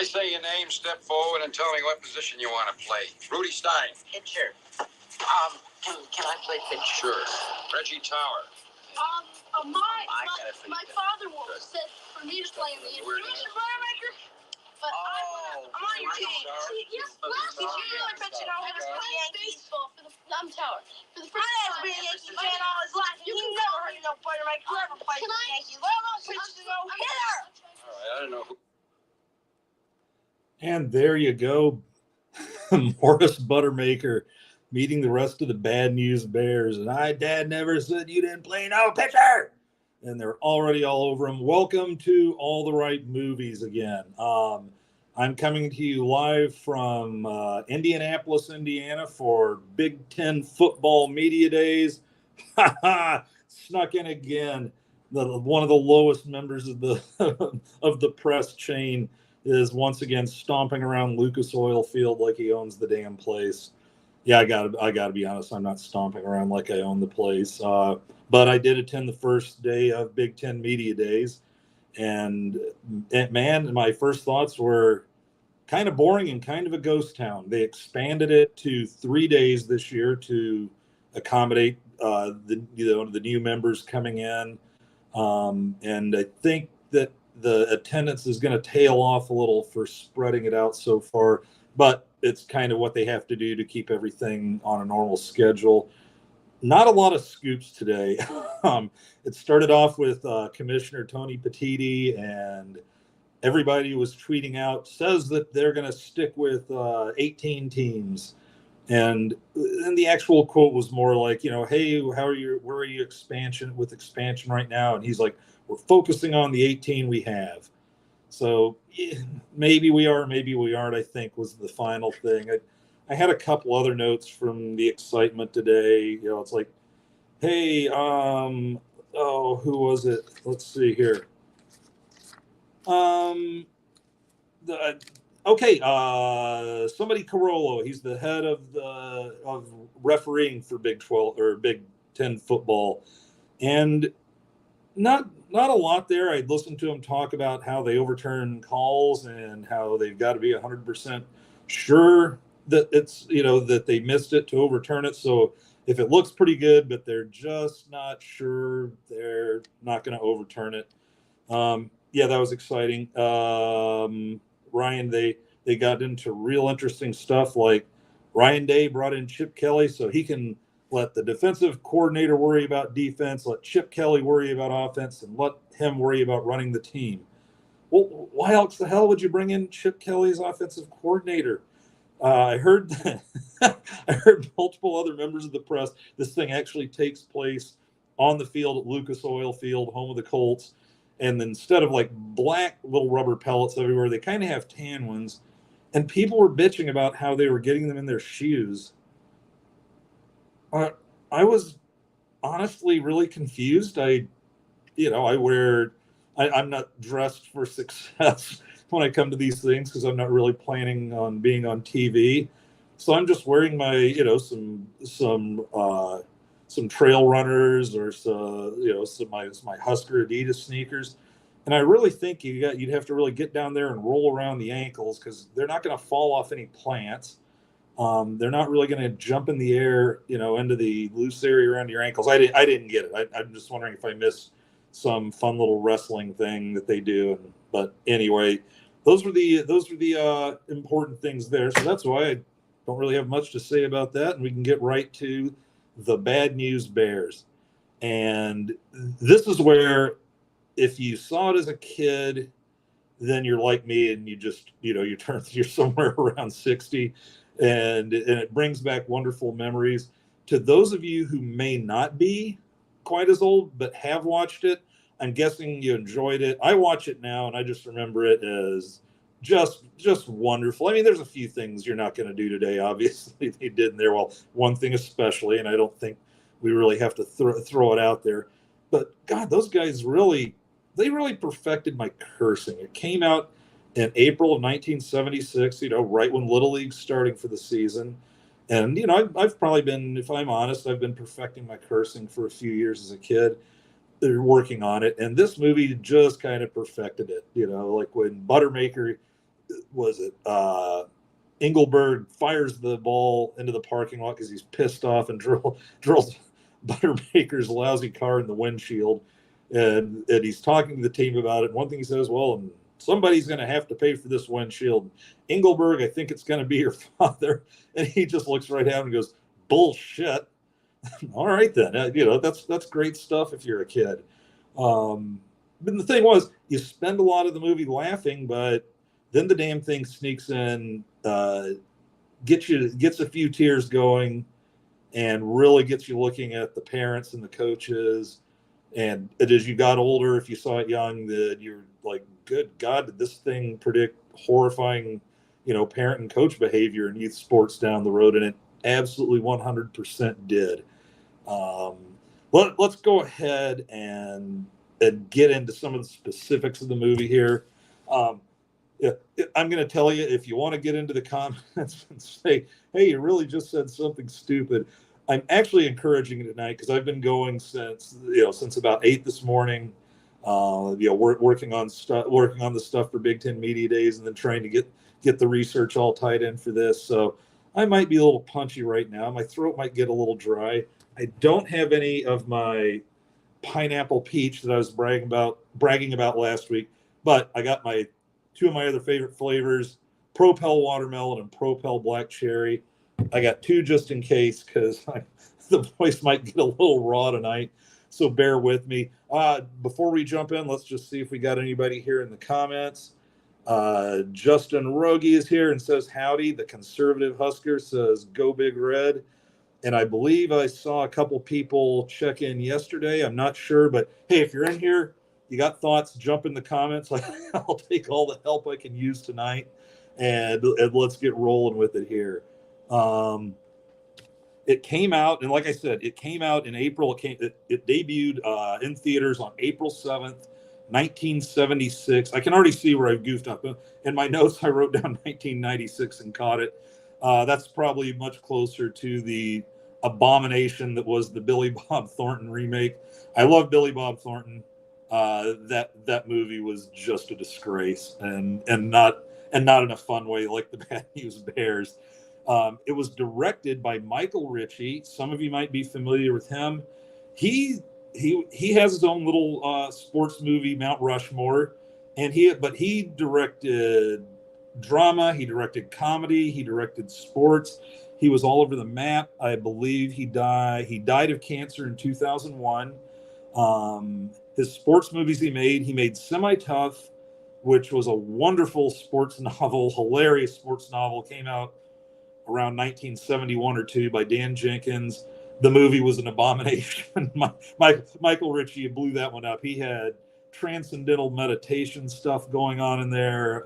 say your name, step forward, and tell me what position you want to play. Rudy Stein. Pitcher. Can I play pitcher? Sure. Reggie Tower. My father said for me to play in the introduction Buttermaker, but I'm on your team. Yes, last year I bet you know I was playing baseball for the Tower. For the first time. I've been a Yankee fan all his life. You never heard no Buttermaker. You ever played for the Yankees? Let alone pitch to no hitter. All right, I don't know who. And there you go. Morris Buttermaker meeting the rest of the Bad News Bears. And Dad never said you didn't play no pitcher. And they're already all over him. Welcome to All the Right Movies again. I'm coming to you live from Indianapolis, Indiana for Big Ten Football Media Days. Snuck in again. One of the lowest members of the of the press chain is once again stomping around Lucas Oil Field like he owns the damn place. Yeah, I gotta be honest. I'm not stomping around like I own the place. But I did attend the first day of Big Ten Media Days, and man, my first thoughts were kind of boring and kind of a ghost town. They expanded it to 3 days this year to accommodate the new members coming in, and I think that the attendance is going to tail off a little for spreading it out so far, but it's kind of what they have to do to keep everything on a normal schedule. Not a lot of scoops today. It started off with Commissioner Tony Petitti, and everybody was tweeting out, says that they're going to stick with 18 teams. And the actual quote was more like, hey, where are you expansion right now? And he's like, we're focusing on the 18 we have. So maybe we are, maybe we aren't, I think was the final thing. I had a couple other notes from the excitement today. It's like, hey, who was it? Let's see here. Somebody Carollo, he's the head of refereeing for Big 12 or Big 10 football, and not a lot there. I listened to him talk about how they overturn calls and how they've got to be 100% sure that it's that they missed it to overturn it. So if it looks pretty good, but they're just not sure, they're not going to overturn it. Yeah, that was exciting. Ryan, they got into real interesting stuff, like Ryan Day brought in Chip Kelly so he can let the defensive coordinator worry about defense, let Chip Kelly worry about offense, and let him worry about running the team. Well, why else the hell would you bring in Chip Kelly as offensive coordinator? I heard I heard multiple other members of the press. This thing actually takes place on the field at Lucas Oil Field, home of the Colts. And instead of like black little rubber pellets everywhere, they kind of have tan ones. And people were bitching about how they were getting them in their shoes. I was honestly really confused. I'm not dressed for success when I come to these things because I'm not really planning on being on TV. So I'm just wearing my, some trail runners or my Husker Adidas sneakers. And I really think you'd have to really get down there and roll around the ankles because they're not going to fall off any plants. They're not really going to jump in the air, into the loose area around your ankles. I didn't get it. I'm just wondering if I missed some fun little wrestling thing that they do. But anyway, those were the important things there. So that's why I don't really have much to say about that. And we can get right to the Bad News Bears. And this is where, if you saw it as a kid, then you're like me and you just, you're somewhere around 60. And it brings back wonderful memories. To those of you who may not be quite as old but have watched it, I'm guessing you enjoyed it. I watch it now, and I just remember it as just wonderful. I mean, there's a few things you're not going to do today. Obviously, they did in there. Well, one thing especially, and I don't think we really have to throw it out there. But, God, those guys really perfected my cursing. It came out in April of 1976, right when Little League's starting for the season. And, I've probably been, if I'm honest, I've been perfecting my cursing for a few years as a kid. They're working on it. And this movie just kind of perfected it, like when Buttermaker was it Engelberg fires the ball into the parking lot because he's pissed off and drills Buttermaker's lousy car in the windshield. And he's talking to the team about it. And one thing he says, well, somebody's going to have to pay for this windshield. Engelberg, I think it's going to be your father. And he just looks right at him and goes, bullshit. All right, then. That's great stuff if you're a kid. But the thing was, you spend a lot of the movie laughing, but then the damn thing sneaks in, gets a few tears going, and really gets you looking at the parents and the coaches. And as you got older, if you saw it young, that you're like, good God, did this thing predict horrifying, parent and coach behavior in youth sports down the road? And it absolutely 100% did. Let's go ahead and get into some of the specifics of the movie here. I'm going to tell you, if you want to get into the comments and say, hey, you really just said something stupid, I'm actually encouraging it tonight because I've been going since about 8 this morning, working on the stuff for Big Ten Media Days, and then trying to get the research all tied in for this. So I might be a little punchy right now. My throat might get a little dry. I don't have any of my pineapple peach that I was bragging about last week, but I got two of my other favorite flavors, Propel watermelon and Propel black cherry. I got two just in case because the voice might get a little raw tonight, so bear with me. Before we jump in, let's just see if we got anybody here in the comments. Justin Rogie is here and says, howdy. The conservative Husker says, go Big Red. And I believe I saw a couple people check in yesterday. I'm not sure, but hey, if you're in here, you got thoughts, jump in the comments. I'll take all the help I can use tonight, and let's get rolling with it here. It came out, and like I said, it came out in April. It debuted in theaters on April 7th, 1976. I can already see where I've goofed up. In my notes, I wrote down 1996 and caught it. That's probably much closer to the abomination that was the Billy Bob Thornton remake. I love Billy Bob Thornton. That movie was just a disgrace, and not in a fun way like the Bad News Bears. It was directed by Michael Ritchie. Some of you might be familiar with him. He has his own little sports movie, Mount Rushmore, but he directed drama, he directed comedy, he directed sports. He was all over the map. I believe he died of cancer in 2001. His sports movies he made Semi-Tough, which was a wonderful sports novel, hilarious sports novel, came out around 1971 or 2 by Dan Jenkins. The movie was an abomination. Michael Ritchie blew that one up. He had transcendental meditation stuff going on in there.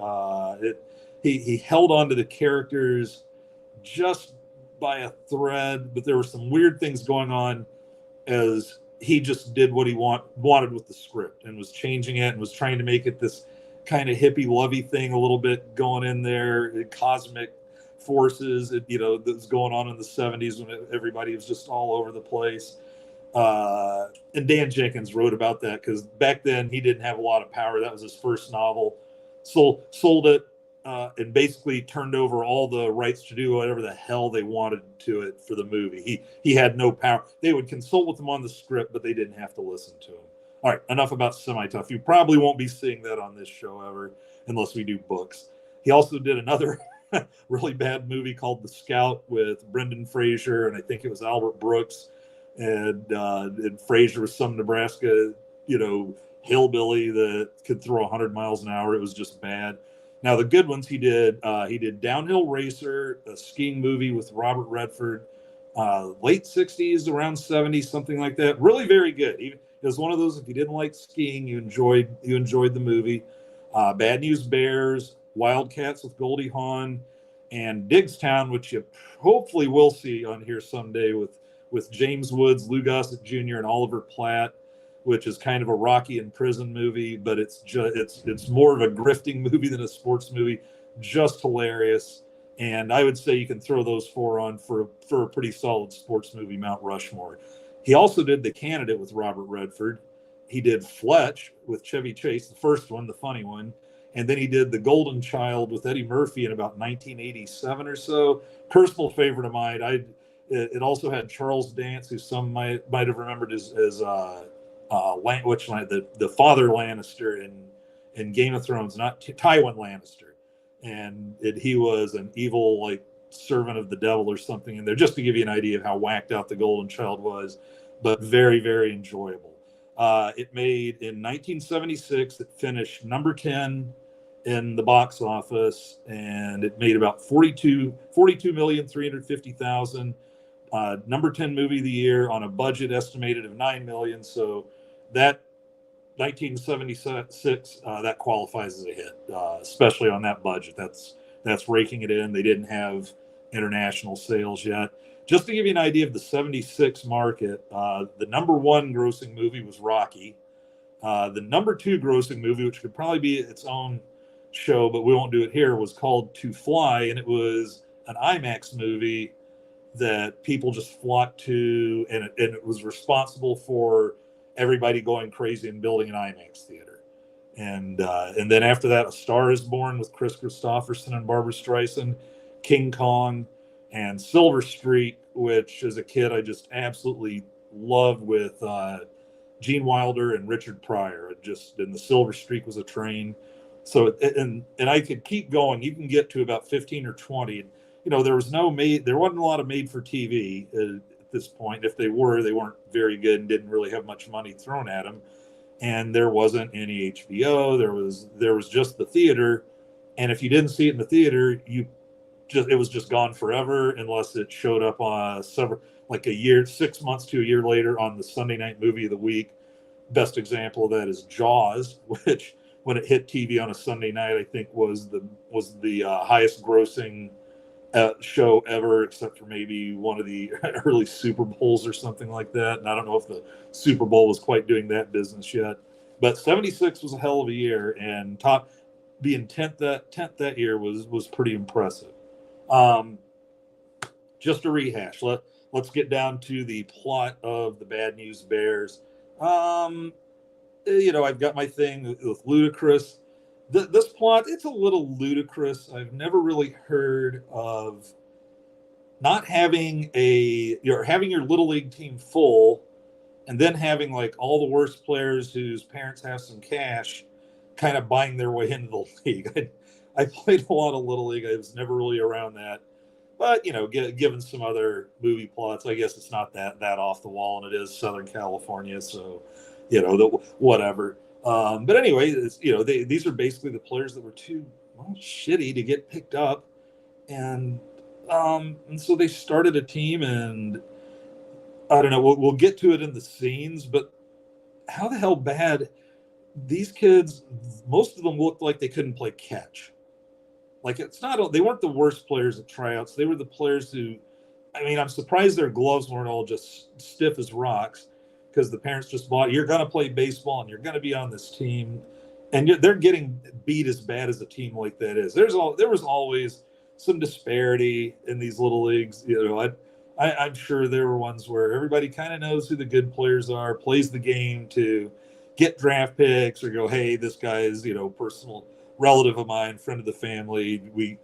He held on to the characters just by a thread, but there were some weird things going on as he just did what he wanted with the script and was changing it and was trying to make it this kind of hippie lovey thing a little bit going in there, cosmic forces, that was going on in the 70s when everybody was just all over the place. And Dan Jenkins wrote about that because back then he didn't have a lot of power. That was his first novel. Sold it and basically turned over all the rights to do whatever the hell they wanted to it for the movie. He had no power. They would consult with him on the script, but they didn't have to listen to him. All right, enough about Semi-Tough. You probably won't be seeing that on this show ever unless we do books. He also did another really bad movie called The Scout with Brendan Fraser, and I think it was Albert Brooks, and Fraser was some Nebraska, hillbilly that could throw 100 miles an hour. It was just bad. Now the good ones he did Downhill Racer, a skiing movie with Robert Redford, late 60s, around 70s, something like that. Really very good. It was one of those, if you didn't like skiing, you enjoyed the movie. Bad News Bears, Wildcats with Goldie Hawn, and Diggstown, which you hopefully will see on here someday with James Woods, Lou Gossett Jr., and Oliver Platt, which is kind of a Rocky in prison movie, but it's more of a grifting movie than a sports movie. Just hilarious, and I would say you can throw those four on for a pretty solid sports movie, Mount Rushmore. He also did The Candidate with Robert Redford. He did Fletch with Chevy Chase, the first one, the funny one. And then he did The Golden Child with Eddie Murphy in about 1987 or so. Personal favorite of mine. It also had Charles Dance, who some might have remembered as the father Lannister in Game of Thrones, not Tywin Lannister, and he was an evil like servant of the devil or something in there, just to give you an idea of how whacked out The Golden Child was, but very, very enjoyable. It made in 1976. It finished number 10 in the box office, and it made about 42,350,000. Number 10 movie of the year on a budget estimated of 9 million. So that 1976 that qualifies as a hit, especially on that budget. That's raking it in. They didn't have international sales yet. Just to give you an idea of the 76 market, the number one grossing movie was Rocky. The number two grossing movie, which could probably be its own show, but we won't do it here, was called To Fly, and it was an IMAX movie that people just flocked to, and it was responsible for everybody going crazy and building an IMAX theater. And then after that, A Star Is Born with Chris Christopherson and Barbara Streisand, King Kong, and Silver Streak, which as a kid I just absolutely loved, with Gene Wilder and Richard Pryor. And the Silver Streak was a train. So and I could keep going. You can get to about 15 or 20. There wasn't a lot of made for TV at this point. If they were, they weren't very good and didn't really have much money thrown at them. And there wasn't any HBO. There was just the theater. And if you didn't see it in the theater, it was just gone forever, unless it showed up on 6 months to a year later on the Sunday night movie of the week. Best example of that is Jaws, which when it hit TV on a Sunday night, I think was the highest grossing show ever, except for maybe one of the early Super Bowls or something like that. And I don't know if the Super Bowl was quite doing that business yet. But 76 was a hell of a year, and being 10th that year was pretty impressive. Just a rehash. Let's get down to the plot of the Bad News Bears. I've got my thing with ludicrous. This plot, it's a little ludicrous. I've never really heard of not having having your little league team full, and then having like all the worst players whose parents have some cash kind of buying their way into the league. I played a lot of little league. I was never really around that. But, given some other movie plots, I guess it's not that off the wall, and it is Southern California, so, whatever. But anyway, these are basically the players that were too shitty to get picked up, and so they started a team, and I don't know. We'll get to it in the scenes, but how the hell bad these kids? Most of them looked like they couldn't play catch. Like, they weren't the worst players at tryouts. They were the players who, I'm surprised their gloves weren't all just stiff as rocks, because the parents just bought, you're going to play baseball and you're going to be on this team. And they're getting beat as bad as a team like that is. There was always some disparity in these little leagues. I'm sure there were ones where everybody kind of knows who the good players are, plays the game to get draft picks, or go, hey, this guy is, personal relative of mine, friend of the family. We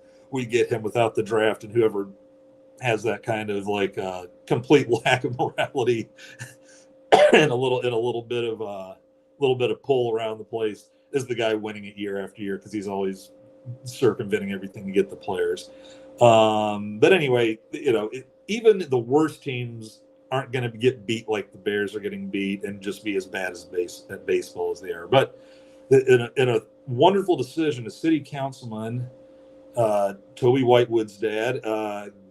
get him without the draft, and whoever has that kind of like complete lack of morality and a little bit of pull around the place is the guy winning it year after year, because he's always circumventing everything to get the players. But anyway, even the worst teams aren't going to get beat like the Bears are getting beat, and just be as bad at baseball as they are. But in a wonderful decision, a city councilman, Toby Whitewood's dad,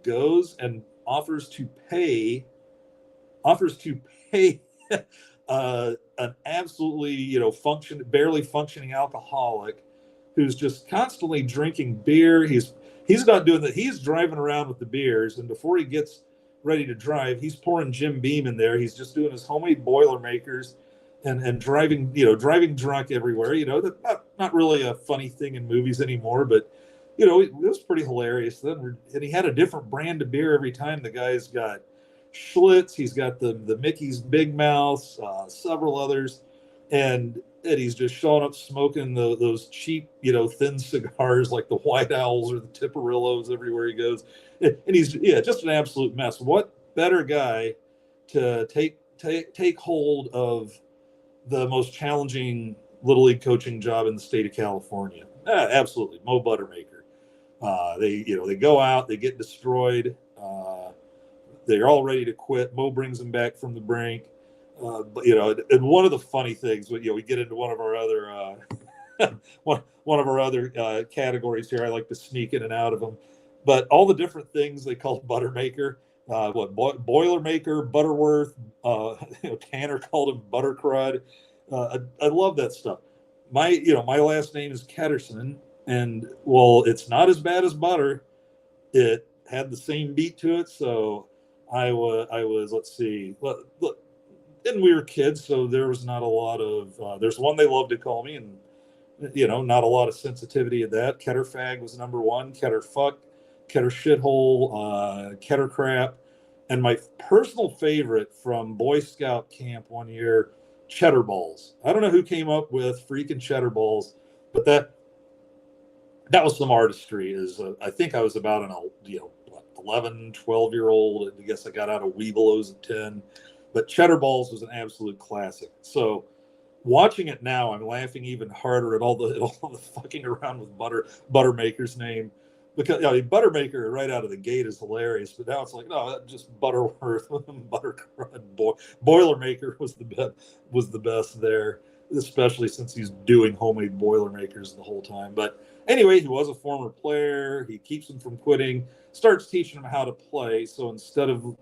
goes and offers to pay an absolutely barely functioning alcoholic who's just constantly drinking beer. He's not doing that. He's driving around with the beers, and before he gets ready to drive, he's pouring Jim Beam in there. He's just doing his homemade Boilermakers and driving drunk everywhere. That's not really a funny thing in movies anymore, but it was pretty hilarious then. And he had a different brand of beer every time. The guy's got Schlitz, he's got the Mickey's Big Mouths, several others, and and he's just showing up smoking those cheap, thin cigars like the White Owls or the Tiparillos everywhere he goes. And he's just an absolute mess. What better guy to take hold of the most challenging little league coaching job in the state of California? Absolutely, Mo Buttermaker. They go out, they get destroyed. They're all ready to quit. Mo brings them back from the brink. But and one of the funny things, we get into one of our other one of our other categories here. I like to sneak in and out of them, but all the different things they call Buttermaker, Boilermaker, Butterworth, Tanner called him Buttercrud. I love that stuff. My last name is Ketterson, and well, it's not as bad as Butter. It had the same beat to it, so I was let's see, look, and we were kids, so there was not a lot of. There's one they love to call me, and not a lot of sensitivity of that. Ketterfag was number one. Ketterfuck, Ketter shithole, Ketter crap, and my personal favorite from Boy Scout camp one year, Cheddar balls. I don't know who came up with freaking cheddar balls, but that was some artistry. I think I was about an 11, 12-year-old. I guess I got out of Weebelos at 10. But Cheddar Balls was an absolute classic. So watching it now, I'm laughing even harder at all the fucking around with Buttermaker's name. Because Buttermaker right out of the gate is hilarious, but now it's like, no, just Butterworth, Buttercrud, Boilermaker was the best there, especially since he's doing homemade Boilermakers the whole time. But anyway, he was a former player. He keeps him from quitting, starts teaching him how to play. So instead of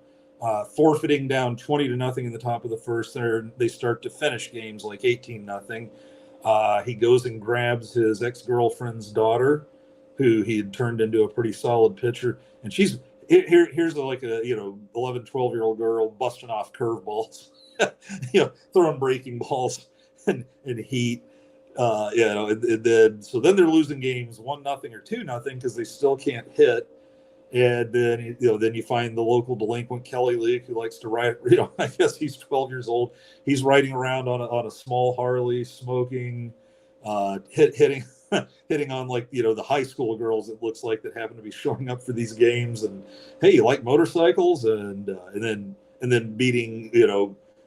forfeiting down 20-0 in the top of the first, they start to finish games like 18-0. He goes and grabs his ex-girlfriend's daughter, who he had turned into a pretty solid pitcher, and here's like a 11, 12-year-old girl busting off curveballs, throwing breaking balls and heat. And then they're losing games 1-0 or 2-0 because they still can't hit. And then you find the local delinquent Kelly Leak, who likes to ride. I guess he's 12 years old. He's riding around on a small Harley, smoking, hitting on the high school girls. It looks like that happen to be showing up for these games. And hey, you like motorcycles? And then beating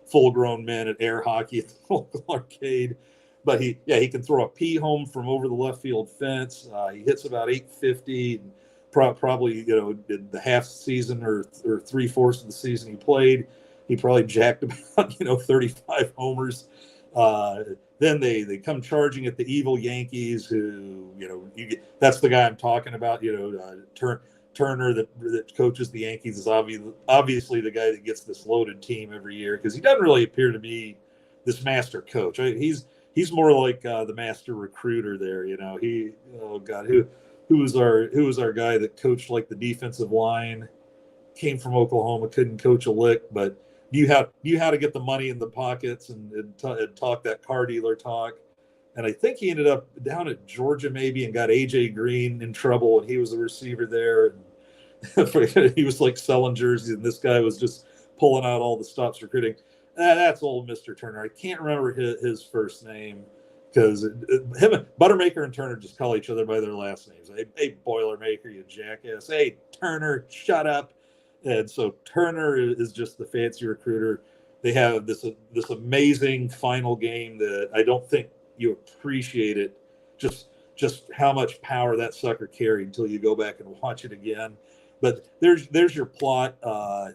full grown men at air hockey at the local arcade. But he can throw a pea home from over the left field fence. He hits about 850. And probably the half season or 3/4 of the season he played, he probably jacked about 35 homers. Then they come charging at the evil Yankees, who that's the guy I'm talking about. Turner that coaches the Yankees is obviously the guy that gets this loaded team every year, because he doesn't really appear to be this master coach. He's more like the master recruiter there. Who was our guy that coached like the defensive line, came from Oklahoma, couldn't coach a lick, but knew how to get the money in the pockets and talk that car dealer talk. And I think he ended up down at Georgia maybe and got AJ Green in trouble, and he was the receiver there. And he was like selling jerseys, and this guy was just pulling out all the stops recruiting. That's old Mr. Turner. I can't remember his first name, because Buttermaker and Turner just call each other by their last names. Hey, Boilermaker, you jackass. Hey, Turner, shut up. And so Turner is just the fancy recruiter. They have this amazing final game that I don't think you appreciate it, just how much power that sucker carried until you go back and watch it again. But there's your plot. I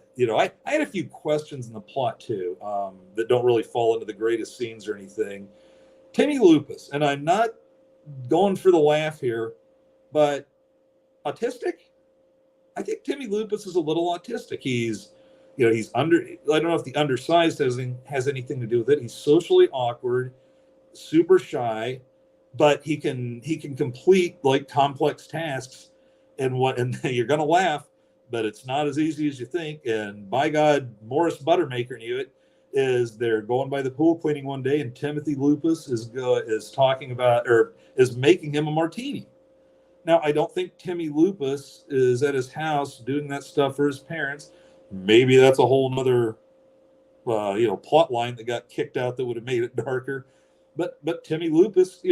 had a few questions in the plot too, that don't really fall into the greatest scenes or anything. Timmy Lupus, and I'm not going for the laugh here, but autistic? I think Timmy Lupus is a little autistic. He's under, I don't know if the undersized has anything to do with it. He's socially awkward, super shy, but he can complete like complex tasks, and you're going to laugh, but it's not as easy as you think. And by God, Morris Buttermaker knew it. They're going by the pool cleaning one day, and Timothy Lupus is talking about, or is making him a martini. Now, I don't think Timmy Lupus is at his house doing that stuff for his parents. Maybe that's a whole nother, plot line that got kicked out that would have made it darker. But Timmy Lupus,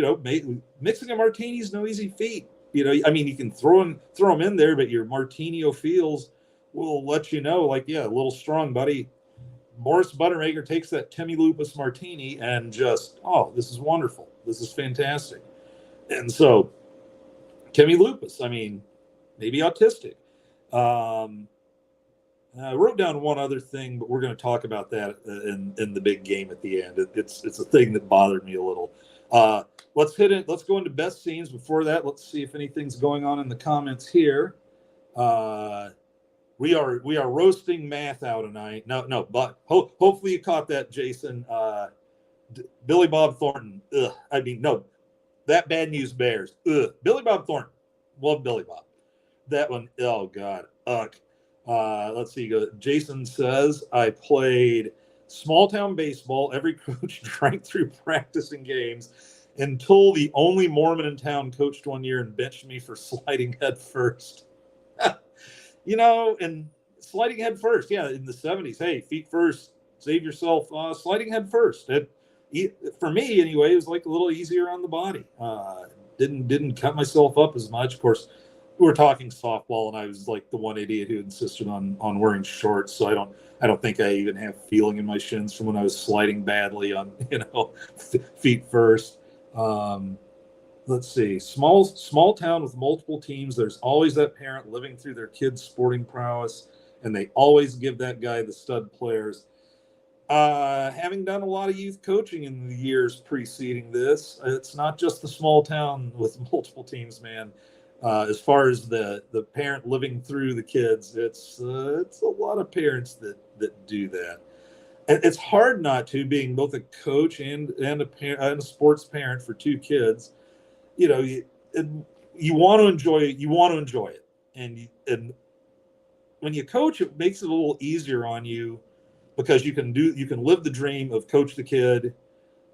mixing a martini is no easy feat. I mean, you can throw them in there, but your Martinio feels will let you know, like, yeah, a little strong, buddy. Morris Buttermaker takes that Timmy Lupus martini and just, oh, this is wonderful. This is fantastic. And so, Timmy Lupus, I mean, maybe autistic. I wrote down one other thing, but we're going to talk about that in the big game at the end. It's a thing that bothered me a little. Let's hit it. Let's go into best scenes. Before that, let's see if anything's going on in the comments here. We are roasting math out tonight. No, but hopefully you caught that, Jason. Billy Bob Thornton. Ugh. I mean, no, that Bad News Bears. Ugh. Billy Bob Thornton. Love Billy Bob. That one. Oh God. Ugh. Let's see. Jason says, I played small town baseball. Every coach drank through practicing games until the only Mormon in town coached one year and benched me for sliding head first. And sliding head first. Yeah, in the 70s. Hey, feet first. Save yourself. Sliding head first. For me, anyway, it was like a little easier on the body. Didn't cut myself up as much. Of course, we were talking softball, and I was like the one idiot who insisted on wearing shorts. So I don't think I even have feeling in my shins from when I was sliding badly on feet first. Let's see. Small town with multiple teams. There's always that parent living through their kid's sporting prowess, and they always give that guy the stud players. Having done a lot of youth coaching in the years preceding this, it's not just the small town with multiple teams, man. As far as the parent living through the kids, it's a lot of parents that do that. And it's hard not to, being both a coach and a sports parent for two kids. You want to enjoy it. You want to enjoy it, and when you coach, it makes it a little easier on you because you can live the dream of coach the kid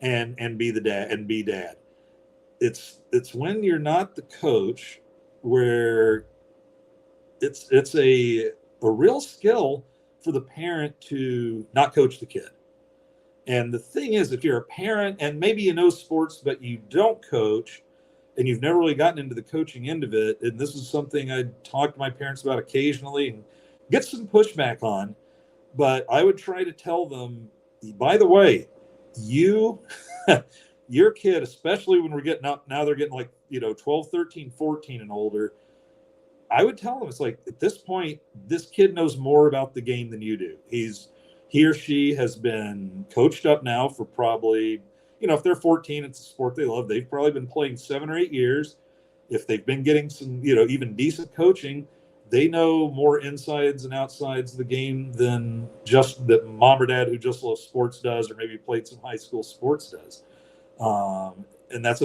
and be the dad and be dad. It's when you're not the coach where it's a real skill for the parent to not coach the kid. And the thing is, if you're a parent and maybe you know sports but you don't coach and you've never really gotten into the coaching end of it, and this is something I talk to my parents about occasionally and get some pushback on, but I would try to tell them, by the way, your kid, especially when we're getting up, now they're getting like, 12, 13, 14 and older. I would tell them, it's like, at this point, this kid knows more about the game than you do. He or she has been coached up now for probably, if they're 14, it's a sport they love. They've probably been playing 7 or 8 years. If they've been getting some, even decent coaching, they know more insides and outsides of the game than just that mom or dad who just loves sports does, or maybe played some high school sports does. And it's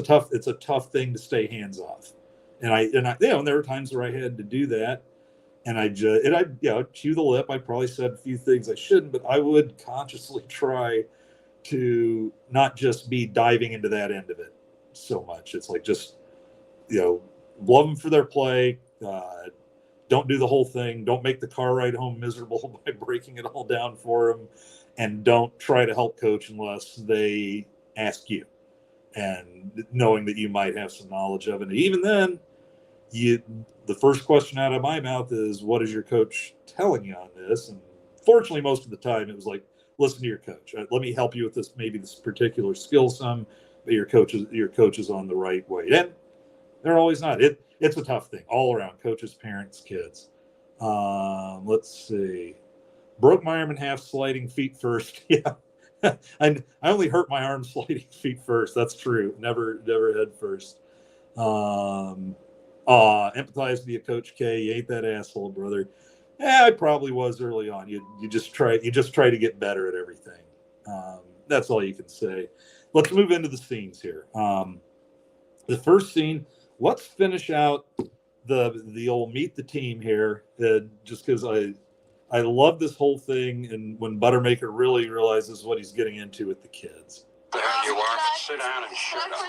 a tough thing to stay hands off. And I there were times where I had to do that, and I chew the lip. I probably said a few things I shouldn't, but I would consciously try to not just be diving into that end of it so much. It's like, just, love them for their play. Don't do the whole thing. Don't make the car ride home miserable by breaking it all down for them. And don't try to help coach unless they ask you. And knowing that you might have some knowledge of it. And even then, the first question out of my mouth is, what is your coach telling you on this? And fortunately, most of the time, it was like, listen to your coach. Let me help you with this, maybe this particular skill some, but your coach is on the right way. And they're always not. It's a tough thing all around, coaches, parents, kids. Let's see. Broke my arm in half sliding feet first. Yeah. I only hurt my arm sliding feet first. That's true. Never head first. Empathize via Coach K. You ain't that asshole, brother. I probably was early on. You just try to get better at everything. That's all you can say. Let's move into the scenes here. The first scene. Let's finish out the old meet the team here. Just because I love this whole thing, and when Buttermaker really realizes what he's getting into with the kids. There you are. Sit down and shut up.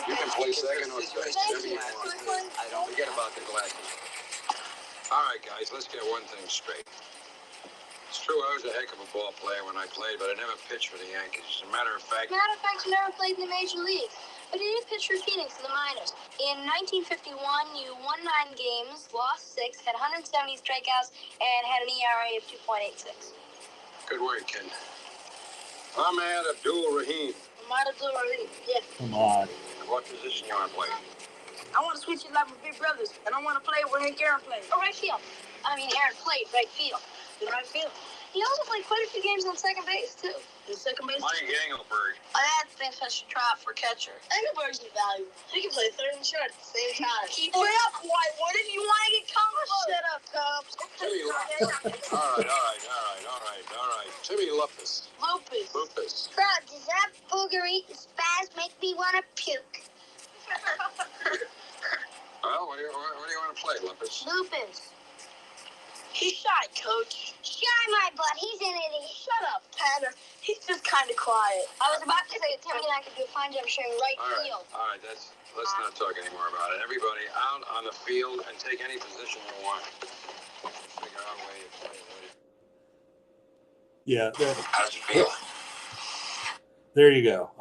You can play second or third. Whatever you want. I don't forget about the glasses. All right, guys, let's get one thing straight. It's true I was a heck of a ball player when I played, but I never pitched for the Yankees. As a matter of fact, you never played in the major leagues, but you did pitch for Phoenix in the minors. In 1951, you won 9 games, lost 6, had 170 strikeouts, and had an ERA of 2.86. good work, kid. Ahmad Abdul-Rahim. Yeah. Come on. What position you want to play? I want to switch it like my big brothers, and I want to play where Hank Aaron played. Or right field. Aaron played right field. In right field. He also played quite a few games on second base, too. In second base. Mike Engelberg. I had to think Mr. Trout for catcher. Engelberg's invaluable. He can play third and short at the same time. Keep it up, Whitewood. If you want to get comfortable. Shut up, Cubs. Timmy Lupus. All right. Timmy Lupus. Lupus. Trout, does that booger eating spaz make me want to puke? Well, what do you want to play, Lupus? Lupus. He's shy, Coach. Shy my butt, he's an idiot. Shut up, Tanner. He's just kind of quiet. I was about to say that Timmy and I could do a fine job sharing right field. All right. Let's not talk anymore about it. Everybody out on the field and take any position you want. Figure out where you play. Yeah. How's it feel? There you go.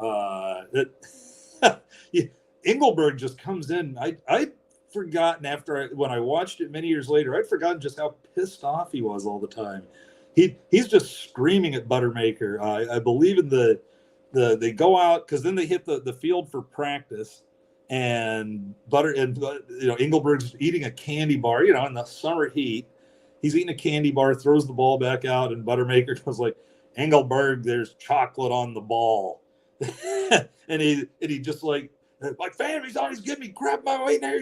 Engelberg just comes in. I'd forgotten when I watched it many years later, I'd forgotten just how pissed off he was all the time. He's just screaming at Buttermaker. I believe in they go out because then they hit the field for practice, and Engelberg's eating a candy bar, in the summer heat. He's eating a candy bar, throws the ball back out, and Buttermaker was like, "Engelberg, there's chocolate on the ball," and he just like family's always giving me crap my way now.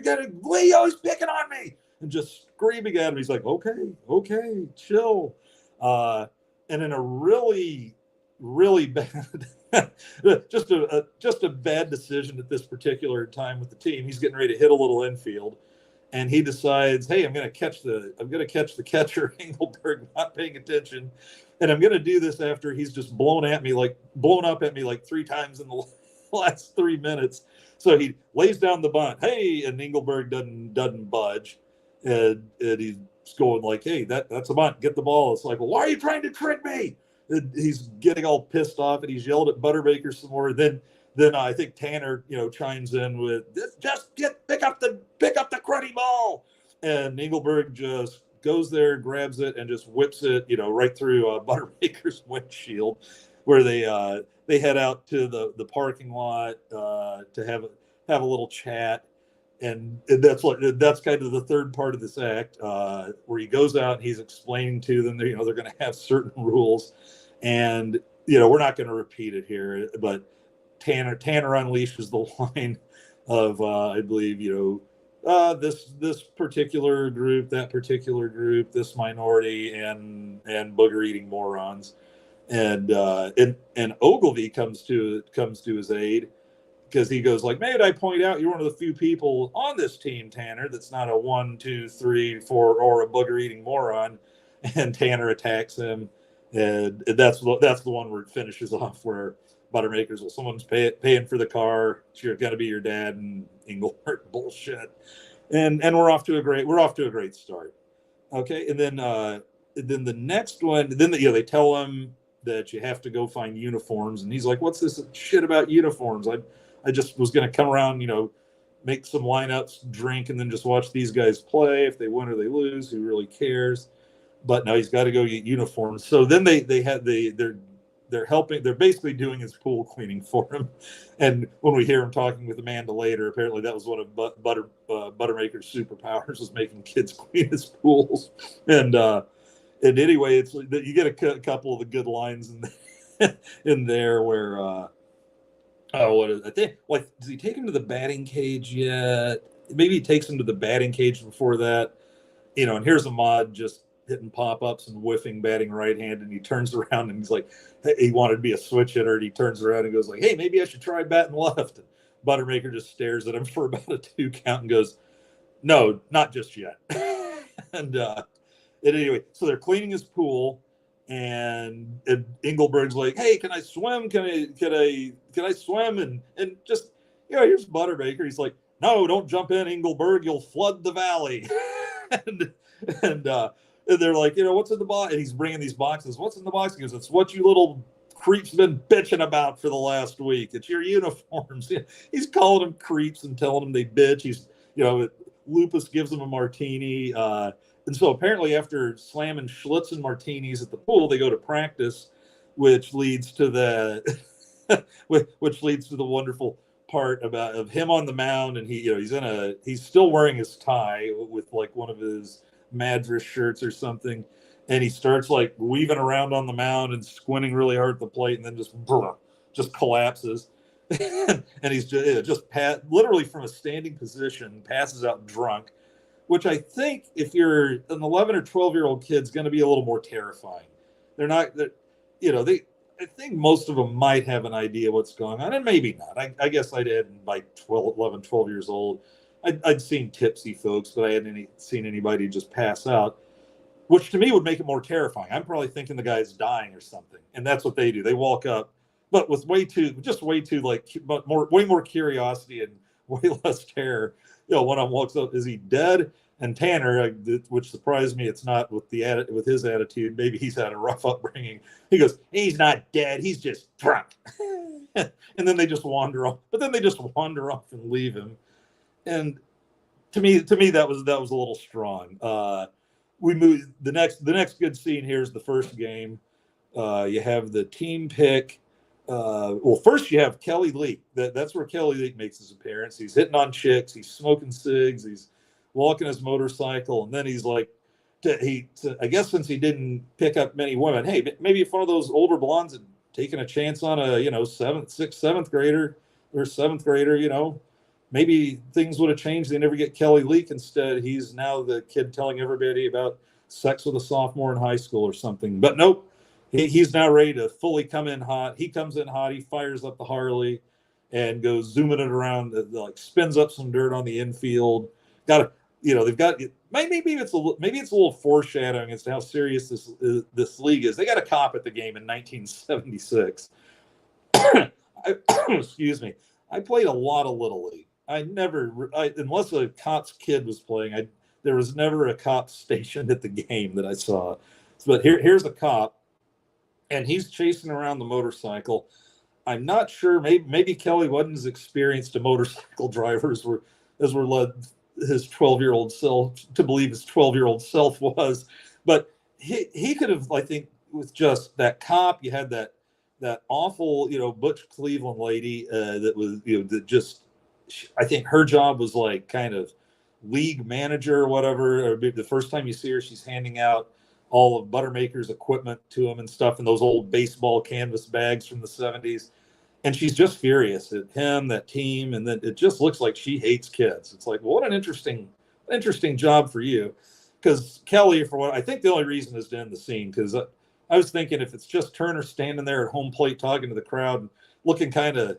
Lee always picking on me and just screaming at him. He's like, okay, chill. And in a really, really bad, just a bad decision at this particular time with the team. He's getting ready to hit a little infield, and he decides, hey, I'm going to catch the catcher, Engelberg, not paying attention, and I'm going to do this after he's just blown up at me like 3 times in the last 3 minutes. So he lays down the bunt, hey, and Engelberg doesn't budge, and he's going like, hey, that's a bunt, get the ball. It's like, well, why are you trying to trick me? And he's getting all pissed off, and he's yelled at Buttermaker some more. Then I think Tanner, chimes in with, just pick up the cruddy ball, and Engelberg just goes there, grabs it, and just whips it, right through Buttermaker's windshield, where they head out to the parking lot to have a little chat, and that's kind of the third part of this act, where he goes out and he's explaining to them they're going to have certain rules, and we're not going to repeat it here, but Tanner unleashes the line of I believe this particular group, that particular group, this minority, and booger eating morons. And Ogilvy comes to his aid, because he goes like, may I point out you're one of the few people on this team, Tanner, that's not a 1, 2, 3, 4 or a booger eating moron. And Tanner attacks him, and that's the one where it finishes off, where Buttermaker's, well, someone's paying for the car, it's got to be your dad, and Engelberg bullshit, and we're off to a great start. Okay, and then the next one, they tell him that you have to go find uniforms, and he's like, what's this shit about uniforms? I just was going to come around, make some lineups, drink, and then just watch these guys play. If they win or they lose, who really cares? But no, he's got to go get uniforms. So then they're helping. They're basically doing his pool cleaning for him. And when we hear him talking with Amanda later, apparently that was one of Buttermaker's superpowers, was making kids clean his pools. And anyway, it's you get a couple of the good lines in there where. What is, I think, does he take him to the batting cage yet? Maybe he takes him to the batting cage before that, and here's Ahmad just hitting pop-ups and whiffing, batting right-handed, and he turns around and he's like, hey, he wanted to be a switch hitter, and he turns around and goes like, hey, maybe I should try batting left. And Buttermaker just stares at him for about a 2 count and goes, no, not just yet. And anyway, so they're cleaning his pool, and Engelberg's like, hey, can I swim? Can I swim? And just, here's Buttermaker. He's like, no, don't jump in, Engelberg. You'll flood the valley. and And they're like, what's in the box? And he's bringing these boxes. What's in the box? He goes, it's what you little creeps been bitching about for the last week. It's your uniforms. He's calling them creeps and telling them they bitch. He's, Lupus gives them a martini. And so apparently after slamming Schlitz and martinis at the pool, they go to practice, which leads to the wonderful part of him on the mound. And he's still wearing his tie with like one of his Madras shirts or something. And he starts like weaving around on the mound and squinting really hard at the plate, and then just collapses. And he's just literally from a standing position passes out drunk, which I think if you're an 11 or 12-year-old kid is going to be a little more terrifying. I think most of them might have an idea what's going on, and maybe not. I guess I did by 12 years old. I'd seen tipsy folks, but I hadn't seen anybody just pass out, which to me would make it more terrifying. I'm probably thinking the guy's dying or something, and that's what they do. They walk up, but with way too way more curiosity and way less terror. One of them walks up, is he dead? And Tanner, which surprised me, it's not with his attitude. Maybe he's had a rough upbringing. He goes, he's not dead. He's just drunk. And then they just wander off. But then they just wander off and leave him. And to me, that was a little strong. We move the next good scene here is the first game. You have the team pick. First you have Kelly Leak. That's where Kelly Leak makes his appearance. He's hitting on chicks. He's smoking cigs. He's walking his motorcycle, and then he's like, I guess since he didn't pick up many women, hey, maybe if one of those older blondes had taken a chance on a seventh grader, maybe things would have changed. They never get Kelly Leak. Instead, he's now the kid telling everybody about sex with a sophomore in high school or something. But nope, he's now ready to fully come in hot. He comes in hot. He fires up the Harley and goes zooming it around, like spins up some dirt on the infield. They've got maybe it's a little foreshadowing as to how serious this league is. They got a cop at the game in 1976. Excuse me. I played a lot of Little League. Unless a cop's kid was playing, there was never a cop stationed at the game that I saw. But here's a cop, and he's chasing around the motorcycle. I'm not sure. Maybe Kelly wasn't as experienced a motorcycle driver as we're led his 12-year-old self to believe his 12-year-old self was. But he could have, I think, with just that cop, you had that awful, Butch Cleveland lady that was, that just, I think her job was like kind of league manager or whatever. Or the first time you see her, she's handing out all of Buttermaker's equipment to him and stuff in those old baseball canvas bags from the 70s. And she's just furious at him, that team, and then it just looks like she hates kids. It's like, well, what an interesting job for you. Because Kelly, for what I think the only reason is to end the scene, because I was thinking if it's just Turner standing there at home plate talking to the crowd and looking kind of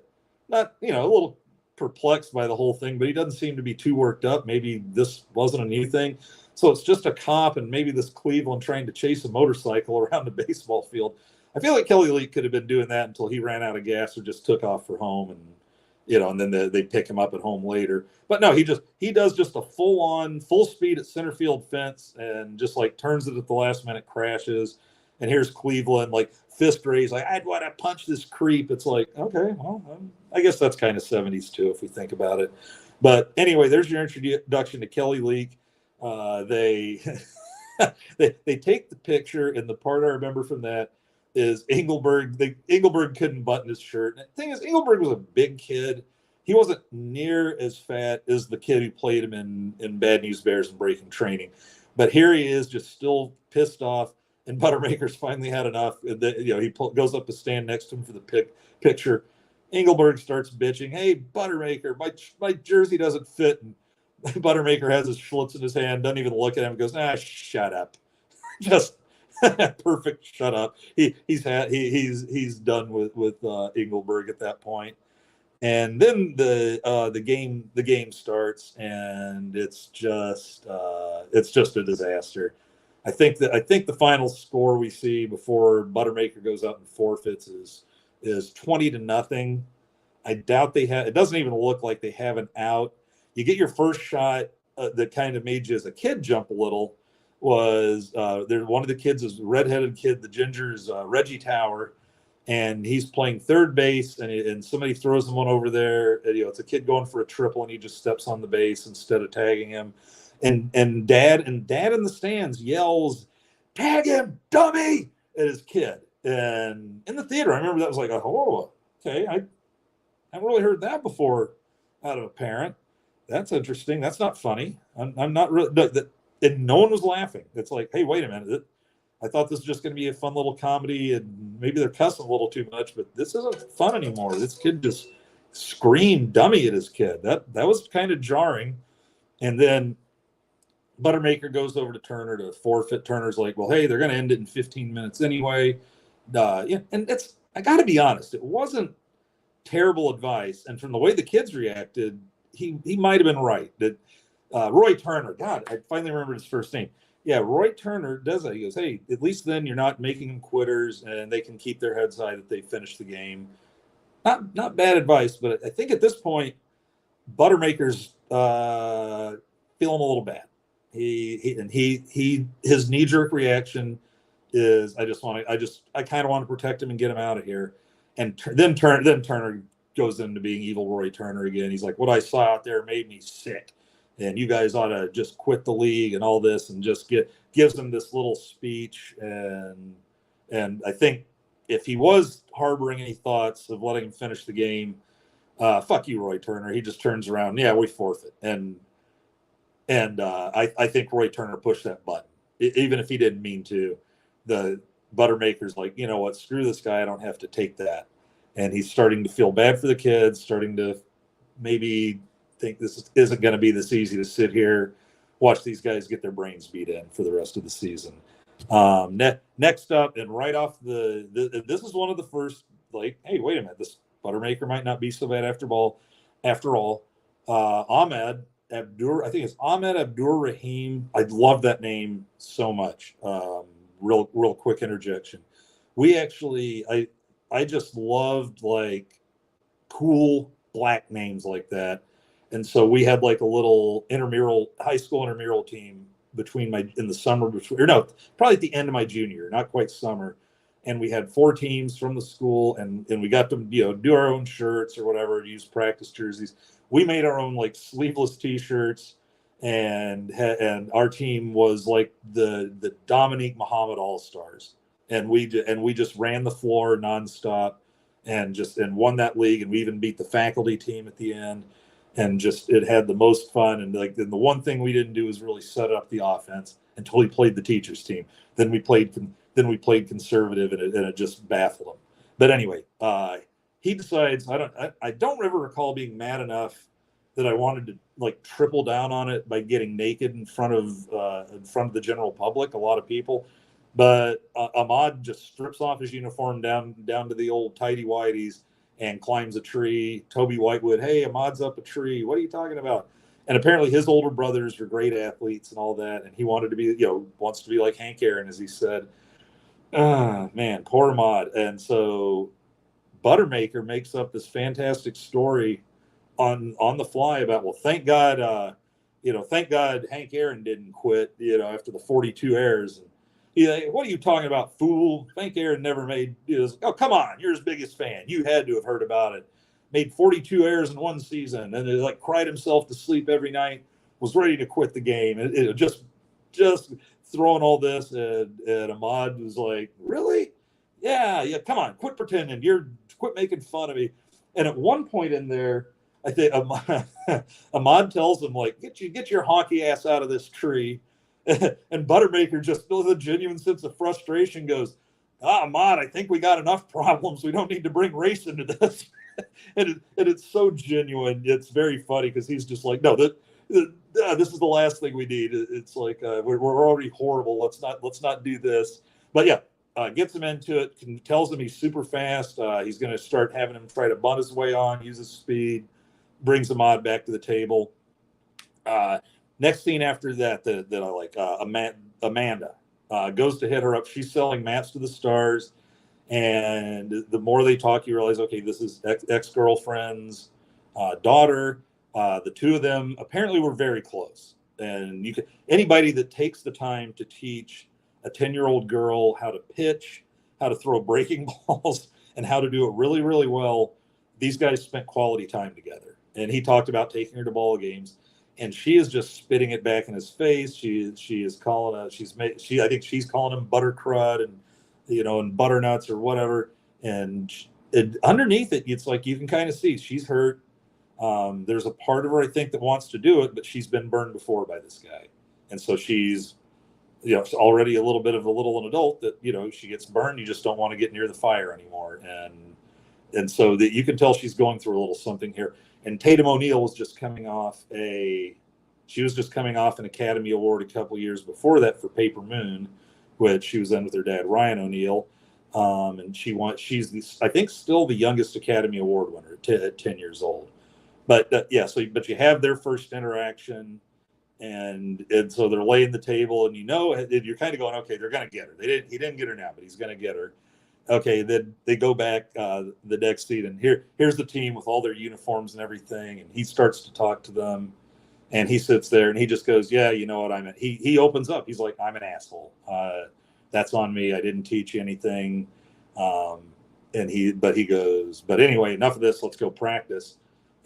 not, a little perplexed by the whole thing, but he doesn't seem to be too worked up. Maybe this wasn't a new thing. So it's just a cop and maybe this Cleveland trying to chase a motorcycle around the baseball field. I feel like Kelly Leak could have been doing that until he ran out of gas or just took off for home, and then they pick him up at home later. But no, he does just a full speed at center field fence and just like turns it at the last minute, crashes. And here's Cleveland like fist raised, like, I'd want to punch this creep. It's like, okay, well, I guess that's kind of 70s too, if we think about it. But anyway, there's your introduction to Kelly Leak. They take the picture, and the part I remember from that is Engelberg. Engelberg couldn't button his shirt. And the thing is, Engelberg was a big kid. He wasn't near as fat as the kid who played him in Bad News Bears and Breaking Training. But here he is, just still pissed off. And Buttermaker's finally had enough. He goes up to stand next to him for the picture. Engelberg starts bitching, "Hey, Buttermaker, my jersey doesn't fit." And Buttermaker has his Schlitz in his hand, doesn't even look at him, goes, shut up. Just perfect shut up. He's done with Engelberg at that point. And then the game starts, and it's just a disaster. I think the final score we see before Buttermaker goes out and forfeits is 20-0. I doubt it doesn't even look like they have an out. You get your first shot that kind of made you as a kid jump a little was there's one of the kids is a redheaded kid, the ginger's Reggie Tower, and he's playing third base, and somebody throws him one over there. And, it's a kid going for a triple, and he just steps on the base instead of tagging him. And dad in the stands yells, "Tag him, dummy!" at his kid. And in the theater, I remember that was like, oh, okay, I haven't really heard that before out of a parent. That's interesting. That's not funny. I'm not really. And no one was laughing. It's like, hey, wait a minute. I thought this was just going to be a fun little comedy, and maybe they're cussing a little too much, but this isn't fun anymore. This kid just screamed dummy at his kid. That was kind of jarring. And then Buttermaker goes over to Turner to forfeit. Turner's like, well, hey, they're going to end it in 15 minutes anyway. And I got to be honest, it wasn't terrible advice. And from the way the kids reacted, he might have been right. That Roy Turner, God, I finally remembered his first name. Yeah, Roy Turner does that. He goes, hey, at least then you're not making them quitters, and they can keep their heads high that they finished the game. Not bad advice, but I think at this point, Buttermaker's feeling a little bad. His knee-jerk reaction is, I kind of want to protect him and get him out of here. And then Turner goes into being evil Roy Turner again. He's like, what I saw out there made me sick, and you guys ought to just quit the league and all this, and just gives him this little speech. And I think if he was harboring any thoughts of letting him finish the game, fuck you, Roy Turner. He just turns around. Yeah, we forfeit. And I think Roy Turner pushed that button, even if he didn't mean to. The Buttermaker's like, you know what, screw this guy. I don't have to take that. And he's starting to feel bad for the kids, starting to maybe think this isn't going to be this easy to sit here, watch these guys get their brains beat in for the rest of the season. Next up, and right off this is one of the first, like, hey, wait a minute, this Buttermaker might not be so bad after all. Ahmed Abdur, I think it's Ahmed Abdur Rahim. I love that name so much. Real quick interjection. We actually, I just loved like cool black names like that. And so we had like a little high school intramural team in the summer, probably at the end of my junior year, not quite summer. And we had 4 teams from the school, and we got to, do our own shirts or whatever, use practice jerseys. We made our own like sleeveless t-shirts, and our team was like the Dominique Muhammad All-Stars. And we just ran the floor nonstop and won that league. And we even beat the faculty team at the end. And it had the most fun. And the one thing we didn't do is really set up the offense until we played the teachers team. Then we played conservative, and it just baffled him. But anyway, he decides, I don't ever recall being mad enough that I wanted to like triple down on it by getting naked in front of the general public, a lot of people. But Ahmad just strips off his uniform down to the old tighty whities and climbs a tree. Toby Whitewood, hey, Ahmad's up a tree. What are you talking about? And apparently his older brothers are great athletes and all that. And he wanted to be, wants to be like Hank Aaron, as he said. Man, poor Ahmad. And so Buttermaker makes up this fantastic story on the fly about, well, thank God Hank Aaron didn't quit, after the 42 errors. And what are you talking about, fool? Hank Aaron never made. Oh, come on, you're his biggest fan. You had to have heard about it. Made 42 errors in one season, and it like cried himself to sleep every night. Was ready to quit the game. It just throwing all this, and Ahmad was like, really? Yeah. Come on, quit pretending. Quit making fun of me. And at one point in there, I think Ahmad tells him, like, get your honky ass out of this tree. And Buttermaker, just with a genuine sense of frustration, goes, Ahmad, I think we got enough problems. We don't need to bring race into this. and it's so genuine. It's very funny because he's just like, no, this is the last thing we need. It's like we're already horrible. Let's not do this. But yeah, gets him into it. Tells him he's super fast. He's going to start having him try to bunt his way on, use his speed. Brings Ahmad back to the table. Next scene after that I like, Amanda goes to hit her up. She's selling maps to the stars. And the more they talk, you realize, okay, this is ex-girlfriend's daughter. The two of them apparently were very close. And anybody that takes the time to teach a 10-year-old girl how to pitch, how to throw breaking balls, and how to do it really, really well, these guys spent quality time together. And he talked about taking her to ball games, and she is just spitting it back in his face. She is calling I think she's calling him butter crud and and butternuts or whatever. And underneath it, it's like you can kind of see she's hurt. There's a part of her, I think, that wants to do it, but she's been burned before by this guy. And so she's, already a little bit of an adult that, she gets burned. You just don't want to get near the fire anymore. And so that you can tell she's going through a little something here. And Tatum O'Neal was just coming off an Academy Award a couple years before that for Paper Moon, which she was in with her dad, Ryan O'Neal. And she's I think still the youngest Academy Award winner at 10 years old. But but you have their first interaction, and so they're laying the table, and you're kind of going, okay, they're going to get her. He didn't get her now, but he's going to get her. Okay, then they go back the next seat, and here's the team with all their uniforms and everything, and he starts to talk to them, and he sits there, and he just goes, yeah, you know what I meant. He opens up. He's like, I'm an asshole. That's on me. I didn't teach you anything. But he goes, but anyway, enough of this. Let's go practice.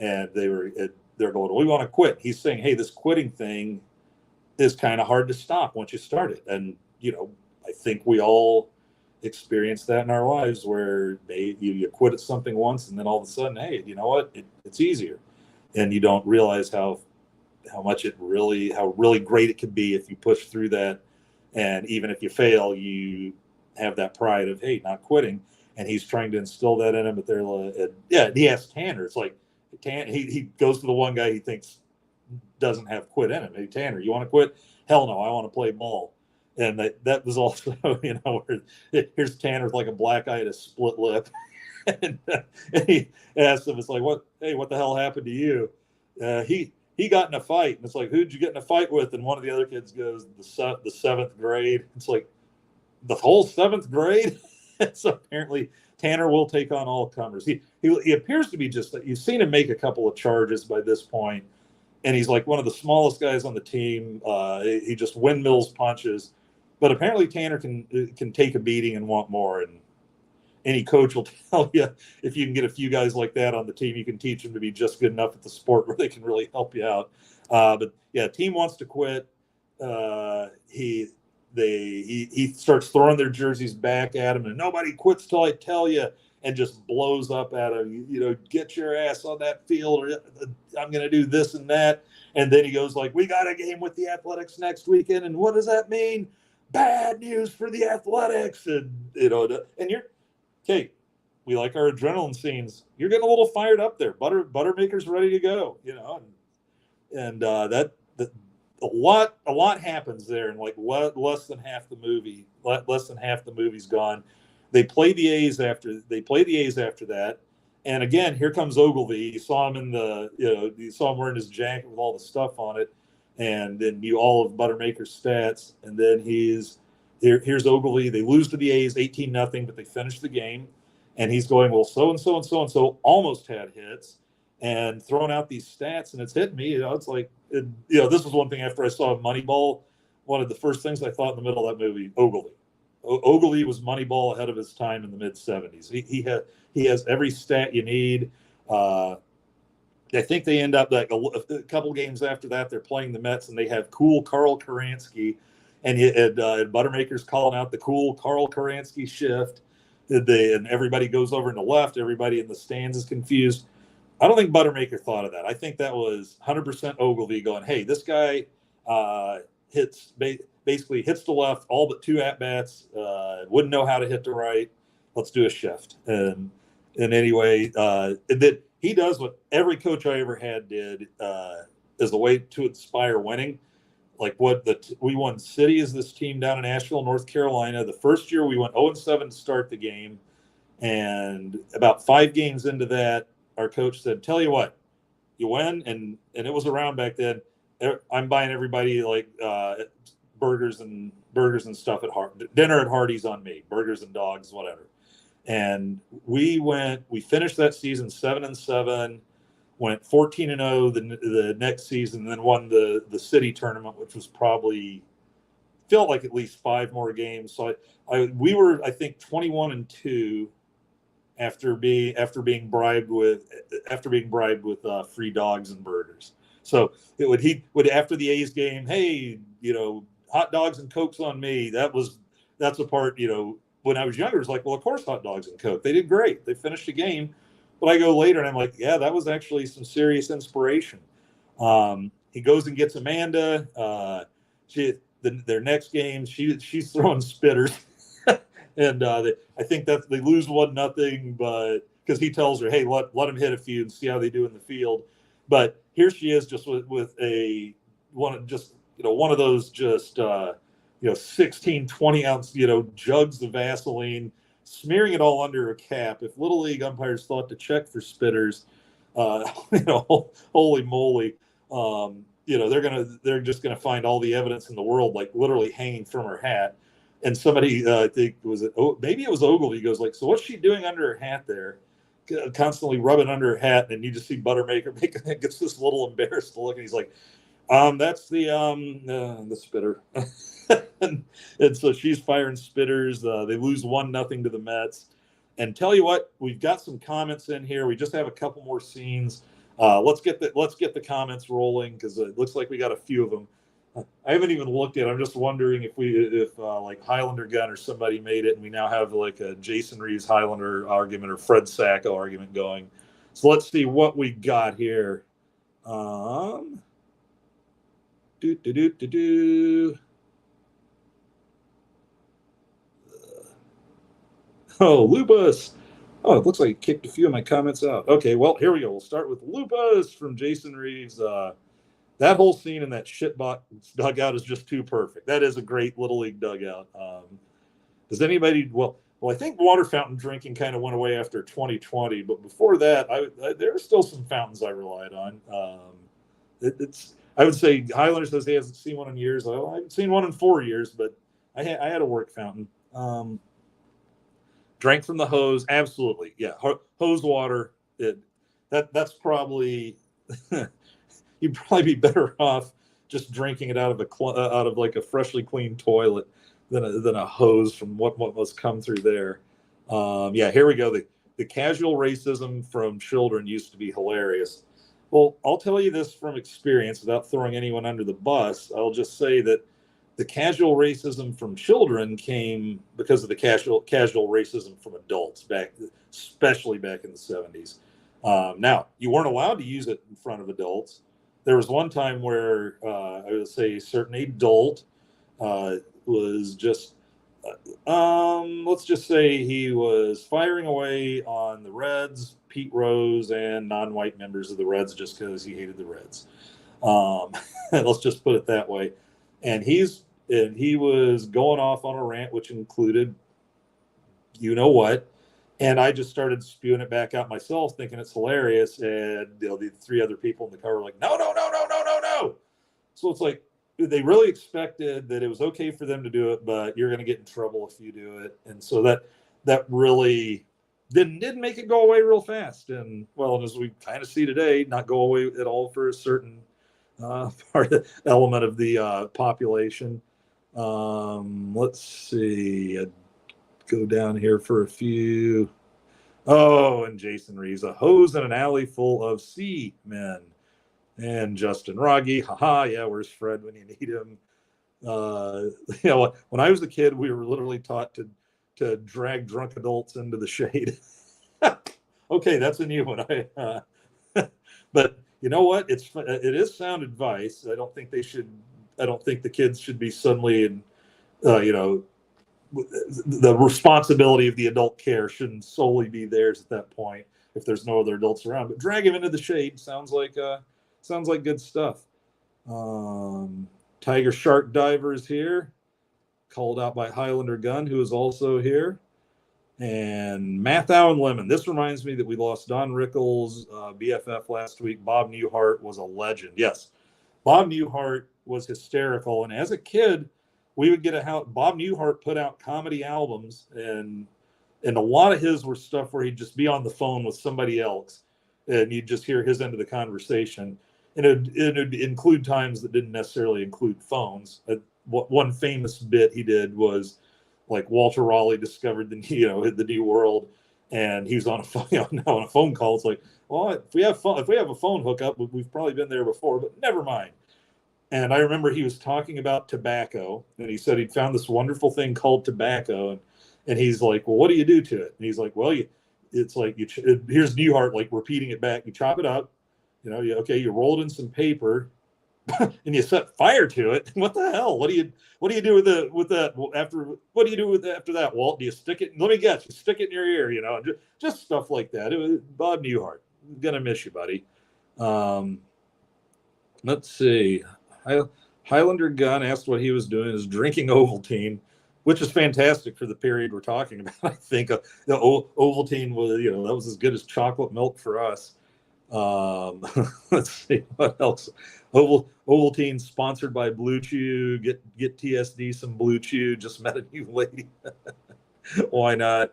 And they're going, we want to quit. He's saying, hey, this quitting thing is kind of hard to stop once you start it. And, I think we all experience that in our lives where you quit at something once, and then all of a sudden, hey, you know what? It's easier. And you don't realize how really great it could be if you push through that. And even if you fail, you have that pride of, hey, not quitting. And he's trying to instill that in him. But he asks Tanner. It's like, he goes to the one guy he thinks doesn't have quit in him. Hey, Tanner, you want to quit? Hell no, I want to play ball. And that was also, where here's Tanner with like a black eye and a split lip. and he asked him, it's like, what the hell happened to you? He got in a fight. And it's like, who'd you get in a fight with? And one of the other kids goes, the seventh grade. It's like, the whole seventh grade? So apparently Tanner will take on all comers. He appears to be you've seen him make a couple of charges by this point, and he's like one of the smallest guys on the team. He just windmills punches, but apparently Tanner can take a beating and want more. And any coach will tell you, if you can get a few guys like that on the team, you can teach them to be just good enough at the sport where they can really help you out. But yeah, team wants to quit. He starts throwing their jerseys back at him, and nobody quits till I tell you, and just blows up at him. Get your ass on that field, or I'm going to do this and that. And then he goes like, we got a game with the Athletics next weekend, and what does that mean? Bad news for the Athletics. And and you're, okay, we like our adrenaline scenes. You're getting a little fired up there. Buttermaker's ready to go. And that. A lot happens there, and like less than half the movie. Less than half the movie's gone. They play the A's after that, and again, here comes Ogilvy. You saw him you saw him wearing his jacket with all the stuff on it, and then all of Buttermaker's stats, and then here's Ogilvy. They lose to the A's 18-0, but they finish the game, and he's going, well, so and so and so and so almost had hits, and throwing out these stats, and it's hitting me. It's like. This was one thing after I saw Moneyball. One of the first things I thought in the middle of that movie, Ogilvy. Ogilvy was Moneyball ahead of his time in the mid-'70s. He has every stat you need. I think they end up like a couple games after that. They're playing the Mets, and they have cool Carl Karansky, and Buttermaker's calling out the cool Carl Karansky shift. And everybody goes over in the left. Everybody in the stands is confused. I don't think Buttermaker thought of that. I think that was 100% Ogilvy going, hey, this guy basically hits the left all but 2 at-bats, wouldn't know how to hit the right. Let's do a shift. And anyway, that he does what every coach I ever had did as a way to inspire winning. Like we won City as this team down in Asheville, North Carolina. The first year we went 0-7 to start the game. And about 5 games into that, our coach said, tell you what, you win, and it was around back then. I'm buying everybody like burgers and stuff dinner at Hardee's on me, burgers and dogs, whatever. And we finished that season 7-7. went 14-0 the next season, and then won the city tournament, which was probably felt like at least 5 more games. So we were, I think, 21-2 after being bribed with free dogs and burgers. So he would after the A's game, hey, hot dogs and Cokes on me. That's a part, when I was younger, it was like, well, of course, hot dogs and Coke. They did great. They finished the game. But I go later and I'm like, yeah, that was actually some serious inspiration. He goes and gets Amanda. Their next game, she's throwing spitters. And I think that they lose 1-0, but because he tells her, hey, let them hit a few and see how they do in the field. But here she is, just with one of those 16, 20 ounce jugs of Vaseline, smearing it all under a cap. If Little League umpires thought to check for spitters, holy moly, they're just gonna find all the evidence in the world, like literally hanging from her hat. And somebody, I think maybe it was Ogilvy, goes like, so what's she doing under her hat there? Constantly rubbing under her hat, and you just see Buttermaker gets this little embarrassed look, and he's like, that's the spitter. and so she's firing spitters. They lose 1-0 to the Mets. And tell you what, we've got some comments in here. We just have a couple more scenes. Let's get the comments rolling, because it looks like we got a few of them. I haven't even looked at it. I'm just wondering if like Highlander Gun or somebody made it, and we now have like a Jason Reeves Highlander argument or Fred Sacco argument going. So let's see what we got here. Oh, Lupus. Oh, it looks like he kicked a few of my comments out. Okay, well, here we go. We'll start with Lupus from Jason Reeves. That whole scene in that shitbox dugout is just too perfect. That is a great Little League dugout. Does anybody? Well, I think water fountain drinking kind of went away after 2020, but before that, there are still some fountains I relied on. I would say Highlander says he hasn't seen one in years. I haven't seen one in 4 years, but I had a work fountain. Drank from the hose, absolutely, yeah. Hose water. That's probably. You'd probably be better off just drinking it out of like a freshly cleaned toilet than a hose from what must come through there. Yeah, here we go. The casual racism from children used to be hilarious. Well, I'll tell you this from experience without throwing anyone under the bus. I'll just say that the casual racism from children came because of the casual racism from adults especially back in the 70s. Now, you weren't allowed to use it in front of adults. There was one time where I would say a certain adult was just, let's just say he was firing away on the Reds, Pete Rose, and non-white members of the Reds just because he hated the Reds. Let's just put it that way. And he was going off on a rant, which included, you know what. And I just started spewing it back out myself, thinking it's hilarious. And the 3 other people in the car were like, no. So it's like, they really expected that it was okay for them to do it, but you're going to get in trouble if you do it. And so that really didn't make it go away real fast. And well, as we kind of see today, not go away at all for a certain element of the population. Let's see. Go down here for a few. Oh, and Jason Reeves, a hose in an alley full of sea men. And Justin Rogge, haha, yeah, where's Fred when you need him? When I was a kid, we were literally taught to drag drunk adults into the shade. Okay, that's a new one. But you know what? It is sound advice. I don't think the kids should be suddenly the responsibility of the adult care shouldn't solely be theirs at that point if there's no other adults around. But drag him into the shade sounds like good stuff. Tiger Shark Diver is here, called out by Highlander Gun, who is also here. And Mathau and Lemon. This reminds me that we lost Don Rickles, BFF last week. Bob Newhart was a legend. Yes, Bob Newhart was hysterical. And as a kid, we would get Bob Newhart put out comedy albums, and a lot of his were stuff where he'd just be on the phone with somebody else. and you'd just hear his end of the conversation. And it'd include times that didn't necessarily include phones. One famous bit he did was like Walter Raleigh discovered the new world, and he was on a phone, on a phone call. It's like, well, if we have a phone hookup, we've probably been there before, but never mind. And I remember he was talking about tobacco, and he said he'd found this wonderful thing called tobacco, and he's like, well, what do you do to it? And he's like, well, here's Newhart like repeating it back. You chop it up, you roll it in some paper, and you set fire to it. What the hell? What do you do with that after? What do you do with after that, Walt? Do you stick it? Let me guess. You stick it in your ear, just stuff like that. It was Bob Newhart. I'm gonna miss you, buddy. Let's see. Highlander Gunn asked what he was doing. Is drinking Ovaltine, which is fantastic for the period we're talking about. I think the Ovaltine was, that was as good as chocolate milk for us. Let's see what else. Ovaltine sponsored by Blue Chew. Get TSD some Blue Chew. Just met a new lady. Why not?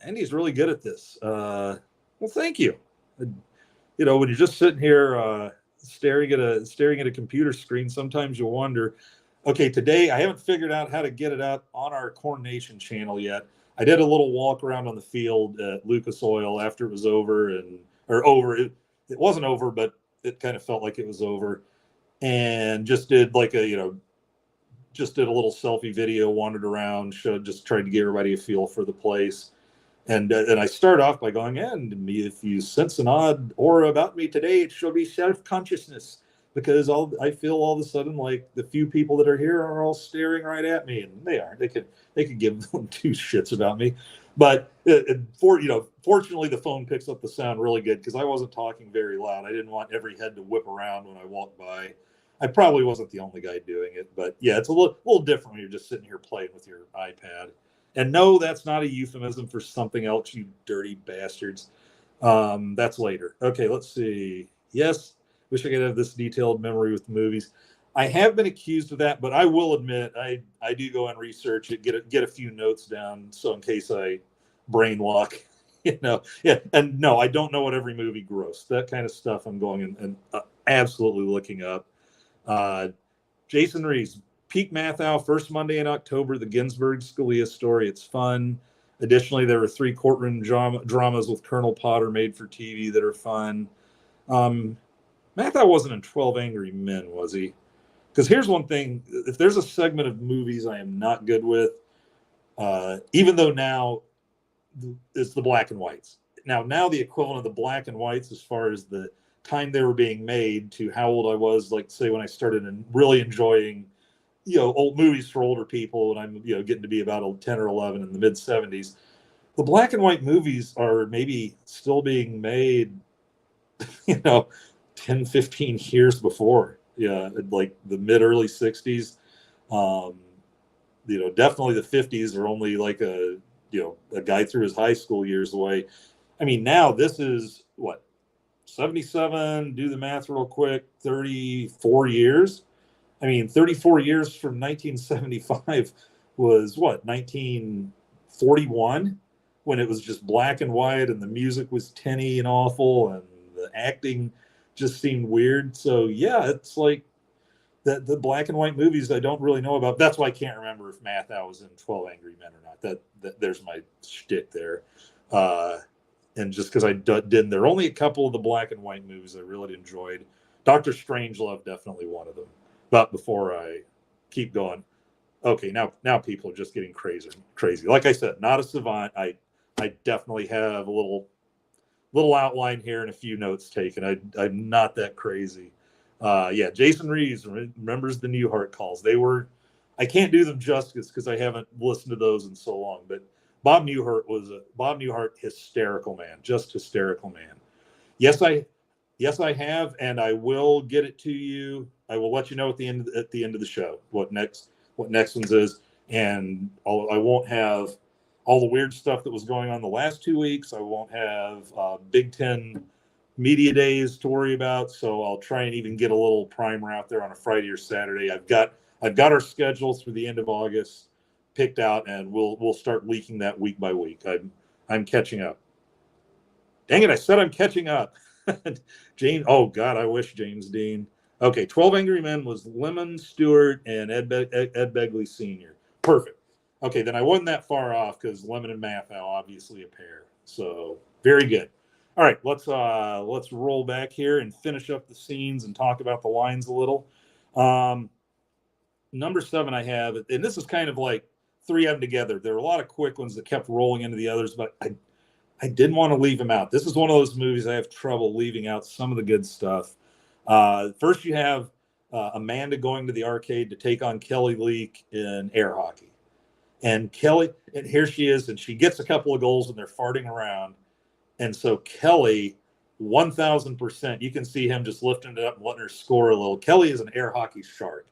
Andy's really good at this. Well, thank you. When you're just sitting here staring at a computer screen, sometimes you wonder, okay, today I haven't figured out how to get it out on our Corn Nation channel yet. I did a little walk around on the field at Lucas Oil after it was over, it wasn't over, but it kind of felt like it was over, and just did like a little selfie video, wandered around, just tried to give everybody a feel for the place. And I start off by going, and if you sense an odd aura about me today, it shall be self-consciousness, because I feel all of a sudden like the few people that are here are all staring right at me, and they aren't. They could give them two shits about me, but fortunately the phone picks up the sound really good, because I wasn't talking very loud. I didn't want every head to whip around when I walked by. I probably wasn't the only guy doing it, but yeah, it's a little different when you're just sitting here playing with your iPad. And no, that's not a euphemism for something else, you dirty bastards. That's later. Okay, let's see. Yes, wish I could have this detailed memory with movies. I have been accused of that, but I will admit I do go and research it, get a few notes down, so in case I brain lock, Yeah, and no, I don't know what every movie grossed. That kind of stuff I'm going and absolutely looking up. Jason Reeves. Peak Mathau, first Monday in October, the Ginsburg Scalia story. It's fun. Additionally, there were 3 courtroom dramas with Colonel Potter made for TV that are fun. Mathau wasn't in 12 Angry Men, was he? Because here's one thing. If there's a segment of movies I am not good with, even though now it's the black and whites. Now the equivalent of the black and whites as far as the time they were being made to how old I was, like say when I started really enjoying old movies for older people, and I'm getting to be about 10 or 11 in the mid 70s. The black and white movies are maybe still being made 10, 15 years before, like the mid early 60s. Definitely the 50s are only like a guy through his high school years away. I mean, now this is what, 77, do the math real quick, 34 years. I mean, 34 years from 1975 was what, 1941, when it was just black and white and the music was tinny and awful and the acting just seemed weird. So yeah, it's like that the black and white movies I don't really know about. That's why I can't remember if Mathau was in 12 Angry Men or not. That there's my shtick there. And just because I didn't, there are only a couple of the black and white movies I really enjoyed. Dr. Strangelove, definitely one of them. But before I keep going, okay, now people are just getting crazy. Like I said, not a savant. I definitely have a little outline here and a few notes taken. I'm not that crazy. Yeah, Jason Reeves remembers the Newhart calls. I can't do them justice because I haven't listened to those in so long. But Bob Newhart, hysterical man, just hysterical man. Yes, I have, and I will get it to you. I will let you know at the end of the show what next one's is, and I won't have all the weird stuff that was going on the last 2 weeks. I won't have Big Ten media days to worry about, so I'll try and even get a little primer out there on a Friday or Saturday. I've got our schedule through the end of August picked out, and we'll start leaking that week by week. I'm catching up. Dang it, I said I'm catching up. James, oh God, I wish James Dean. Okay, 12 Angry Men was Lemon Stewart and Ed Begley Sr. Perfect. Okay, then I wasn't that far off because Lemon and Mathau obviously a pair. So very good. All right, let's roll back here and finish up the scenes and talk about the lines a little. Number 7 I have, and this is kind of like 3 of them together. There were a lot of quick ones that kept rolling into the others, but I didn't want to leave them out. This is one of those movies I have trouble leaving out some of the good stuff. First, you have Amanda going to the arcade to take on Kelly Leak in air hockey. And Kelly, and here she is, and she gets a couple of goals, and they're farting around. And so Kelly, 1,000%, you can see him just lifting it up and letting her score a little. Kelly is an air hockey shark.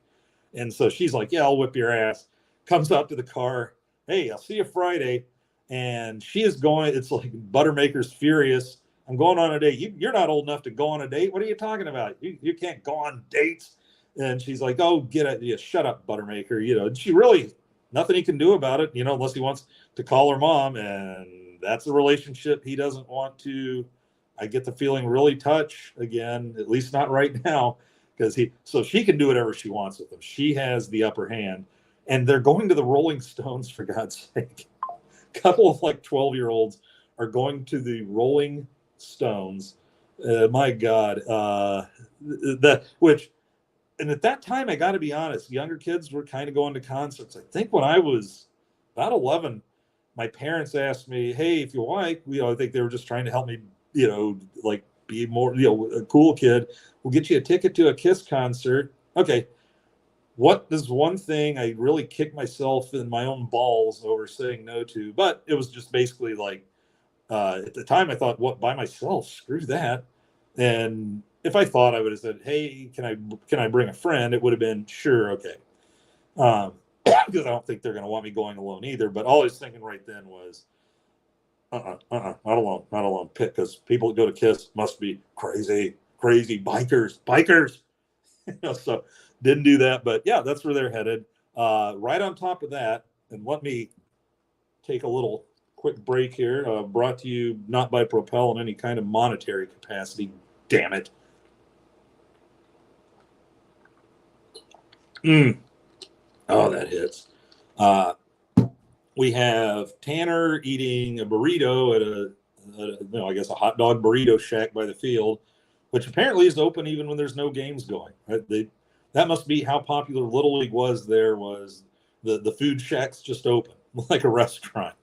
And so she's like, yeah, I'll whip your ass. Comes out to the car. Hey, I'll see you Friday. And she is going, it's like Buttermaker's furious. I'm going on a date. You're not old enough to go on a date. What are you talking about? You can't go on dates. And she's like, oh, get it. Yeah, shut up, Buttermaker. And she really, nothing he can do about it, unless he wants to call her mom. And that's a relationship he doesn't want to, I get the feeling, really touch again, at least not right now, so she can do whatever she wants with him. She has the upper hand. And they're going to the Rolling Stones, for God's sake. A couple of 12-year-olds are going to the Rolling Stones. My God. And at that time, I got to be honest, younger kids were kind of going to concerts. I think when I was about 11, my parents asked me, hey, if you like, I think they were just trying to help me, be more, a cool kid. We'll get you a ticket to a Kiss concert. Okay. What is one thing I really kicked myself in my own balls over saying no to? But it was just basically at the time I thought, what, by myself? Screw that. And if I thought, I would have said, hey, can I bring a friend? It would have been, sure, okay. Because I don't think they're going to want me going alone either. But all I was thinking right then was, not alone. Because people that go to Kiss must be crazy bikers. So didn't do that. But yeah, that's where they're headed. Right on top of that, and let me take a little quick break here. Brought to you not by Propel in any kind of monetary capacity. Damn it. Oh, that hits. We have Tanner eating a burrito at a hot dog burrito shack by the field, which apparently is open even when there's no games going. Right? That must be how popular Little League was there, was the food shack's just open, like a restaurant.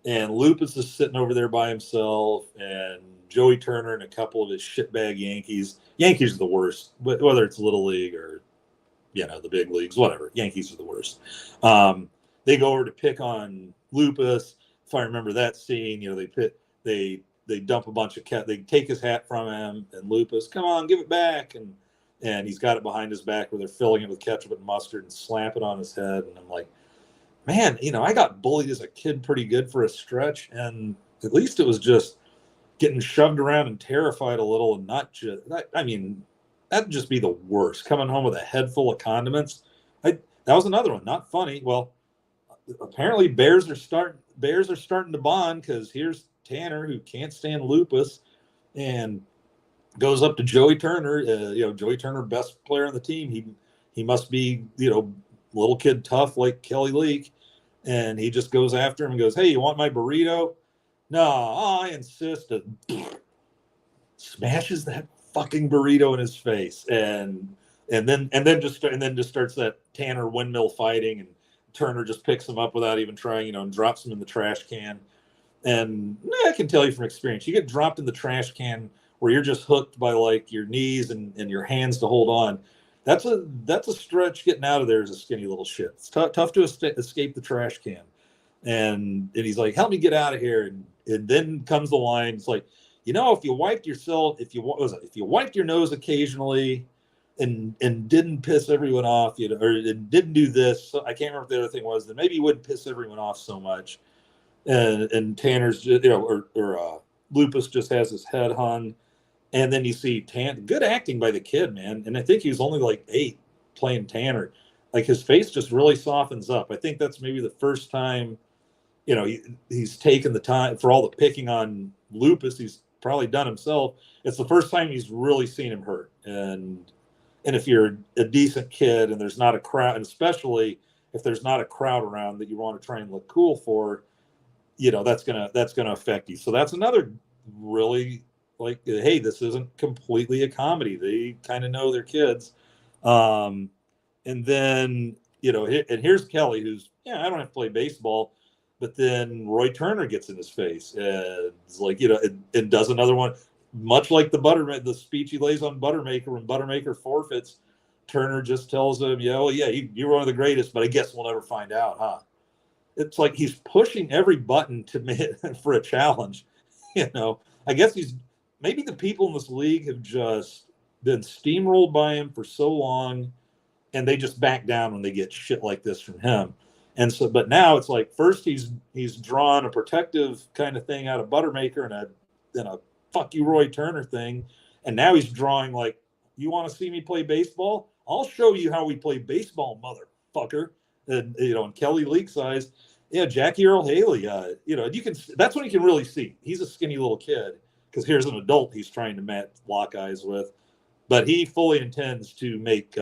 And Lupus is sitting over there by himself, and Joey Turner and a couple of his shitbag Yankees. Yankees are the worst, whether it's Little League or, the big leagues, whatever. Yankees are the worst. They go over to pick on Lupus. If I remember that scene, they dump a bunch of they take his hat from him, and Lupus, come on, give it back. And he's got it behind his back where they're filling it with ketchup and mustard and slap it on his head. And I'm like, man, I got bullied as a kid pretty good for a stretch. And at least it was just getting shoved around and terrified a little, and not just, that'd just be the worst. Coming home with a head full of condiments. That was another one. Not funny. Well, apparently Bears are starting to bond, because here's Tanner, who can't stand Lupus, and goes up to Joey Turner. Joey Turner, best player on the team. He must be, little kid tough like Kelly Leak, and he just goes after him and goes, hey, you want my burrito? No, I insist. Smashes that fucking burrito in his face, and then just starts that Tanner windmill fighting, and Turner just picks him up without even trying, and drops him in the trash can. And I can tell you from experience, you get dropped in the trash can where you're just hooked by your knees and your hands to hold on. That's a stretch. Getting out of there is a skinny little shit. It's tough to escape the trash can. And he's like, help me get out of here. And then comes the line. It's like, if you wiped your nose occasionally and didn't piss everyone off, or didn't do this, I can't remember what the other thing was, then maybe you wouldn't piss everyone off so much. And Tanner's, Lupus just has his head hung. And then you see good acting by the kid, man. And I think he was only 8 playing Tanner. His face just really softens up. I think that's maybe the first time, he's taken the time for all the picking on Lupus. He's probably done himself. It's the first time he's really seen him hurt. And if you're a decent kid and there's not a crowd, and especially if there's not a crowd around that you want to try and look cool for, that's gonna affect you. So that's another really like, hey, this isn't completely a comedy. They kind of know their kids. And then, and here's Kelly, who's, I don't have to play baseball. But then Roy Turner gets in his face and it's like, and does another one, much like the speech he lays on Buttermaker when Buttermaker forfeits. Turner just tells him, you're one of the greatest, but I guess we'll never find out, huh? It's like he's pushing every button for a challenge. I guess maybe the people in this league have just been steamrolled by him for so long, and they just back down when they get shit like this from him. And so, but now it's like, first he's drawn a protective kind of thing out of Buttermaker and a fuck you Roy Turner thing, and now he's drawing like, you want to see me play baseball? I'll show you how we play baseball, motherfucker. And in Kelly League size, Jackie Earl Haley, that's when you can really see he's a skinny little kid, because here's an adult he's trying to lock eyes with, but he fully intends to make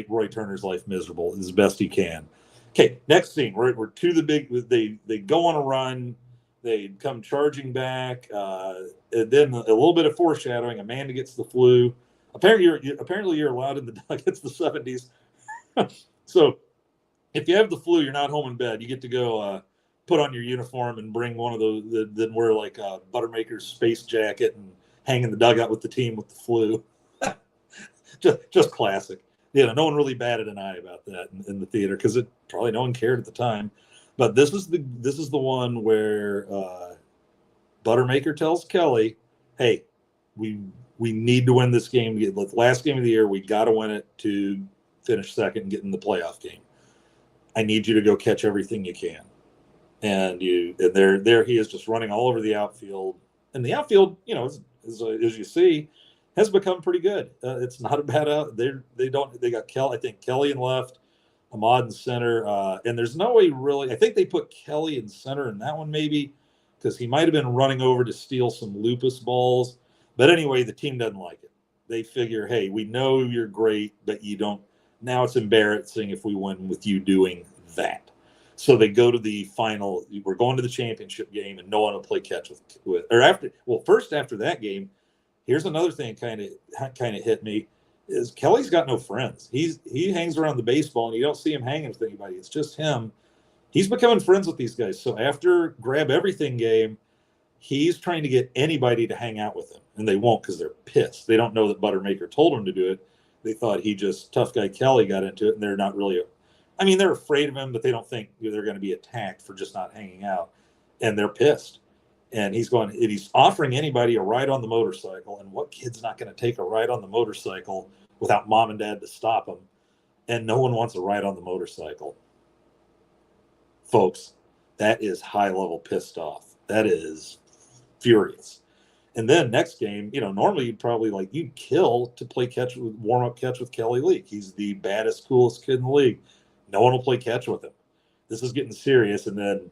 Roy Turner's life miserable as best he can. Okay, next scene. We're to the big. They go on a run. They come charging back. And then a little bit of foreshadowing. Amanda gets the flu. Apparently you're allowed in the dugout. It's the 70s. So if you have the flu, you're not home in bed. You get to go put on your uniform and bring one of those. Then wear like a Buttermaker's space jacket and hang in the dugout with the team with the flu. Just classic. No one really batted an eye about that in the theater, because probably no one cared at the time. But this is the one where Buttermaker tells Kelly, "Hey, we need to win this game. The last game of the year, we got to win it to finish second and get in the playoff game. I need you to go catch everything you can." And there he is, just running all over the outfield. And the outfield, as you see, has become pretty good. It's not a bad out. They got Kelly. I think Kelly in left, Ahmad in center, and there's no way really. I think they put Kelly in center in that one, maybe because he might have been running over to steal some lupus balls. But anyway, the team doesn't like it. They figure, hey, we know you're great, but you don't. Now it's embarrassing if we win with you doing that. So they go to the final. We're going to the championship game, and no one will play catch with or after. Well, first after that game. Here's another thing kind of hit me, is Kelly's got no friends. He hangs around the baseball, and you don't see him hanging with anybody. It's just him. He's becoming friends with these guys. So after Grab Everything game, he's trying to get anybody to hang out with him, and they won't, because they're pissed. They don't know that Buttermaker told him to do it. They thought tough guy Kelly got into it, and they're not really. They're afraid of him, but they don't think they're going to be attacked for just not hanging out, and they're pissed. And he's offering anybody a ride on the motorcycle. And what kid's not going to take a ride on the motorcycle without mom and dad to stop him? And no one wants a ride on the motorcycle. Folks, that is high level pissed off. That is furious. And then next game, normally you'd kill to play warm up catch with Kelly Leak. He's the baddest, coolest kid in the league. No one will play catch with him. This is getting serious. And then,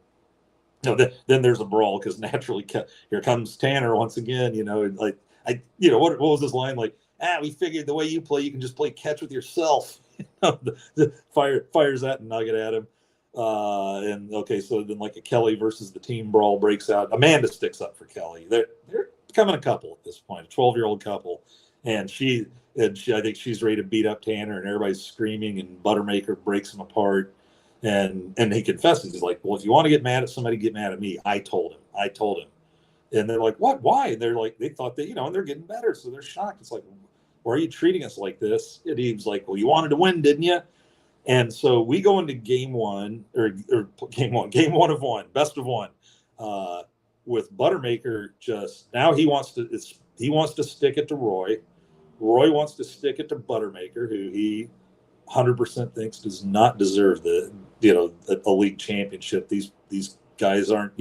then there's a brawl, because naturally here comes Tanner once again. What was his line like? We figured the way you play, you can just play catch with yourself. Fires that nugget at him. And okay, so then like a Kelly versus the team brawl breaks out. Amanda sticks up for Kelly. They're becoming a couple at this point, a 12-year-old couple, and she I think she's ready to beat up Tanner, and everybody's screaming, and Buttermaker breaks them apart. And he confesses. He's like, well, if you want to get mad at somebody, get mad at me. I told him. And they're like, what? Why? And they're like, they thought that, and they're getting better. So they're shocked. It's like, why are you treating us like this? And he was like, well, you wanted to win, didn't you? And so we go into game one of one, best of one, with Buttermaker. Just now he wants to stick it to Roy. Roy wants to stick it to Buttermaker, who he 100% thinks does not deserve a league championship. These guys aren't,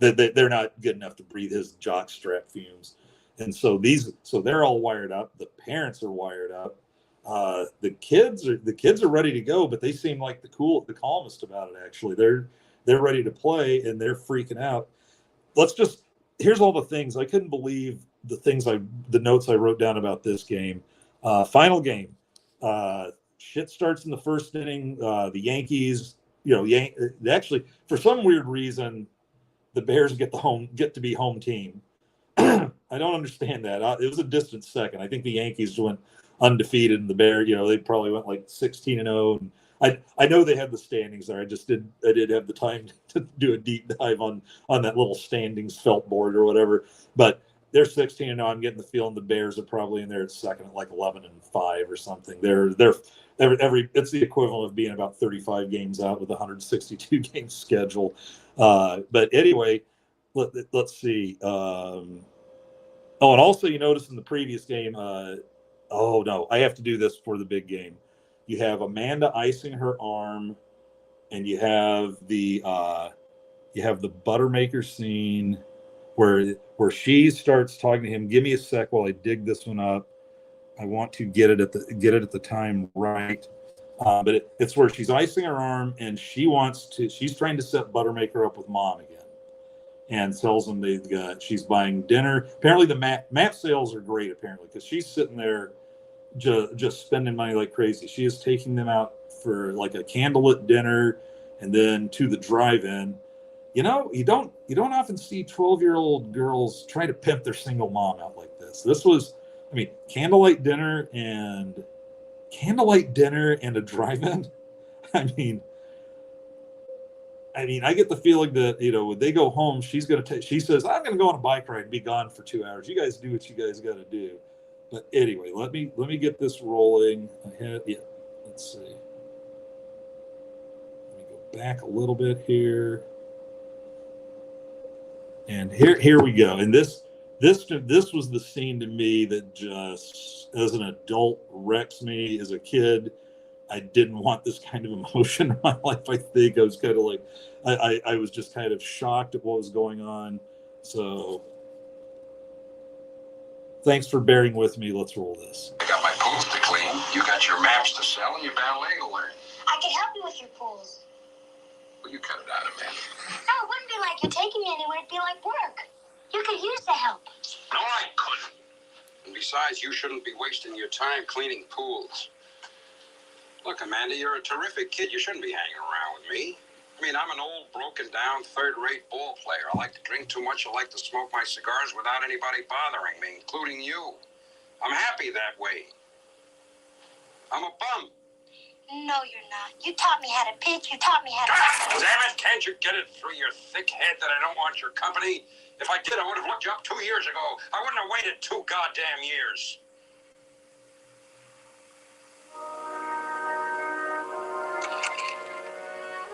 they're not good enough to breathe his jockstrap fumes. And so they're all wired up. The parents are wired up. The kids are ready to go, but they seem like the calmest about it. Actually, they're ready to play, and they're freaking out. here's all the things I couldn't believe. The notes I wrote down about this game. Final game. Shit starts in the first inning. The Yankees, actually, for some weird reason, the Bears get to be home team. I don't understand that. It was a distant second. I think the Yankees went undefeated, and the Bears, they probably went like 16-0. And I know they had the standings there. I did have the time to do a deep dive on that little standings felt board or whatever. But they're 16-0. I'm getting the feeling the Bears are probably in there at second at like 11-5 or something. It's the equivalent of being about 35 games out with a 162 game schedule. But anyway, let's see. And also you notice in the previous game, oh no, I have to do this for the big game. You have Amanda icing her arm, and you have the Buttermaker scene where she starts talking to him. Give me a sec while I dig this one up. I want to get it at the time right. But it's where she's icing her arm, and she's trying to set Buttermaker up with Mom again, and tells them she's buying dinner. Apparently the map sales are great, apparently, because she's sitting there just spending money like crazy. She is taking them out for like a candlelit dinner, and then to the drive-in. You don't often see 12-year-old girls try to pimp their single mom out like this. This was, candlelight dinner and a drive-in. I get the feeling that, when they go home, she says, I'm going to go on a bike ride and be gone for 2 hours. You guys do what you guys got to do. But anyway, let me get this rolling. Let's see. Let me go back a little bit here. And here we go. And this was the scene to me that just, as an adult, wrecks me. As a kid, I didn't want this kind of emotion in my life. I think I was kind of like, I was just kind of shocked at what was going on. So thanks for bearing with me. Let's roll this. I got my pools to clean. You got your maps to sell, and your ballet to learn. I can help you with your pools. Well, you cut it out of me. No, it wouldn't be like you're taking me anywhere. It'd be like work. You could use the help. No, I couldn't. And besides, you shouldn't be wasting your time cleaning pools. Look, Amanda, you're a terrific kid. You shouldn't be hanging around with me. I'm an old, broken-down, third-rate ball player. I like to drink too much. I like to smoke my cigars without anybody bothering me, including you. I'm happy that way. I'm a bum. No, you're not. You taught me how to pitch. You taught me how to... God damn it! Can't you get it through your thick head that I don't want your company? If I did, I would have looked you up 2 years ago. I wouldn't have waited 2 goddamn years.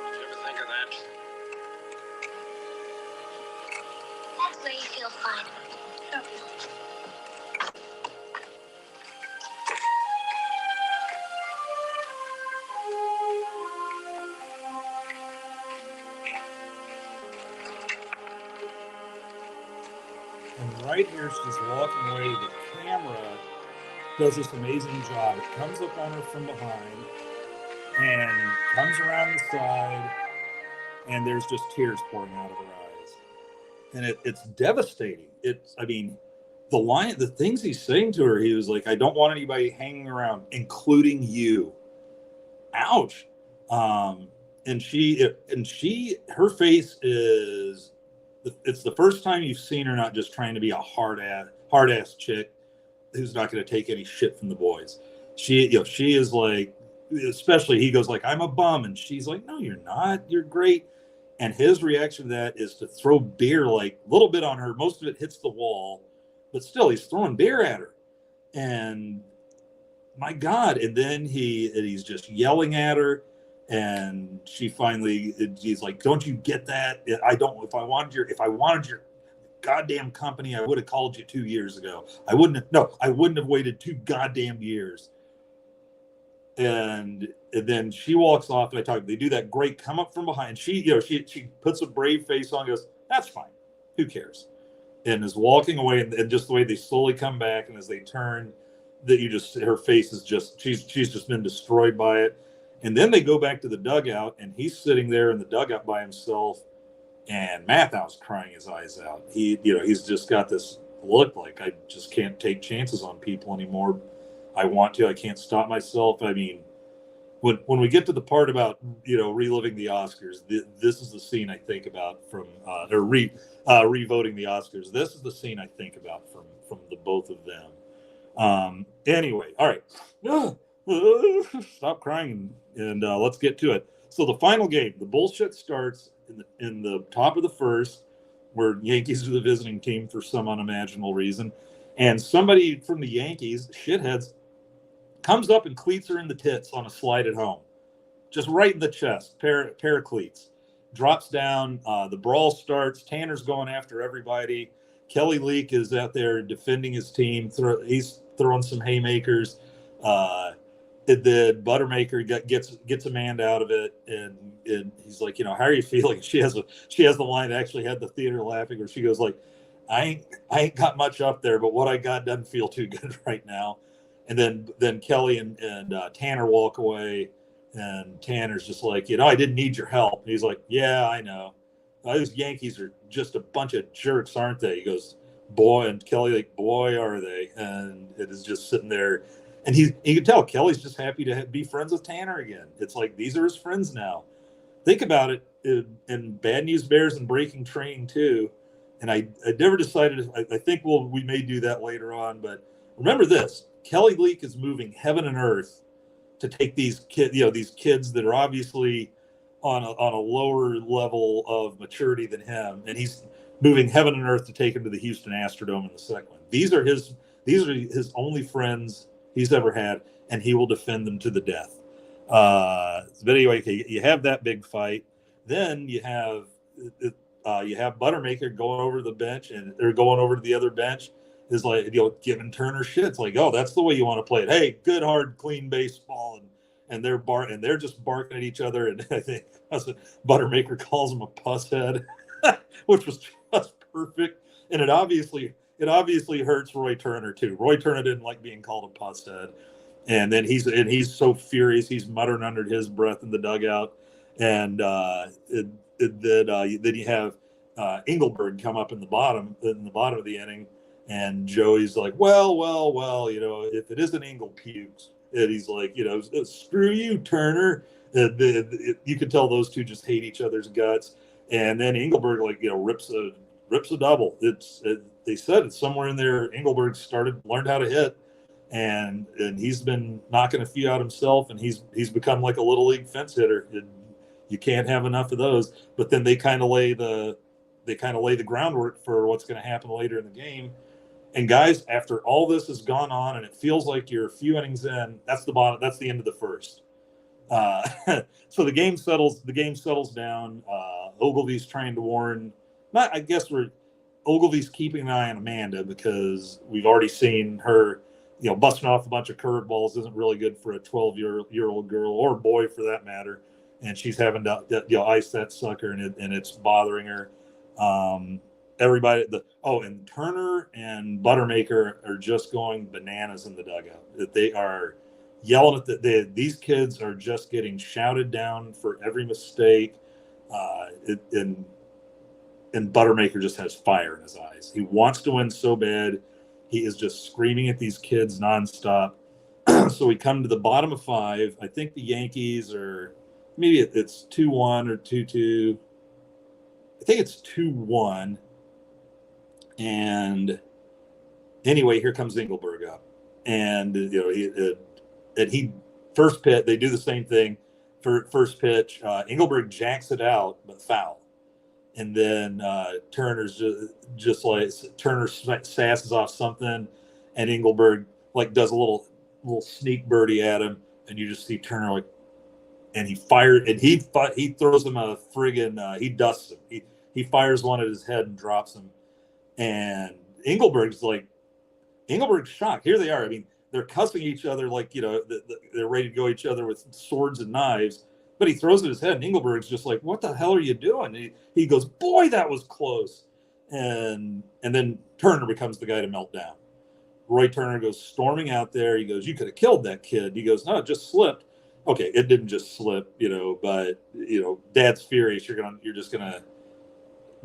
Did you ever think of that? That's where you feel fine. And right here, she's walking away. The camera does this amazing job. It comes up on her from behind and comes around the side, and there's just tears pouring out of her eyes. And it's devastating. The things he's saying to her, he was like, I don't want anybody hanging around, including you. Ouch. And her face is, it's the first time you've seen her not just trying to be a hard ass chick who's not going to take any shit from the boys. She is like, especially he goes like, I'm a bum, and she's like, no, you're not. You're great. And his reaction to that is to throw beer, like a little bit on her. Most of it hits the wall, but still he's throwing beer at her. And my God. And then he's just yelling at her. And she's like, don't you get that? If I wanted your goddamn company, I would have called you 2 years ago. I wouldn't have waited 2 goddamn years. And then she walks off, and they do that great come up from behind. She puts a brave face on, and goes, that's fine. Who cares? And is walking away, and just the way they slowly come back, and as they turn, her face is just, she's just been destroyed by it. And then they go back to the dugout, and he's sitting there in the dugout by himself, And Mathau's crying his eyes out. He's just got this look like, I just can't take chances on people anymore. I want to. I can't stop myself. I mean, when we get to the part about reliving the Oscars, this is the scene I think about from revoting the Oscars. This is the scene I think about from the both of them. Anyway, all right, stop crying and let's get to it. So the final game, the bullshit starts in the top of the first, where Yankees are the visiting team for some unimaginable reason, and somebody from the Yankees, shitheads, comes up and cleats her in the tits on a slide at home, just right in the chest, pair of cleats. Drops down. The brawl starts. Tanner's going after everybody. Kelly Leak is out there defending his team. He's throwing some haymakers. The Buttermaker gets Amanda out of it, and he's like, how are you feeling? She has the line that actually had the theater laughing, where she goes like, I ain't got much up there, but what I got doesn't feel too good right now. And then Kelly and Tanner walk away, and Tanner's just like, I didn't need your help. And he's like, yeah, I know. Those Yankees are just a bunch of jerks, aren't they? He goes, boy, and Kelly like, boy, are they? And it is just sitting there. And you can tell Kelly's just happy to be friends with Tanner again. It's like, these are his friends now. Think about it, in Bad News Bears and Breaking Train too. And I never decided. I think we may do that later on. But remember this: Kelly Leak is moving heaven and earth to take these kids that are obviously on a lower level of maturity than him, and he's moving heaven and earth to take him to the Houston Astrodome in the second one. These are his only friends he's ever had, and he will defend them to the death. But anyway, you have that big fight. Then you have Buttermaker going over the bench, and they're going over to the other bench. Is like giving Turner shit. It's like, oh, that's the way you want to play it. Hey, good hard clean baseball, and they're just barking at each other. And I think Buttermaker calls him a puss head, which was just perfect. And it obviously hurts Roy Turner too. Roy Turner didn't like being called a puss head, and then he's so furious, he's muttering under his breath in the dugout. And then you have Engelberg come up in the bottom of the inning. And Joey's like, well, if it isn't Engel pukes, and he's like, screw you, Turner. You can tell those two just hate each other's guts. And then Engelberg, rips a double. They said it's somewhere in there. Engelberg learned how to hit, and he's been knocking a few out himself, and he's become like a little league fence hitter. You can't have enough of those. But then they kind of lay the groundwork for what's going to happen later in the game. And guys, after all this has gone on, and it feels like you're a few innings in, that's the end of the first. So the game settles down. Ogilvy's trying to warn. Ogilvy's keeping an eye on Amanda, because we've already seen her, busting off a bunch of curveballs isn't really good for a 12-year-old girl, or boy for that matter. And she's having to ice that sucker, and it's bothering her. Everybody, and Turner and Buttermaker are just going bananas in the dugout. That they are yelling at these kids are just getting shouted down for every mistake. And Buttermaker just has fire in his eyes. He wants to win so bad. He is just screaming at these kids nonstop. So we come to the bottom of 5. I think the Yankees are, maybe it's 2-1 or 2-2. I think it's 2-1. And anyway, here comes Engelberg up, and he first pitch. They do the same thing for first pitch. Engelberg jacks it out, but foul. And then Turner's just like Turner sasses off something, and Engelberg does a little sneak birdie at him, and you just see Turner and he fired, and he throws him a friggin' he dusts him. He fires one at his head and drops him. And Engelberg's shocked. Here they are. I mean, they're cussing each other they're ready to go each other with swords and knives. But he throws it at his head, and Engelberg's just like, "What the hell are you doing?" He goes, "Boy, that was close." And then Turner becomes the guy to melt down. Roy Turner goes storming out there. He goes, "You could have killed that kid." He goes, "No, it just slipped." Okay, it didn't just slip, but Dad's furious. You're just gonna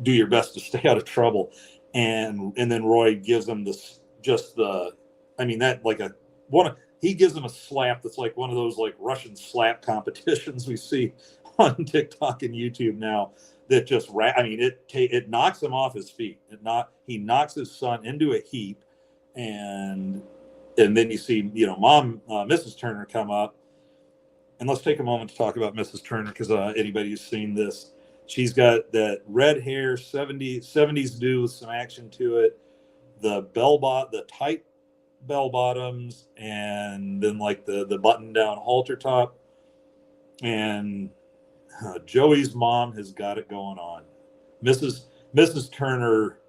do your best to stay out of trouble. And then Roy gives him he gives him a slap that's like one of those like Russian slap competitions we see on TikTok and YouTube now. That just it knocks him off his feet. He knocks his son into a heap, and then you see Mrs. Turner come up. And let's take a moment to talk about Mrs. Turner, because anybody who's seen this, she's got that red hair, 70s do with some action to it, the tight bell bottoms, and then like the button down halter top. And Joey's mom has got it going on. Mrs. Turner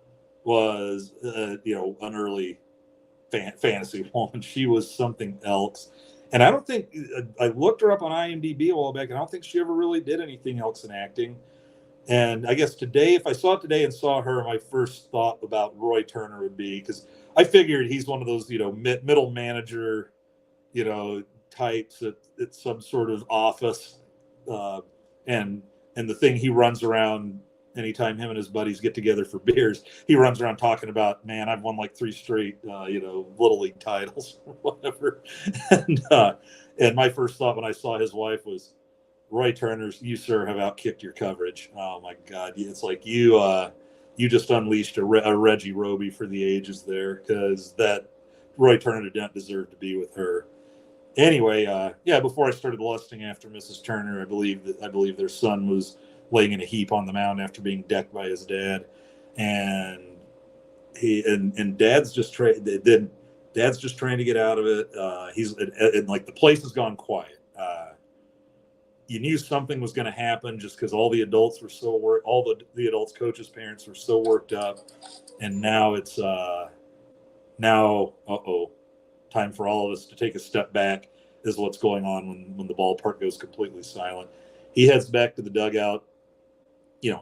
was an early fantasy woman. She was something else. And I don't think, I looked her up on IMDb a while back, and I don't think she ever really did anything else in acting. And I guess today, if I saw it today and saw her, my first thought about Roy Turner would be, because I figured he's one of those, middle manager, types at some sort of office. And the thing he runs around anytime him and his buddies get together for beers, he runs around talking about, man, I've won like 3 straight, little league titles or whatever. And my first thought when I saw his wife was, Roy Turner's, you, sir, have outkicked your coverage. Oh my God. It's like you just unleashed a Reggie Roby for the ages there, because that Roy Turner did not deserve to be with her. Anyway, before I started lusting after Mrs. Turner, I believe their son was laying in a heap on the mound after being decked by his dad, and dad's just trying to get out of it. He's like the place has gone quiet. You knew something was going to happen just because all the adults were so worked. All the adults, coaches, parents were so worked up, and now it's time for all of us to take a step back. Is what's going on when the ballpark goes completely silent. He heads back to the dugout.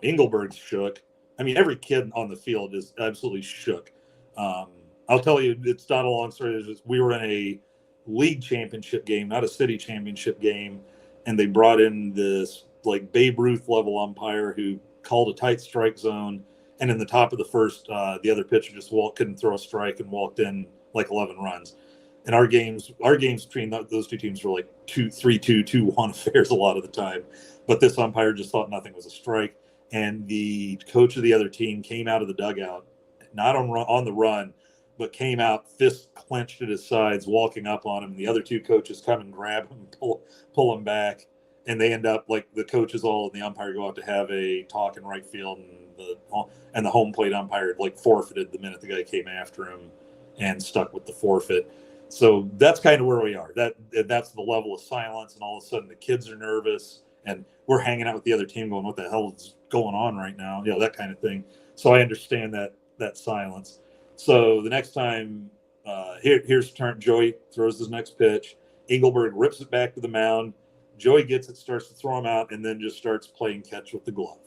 Engelberg's shook. I mean, every kid on the field is absolutely shook. I'll tell you, it's not a long story. We were in a league championship game, not a city championship game, and they brought in this like Babe Ruth level umpire who called a tight strike zone. And in the top of the first, the other pitcher just couldn't throw a strike and walked in like 11 runs. And our games between those two teams were like 3-2, 2-1 affairs a lot of the time. But this umpire just thought nothing was a strike. And the coach of the other team came out of the dugout, not on the run, but came out, fist clenched at his sides, walking up on him. And the other two coaches come and grab him, pull him back. And they end up, like, the coaches and the umpire go out to have a talk in right field. And the home plate umpire, like, forfeited the minute the guy came after him and stuck with the forfeit. So that's kind of where we are. That's the level of silence. And all of a sudden the kids are nervous. And we're hanging out with the other team going, what the hell is going on right now? That kind of thing. So I understand that silence. So the next time, here's turn. Joey throws his next pitch. Engelberg rips it back to the mound. Joey gets it, starts to throw him out, and then just starts playing catch with the glove.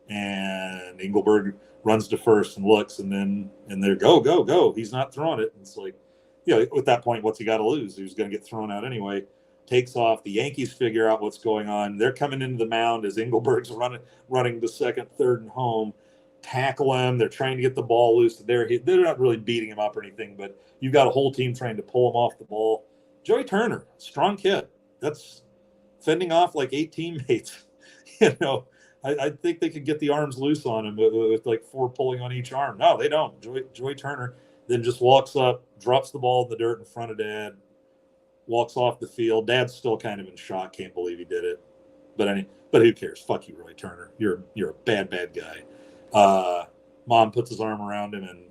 And Engelberg runs to first and looks, and they're go. He's not throwing it. And it's like, at that point, what's he got to lose? He was going to get thrown out anyway. Takes off. The Yankees figure out what's going on. They're coming into the mound as Engelberg's running to second, third, and home. Tackle him. They're trying to get the ball loose. They're not really beating him up or anything, but you've got a whole team trying to pull him off the ball. Joey Turner, strong kid. That's fending off like 8 teammates. I think they could get the arms loose on him with like 4 pulling on each arm. No, they don't. Joey Turner then just walks up, drops the ball in the dirt in front of Dad, walks off the field. Dad's still kind of in shock, can't believe he did it. But who cares? Fuck you, Roy Turner. You're a bad guy. Mom puts his arm around him, and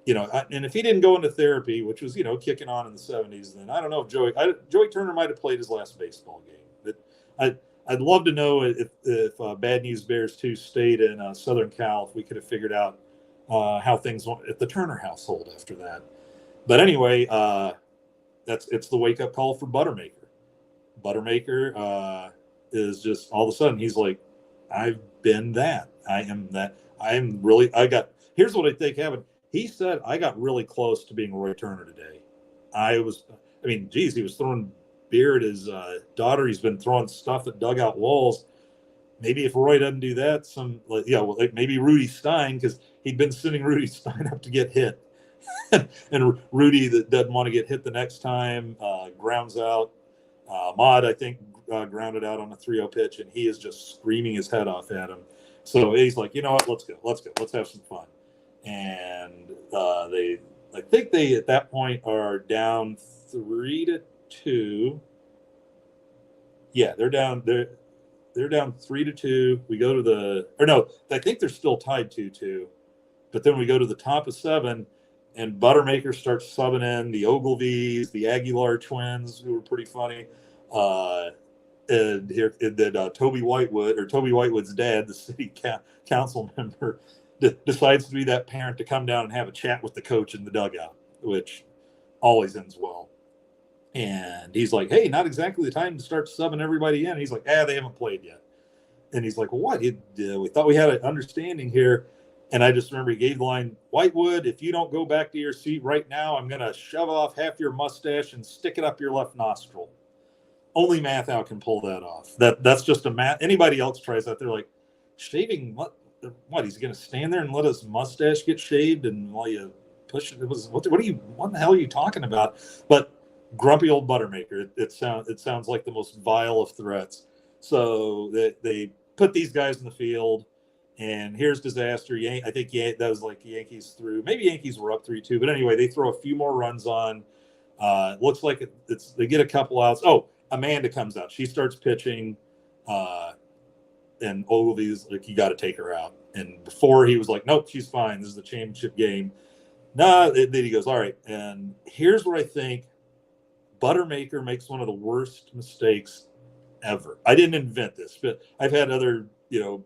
and if he didn't go into therapy, which was kicking on in the 70s, then I don't know if Joey Turner might have played his last baseball game. But I'd love to know if Bad News Bears 2 stayed in Southern Cal, if we could have figured out how things went at the Turner household after that. But anyway, it's the wake up call for Buttermaker. Buttermaker is just all of a sudden he's like, I've been that. I am that. Here's what I think happened. He said, I got really close to being Roy Turner today. He was throwing beer at his daughter. He's been throwing stuff at dugout walls. maybe if Roy doesn't do that, maybe Rudy Stein, because he'd been sending Rudy Stein up to get hit. And Rudy that doesn't want to get hit the next time grounds out. Ahmad, I think, grounded out on a 3-0 pitch, and he is just screaming his head off at him. So he's like, you know what, let's go, let's have some fun. And I think they at that point are down 3-2. Yeah, they're down 3-2. We go to I think they're still tied 2-2. But then we go to the top of 7, and Buttermaker starts subbing in the Ogilvies, the Aguilar twins, who were pretty funny. And here, Toby Whitewood's dad, the city council member, decides to be that parent to come down and have a chat with the coach in the dugout, which always ends well. And he's like, hey, not exactly the time to start subbing everybody in. And he's like, they haven't played yet. And he's like, well, what? We thought we had an understanding here. And I just remember he gave the line, Whitewood, if you don't go back to your seat right now, I'm going to shove off half your mustache and stick it up your left nostril. Only Mathau can pull that off. That's just a math. Anybody else tries that, they're like, shaving what? He's going to stand there and let his mustache get shaved, and while you push it, what the hell are you talking about? But grumpy old Buttermaker. It sounds like the most vile of threats. So they put these guys in the field, and here's disaster. I think that was like Yankees threw. Maybe Yankees were up 3-2, but anyway, they throw a few more runs on. Looks like they get a couple outs. Oh, Amanda comes out. She starts pitching, and Ogilvy's like, you got to take her out. And before he was like, nope, she's fine. This is the championship game. Then he goes, all right. And here's where I think Buttermaker makes one of the worst mistakes ever. I didn't invent this, but I've had other,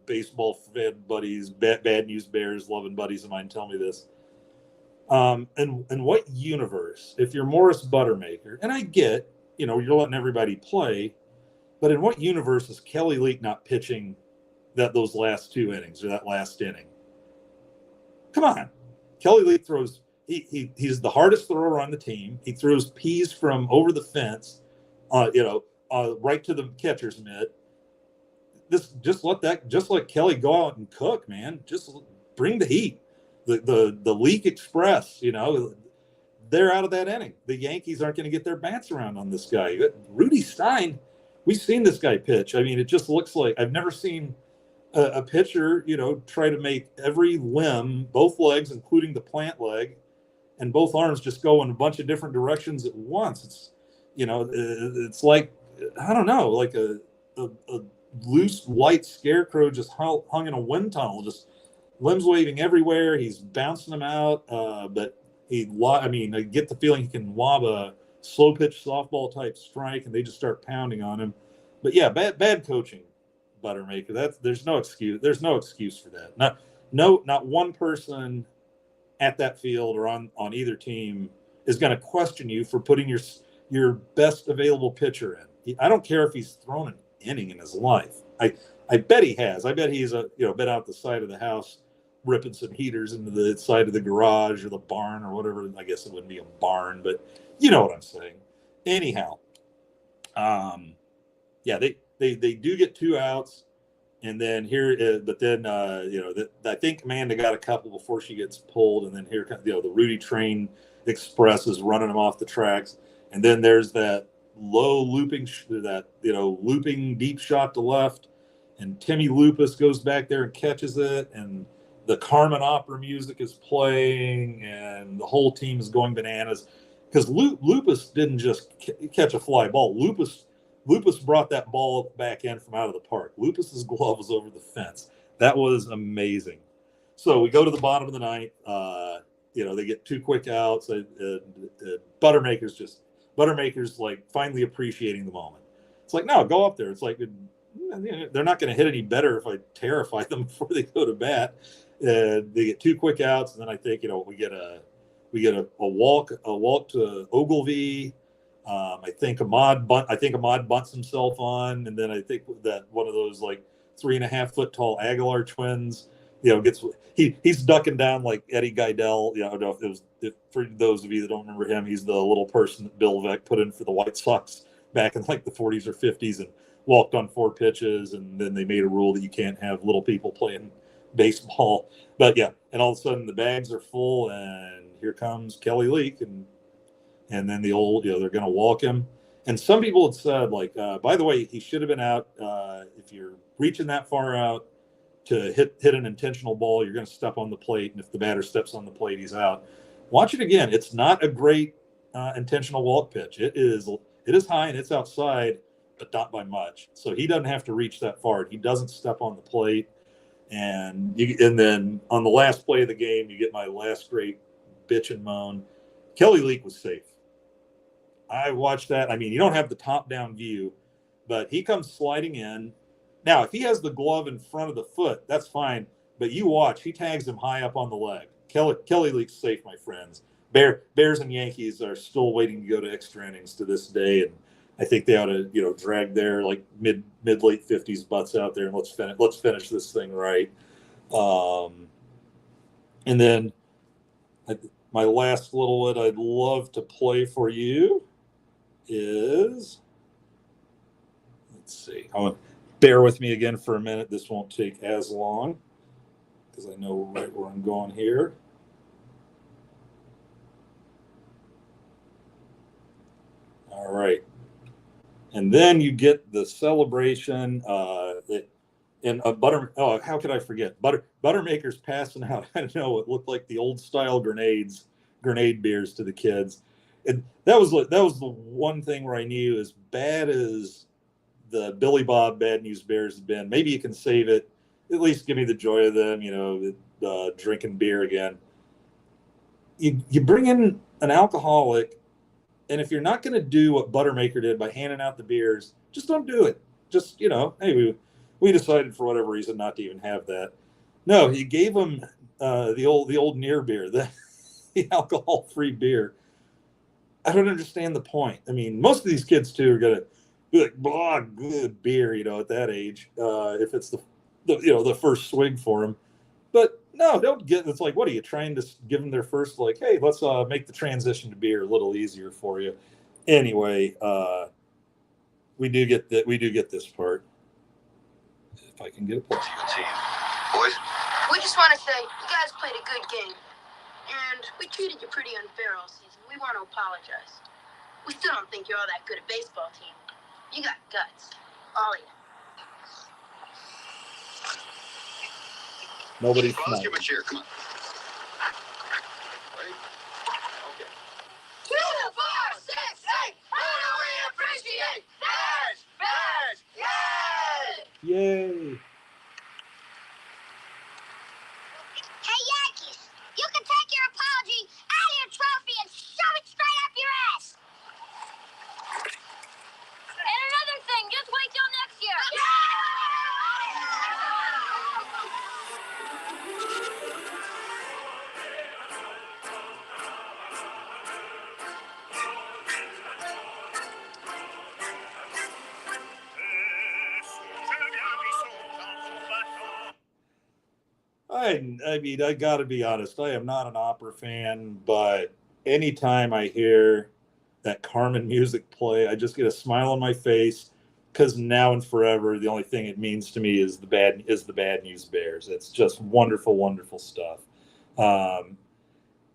baseball fan buddies, bad news bears, loving buddies of mine tell me this. In what universe, if you're Morris Buttermaker, and I get, you're letting everybody play, but in what universe is Kelly Leak not pitching those last 2 innings or that last inning? Come on. Kelly Leak throws, he's the hardest thrower on the team. He throws peas from over the fence, right to the catcher's mitt. Just let Kelly go out and cook, man. Just bring the heat. The Leak Express, they're out of that inning. The Yankees aren't going to get their bats around on this guy. Rudy Stein, we've seen this guy pitch. I mean, it just looks like I've never seen a pitcher, try to make every limb, both legs, including the plant leg, and both arms just go in a bunch of different directions at once. It's, it's like, I don't know, like a loose white scarecrow just hung in a wind tunnel, just limbs waving everywhere. He's bouncing them out, but I get the feeling he can lob a slow pitch softball type strike, and they just start pounding on him. But yeah, bad coaching, Buttermaker. There's no excuse. There's no excuse for that. Not one person at that field or on either team is going to question you for putting your best available pitcher in. I don't care if he's thrown an inning in his life. I bet he has. I bet he's been out the side of the house ripping some heaters into the side of the garage or the barn or whatever. I guess it wouldn't be a barn, but you know what I'm saying. Anyhow, they do get 2 outs, and then I think Amanda got a couple before she gets pulled, and then here the Rudy Train Express is running them off the tracks, and then there's that low looping looping deep shot to left, and Timmy Lupus goes back there and catches it, and the Carmen opera music is playing, and the whole team is going bananas because Lupus didn't just catch a fly ball. Lupus brought that ball back in from out of the park. Lupus's glove was over the fence. That was amazing. So we go to the bottom of the ninth. They get 2 quick outs. Buttermaker's like finally appreciating the moment. It's like, no, go up there. It's like they're not going to hit any better if I terrify them before they go to bat. They get 2 quick outs, and then I think we get a walk to Ogilvy. I think Ahmad bunts himself on, and then I think that one of those like 3.5 foot tall Aguilar twins, he's ducking down like Eddie Geidel. I don't know for those of you that don't remember him, he's the little person that Bill Veeck put in for the White Sox back in like the 40s or 50s, and walked on 4 pitches, and then they made a rule that you can't have little people playing baseball. But yeah, and all of a sudden the bags are full, and here comes Kelly Leak, and then the old, they're going to walk him. And some people had said, like, by the way, he should have been out. If you're reaching that far out to hit an intentional ball, you're going to step on the plate, and if the batter steps on the plate, he's out. Watch it again. It's not a great intentional walk pitch. It is high and it's outside, but not by much. So he doesn't have to reach that far. He doesn't step on the plate. And then on the last play of the game, you get my last great bitch and moan. Kelly Leak was safe. I watched that. I mean, you don't have the top-down view, but he comes sliding in. Now, if he has the glove in front of the foot, that's fine. But you watch, he tags him high up on the leg. Kelly Leak's safe, my friends. Bears and Yankees are still waiting to go to extra innings to this day, and I think they ought to, drag their like mid late 50s butts out there and let's finish this thing right. And then my last little one I'd love to play for you is, let's see. Bear with me again for a minute. This won't take as long because I know right where I'm going here. All right. And then you get the celebration. How could I forget? Buttermaker's passing out. I don't know. It looked like the old style grenade beers to the kids. And that was the one thing where I knew, as bad as the Billy Bob Bad News Bears have been, maybe you can save it. At least give me the joy of them. Drinking beer again. You bring in an alcoholic. And if you're not going to do what Buttermaker did by handing out the beers, just don't do it. Just, hey, we decided for whatever reason not to even have that. No, he gave them the old near beer, the alcohol-free beer. I don't understand the point. I mean, most of these kids too are going to be like, blah, good beer, at that age, if it's the first swig for them. But no, don't get. It's like, what are you trying to give them their first? Like, hey, let's make the transition to beer a little easier for you. Anyway, we do get this part. If I can get it. Boys, We just want to say you guys played a good game, and we treated you pretty unfair all season. We want to apologize. We still don't think you're all that good a baseball team. You got guts, all of you. Nobody's well, let's give him a cheer. Come on. Ready? Okay. 2, 4, 6, 8. Who do we appreciate? Bears! Yay! Yay! Hey, Yankees, you can take your apology out of your trophy and shove it straight up your ass. And another thing, just wait till next year. I mean, I got to be honest. I am not an opera fan, but anytime I hear that Carmen music play, I just get a smile on my face, because now and forever, the only thing it means to me is the Bad News Bears. It's just wonderful, wonderful stuff.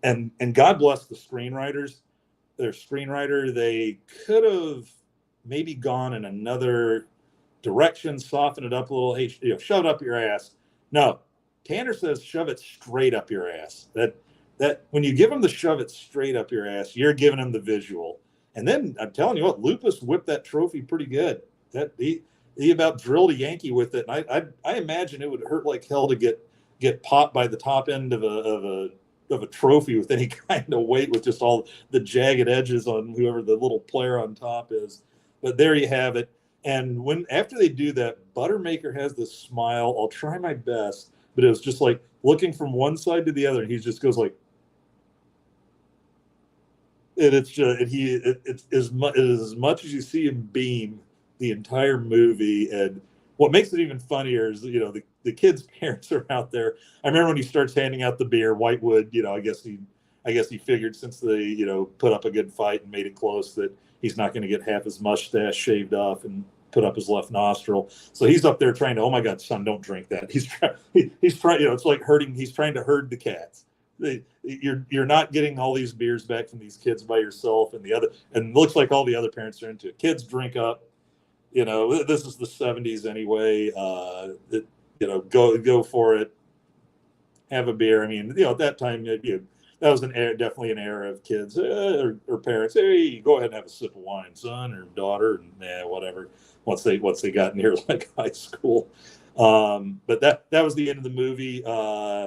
And God bless the screenwriters. Their screenwriter, they could have maybe gone in another direction, soften it up a little. Hey, shove it up your ass. No. Tanner says, shove it straight up your ass. That when you give him the shove it straight up your ass, you're giving him the visual. And then I'm telling you what, Lupus whipped that trophy pretty good. That he about drilled a Yankee with it. And I imagine it would hurt like hell to get popped by the top end of a trophy with any kind of weight, with just all the jagged edges on whoever the little player on top is. But there you have it. And after they do that, Buttermaker has this smile. I'll try my best. But it was just like looking from one side to the other, and he just goes like, and it's as much as you see him beam the entire movie. And what makes it even funnier is, the kids' parents are out there. I remember when he starts handing out the beer, Whitewood, I guess he figured, since they, put up a good fight and made it close, that he's not going to get half his mustache shaved off. And put up his left nostril. So he's up there trying to, oh my God, son, don't drink that. He's trying, it's like herding. He's trying to herd the cats. You're not getting all these beers back from these kids by yourself, and it looks like all the other parents are into it. Kids drink up. This is the 70s anyway. Go for it. Have a beer. I mean, at that time, that was definitely an era of kids or parents. Hey, go ahead and have a sip of wine, son or daughter, and whatever. Once they got near like high school, but that was the end of the movie.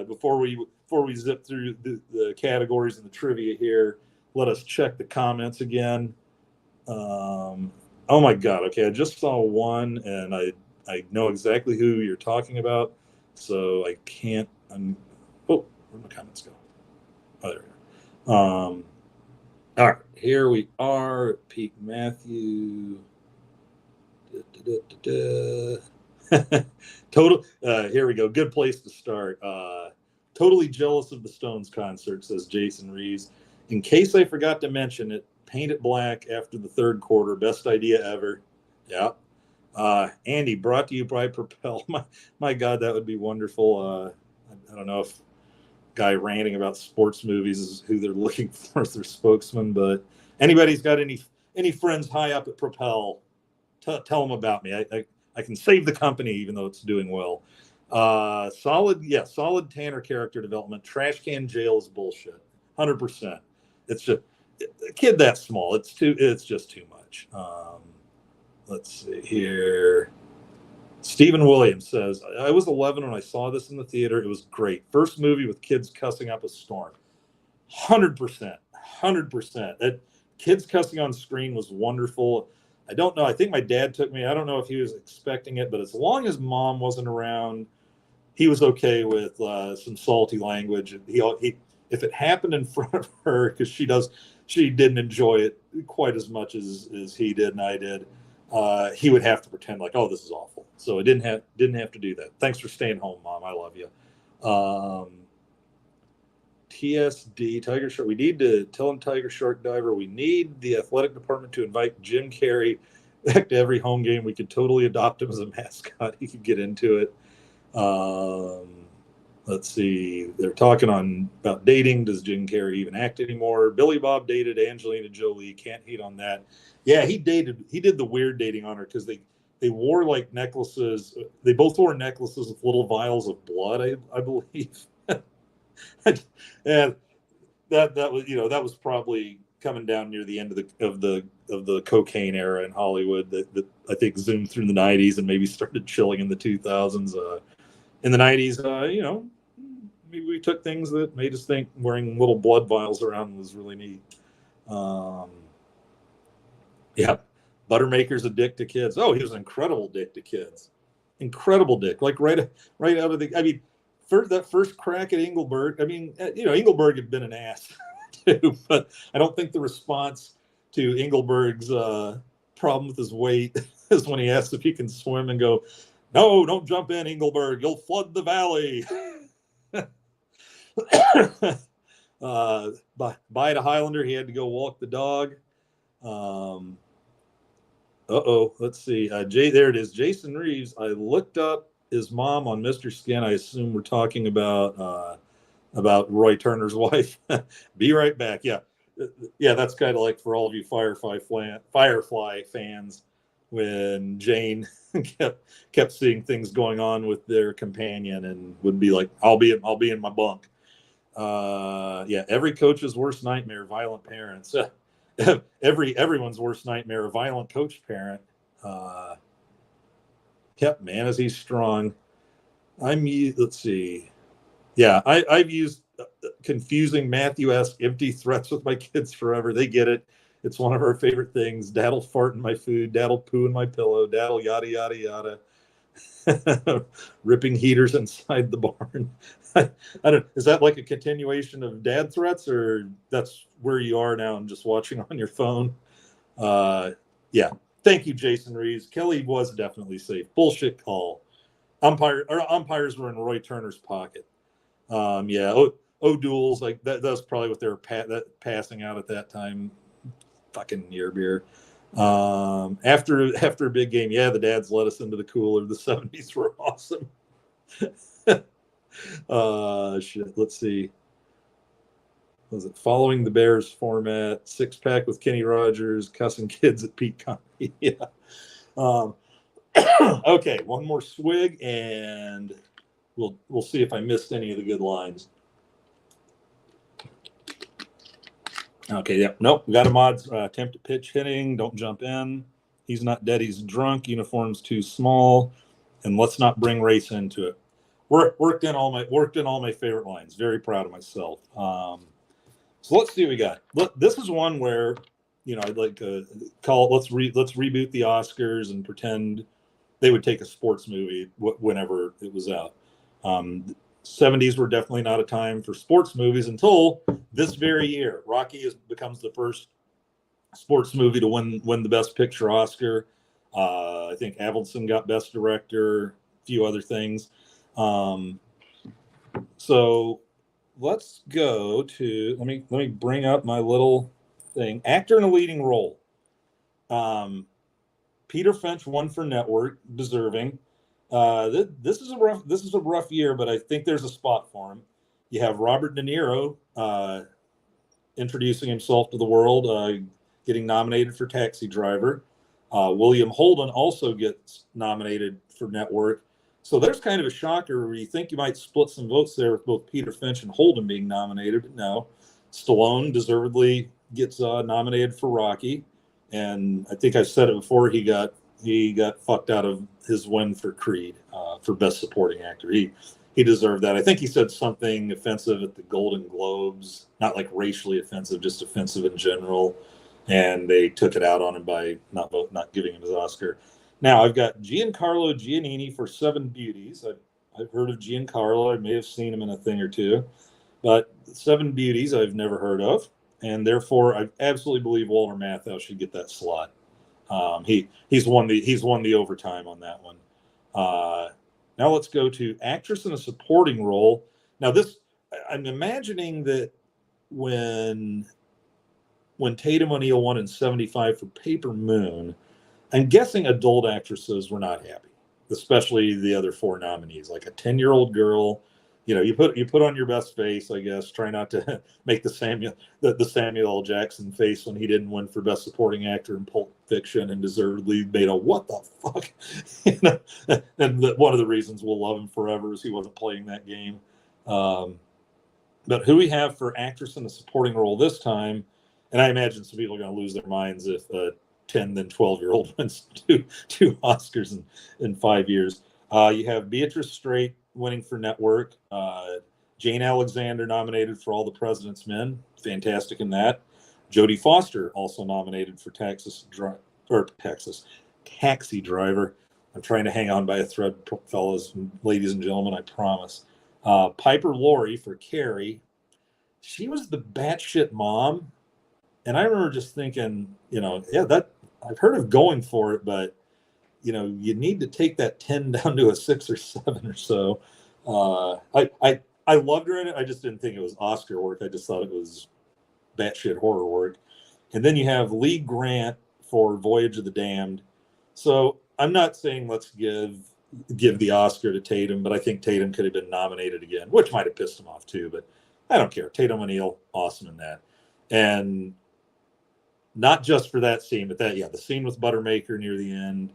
Before we zip through the categories and the trivia here, let us check the comments again. Oh my God! Okay, I just saw one, and I know exactly who you're talking about, so I can't. Where'd my comments go? Oh, there we go. All right, here we are. Peak Matthew. Total. Here we go. Good place to start. Totally jealous of the Stones concert, says Jason Reeves. In case I forgot to mention it, paint it black after the third quarter. Best idea ever. Yeah. Andy, brought to you by Propel. My God, that would be wonderful. I don't know if guy ranting about sports movies is who they're looking for as their spokesman, but anybody's got any friends high up at Propel, tell them about me. I can save the company even though it's doing well. Solid Tanner character development. Trash can jail is bullshit. 100%. It's just a kid that small. It's just too much. Let's see here. Stephen Williams says, I was 11 when I saw this in the theater. It was great. First movie with kids cussing up a storm. 100%. 100%. That kids cussing on screen was wonderful. I don't know. I think my dad took me. I don't know if he was expecting it, but as long as mom wasn't around, he was okay with some salty language. If it happened in front of her, because she didn't enjoy it quite as much as he did and I did. He would have to pretend like, oh, this is awful. So I didn't have to do that. Thanks for staying home, Mom. I love you. TSD, Tiger Shark. We need to tell him, Tiger Shark Diver, we need the athletic department to invite Jim Carrey back to every home game. We could totally adopt him as a mascot. He could get into it. Let's see. They're talking about dating. Does Jim Carrey even act anymore? Billy Bob dated Angelina Jolie. Can't hate on that. Yeah, he did the weird dating on her because they wore like necklaces. They both wore necklaces with little vials of blood, I believe. And that was probably coming down near the end of the cocaine era in Hollywood that I think zoomed through the 90s and maybe started chilling in the 2000s. In the 90s, maybe we took things that made us think wearing little blood vials around was really neat. Yeah, Buttermaker's a dick to kids. Oh, he was an incredible dick to kids. Incredible dick. Like right out of the. I mean, that first crack at Engelberg. I mean, Engelberg had been an ass too, but I don't think the response to Engelberg's problem with his weight is when he asks if he can swim and go, "No, don't jump in, Engelberg. You'll flood the valley." By the Highlander, he had to go walk the dog. Let's see. There it is. Jason Reeves. I looked up his mom on Mr. Skin. I assume we're talking about Roy Turner's wife. Be right back. Yeah. That's kind of like for all of you Firefly fans, when Jane kept seeing things going on with their companion and would be like, I'll be in my bunk. Every coach's worst nightmare, violent parents. Everyone's worst nightmare, a violent coach parent. Man, is he strong. Let's see. Yeah, I've used confusing Matthew-esque empty threats with my kids forever. They get it. It's one of our favorite things. Dad'll fart in my food. Dad'll poo in my pillow. Dad'll yada, yada, yada. Ripping heaters inside the barn. I don't. Is that like a continuation of dad threats, or that's where you are now and just watching on your phone? Yeah. Thank you, Jason Reeves. Kelly was definitely safe. Bullshit call. Umpires were in Roy Turner's pocket. O'Doul's like that. That's probably what they were passing out at that time. Fucking near beer. After a big game, yeah, the dads let us into the cooler. The 70s were awesome. Shit. Let's see. Was it following the Bears format? 6-pack with Kenny Rogers, cussing kids at Pete Conley. Yeah. Okay, one more swig, and we'll see if I missed any of the good lines. Okay, yeah, nope. We got a mod's attempt at pitch hitting. Don't jump in. He's not dead. He's drunk. Uniform's too small, and let's not bring race into it. Worked in all my favorite lines. Very proud of myself. So let's see what we got. Look, this is one where, I'd like to call it. Let's reboot the Oscars and pretend they would take a sports movie whenever it was out. 70s were definitely not a time for sports movies until this very year. Rocky becomes the first sports movie to win the Best Picture Oscar. I think Avildsen got Best Director, a few other things. So let's go to let me bring up my little thing. Actor in a leading role. Peter Finch won for Network, deserving. This is a rough year, but I think there's a spot for him. You have Robert De Niro introducing himself to the world, getting nominated for Taxi Driver. William Holden also gets nominated for Network. So there's kind of a shocker where you think you might split some votes there with both Peter Finch and Holden being nominated, but no. Stallone deservedly gets nominated for Rocky. And I think I've said it before, he got fucked out of his win for Creed for Best Supporting Actor. He deserved that. I think he said something offensive at the Golden Globes, not like racially offensive, just offensive in general. And they took it out on him by not giving him his Oscar. Now I've got Giancarlo Giannini for Seven Beauties. I've heard of Giancarlo. I may have seen him in a thing or two, but Seven Beauties I've never heard of. And therefore, I absolutely believe Walter Matthau should get that slot. He's won the overtime on that one. Now let's go to actress in a supporting role. Now this, I'm imagining that when Tatum O'Neal won in '75 for Paper Moon, I'm guessing adult actresses were not happy, especially the other four nominees. Like a 10-year-old girl. You put on your best face, I guess. Try not to make the Samuel L. Jackson face when he didn't win for Best Supporting Actor in Pulp Fiction and deservedly made a what the fuck. And one of the reasons we'll love him forever is he wasn't playing that game. But who we have for actress in a supporting role this time, and I imagine some people are going to lose their minds if a 10 then 12-year-old wins two Oscars in 5 years. You have Beatrice Straight winning for Network. Jane Alexander nominated for All the President's Men. Fantastic in that. Jodie Foster also nominated for Taxi Driver. I'm trying to hang on by a thread, fellas, ladies and gentlemen, I promise. Piper Laurie for Carrie. She was the batshit mom. And I remember just thinking, that I've heard of going for it, but you need to take that 10 down to a 6 or 7 or so. I loved her in it. I just didn't think it was Oscar work. I just thought it was batshit horror work. And then you have Lee Grant for Voyage of the Damned. So I'm not saying let's give the Oscar to Tatum, but I think Tatum could have been nominated again, which might have pissed him off too. But I don't care. Tatum O'Neal, awesome in that. And not just for that scene, but the scene with Buttermaker near the end.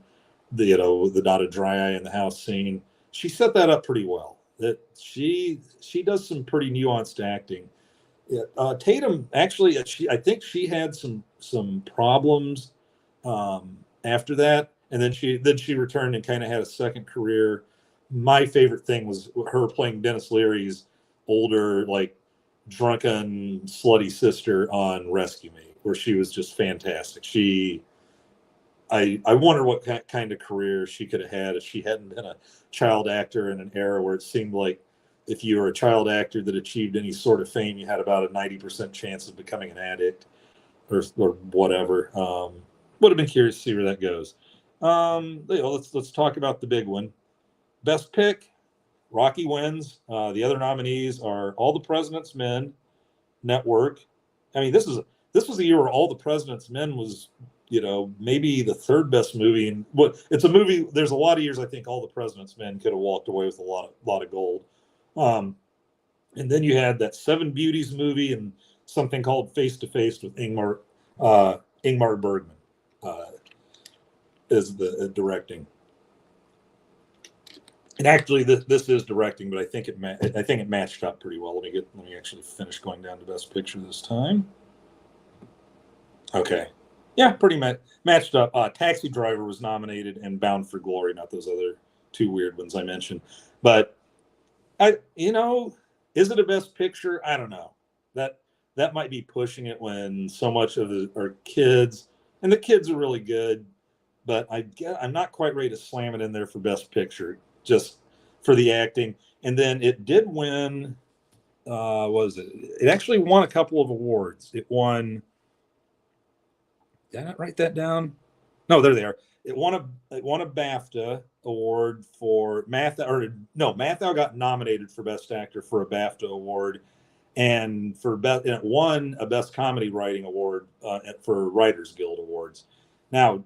The not a dry eye in the house scene. She set that up pretty well. That she does some pretty nuanced acting. Tatum actually, I think she had some problems after that, and then she returned and kind of had a second career. My favorite thing was her playing Dennis Leary's older, like drunken, slutty sister on Rescue Me, where she was just fantastic. I wonder what kind of career she could have had if she hadn't been a child actor in an era where it seemed like if you were a child actor that achieved any sort of fame, you had about a 90% chance of becoming an addict or whatever. Would have been curious to see where that goes. Let's talk about the big one. Best pick, Rocky wins. The other nominees are All the President's Men, Network. I mean, this was a year where All the President's Men was maybe the third best movie. And it's a movie. There's a lot of years I think All the President's Men could have walked away with a lot of gold. And then you had that Seven Beauties movie and something called Face to Face with Ingmar Bergman is the directing. And actually, this is directing, but I think it matched up pretty well. Let me actually finish going down to Best Picture this time. Okay, yeah, pretty matched up. Taxi Driver was nominated, and Bound for Glory, not those other two weird ones I mentioned. But is it a Best Picture? I don't know. That might be pushing it when so much of it are kids, and the kids are really good. But I'm not quite ready to slam it in there for Best Picture, just for the acting. And then it did win. It actually won a couple of awards. It won. Did I not write that down? No, there they are. It won a BAFTA award for Matthau got nominated for Best Actor for a BAFTA award, and it won a Best Comedy Writing award for Writers Guild Awards. Now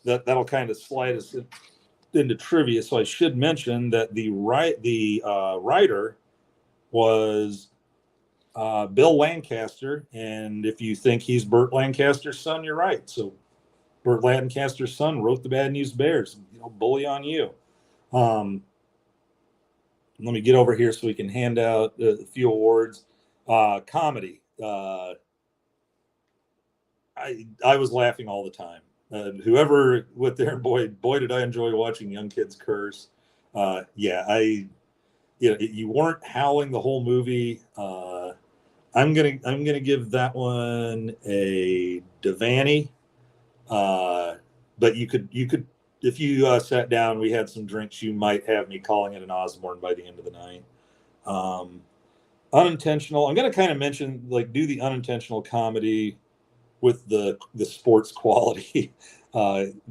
that'll kind of slide us into trivia, so I should mention that the writer was Bill Lancaster, and if you think he's Burt Lancaster's son, you're right. So Burt Lancaster's son wrote the Bad News Bears. Bully on you. Let me get over here so we can hand out a few awards. Comedy. I was laughing all the time. Whoever went there, boy did I enjoy watching young kids curse. You weren't howling the whole movie. I'm gonna give that one a Devaney. But you could if you sat down, we had some drinks, you might have me calling it an Osborne by the end of the night. Unintentional. I'm gonna kind of mention do the unintentional comedy with the sports quality. Some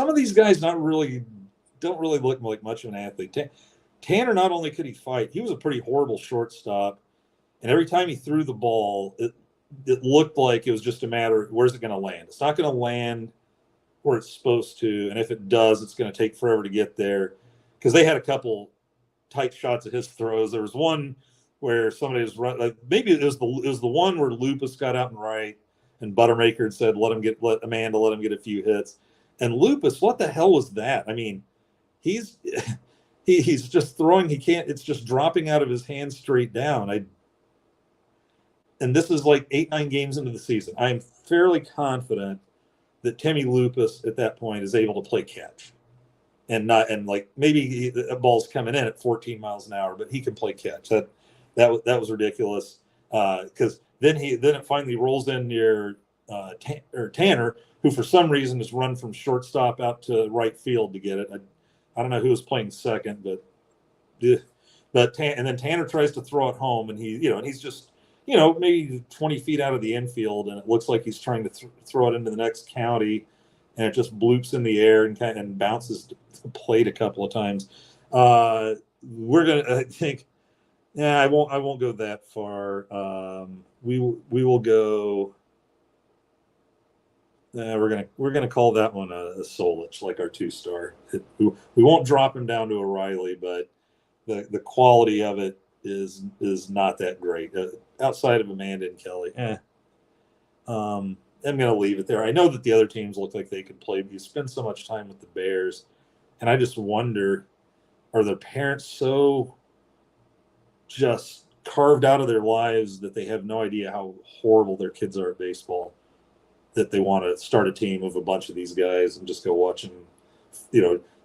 of these guys don't really look like much of an athlete. Tanner, not only could he fight, he was a pretty horrible shortstop, and every time he threw the ball, it looked like it was just a matter of where's it going to land. It's not going to land where it's supposed to, and if it does, it's going to take forever to get there. Because they had a couple tight shots at his throws. There was one where somebody was running. Maybe it was the one where Lupus got out and right, and Buttermaker had said let Amanda let him get a few hits. And Lupus, what the hell was that? I mean, he's just throwing. He can't. It's just dropping out of his hands straight down. And this is like 8-9 games into the season. I'm fairly confident that Timmy Lupus at that point is able to play catch, and maybe a ball's coming in at 14 miles an hour, but he can play catch. That was ridiculous. Because then it finally rolls in near Tanner, who for some reason has run from shortstop out to right field to get it. I don't know who was playing second, but and then Tanner tries to throw it home, and he's just maybe 20 feet out of the infield, and it looks like he's trying to throw it into the next county, and it just bloops in the air and bounces the plate a couple of times. We're gonna, I think, I won't go that far. We will go. We're gonna call that one a Solich, like our 2-star. We won't drop him down to a Riley, but the quality of it is not that great. Outside of Amanda and Kelly, I'm gonna leave it there. I know that the other teams look like they could play, but you spend so much time with the Bears, and I just wonder, are their parents so just carved out of their lives that they have no idea how horrible their kids are at baseball, that they want to start a team of a bunch of these guys and just go watch them,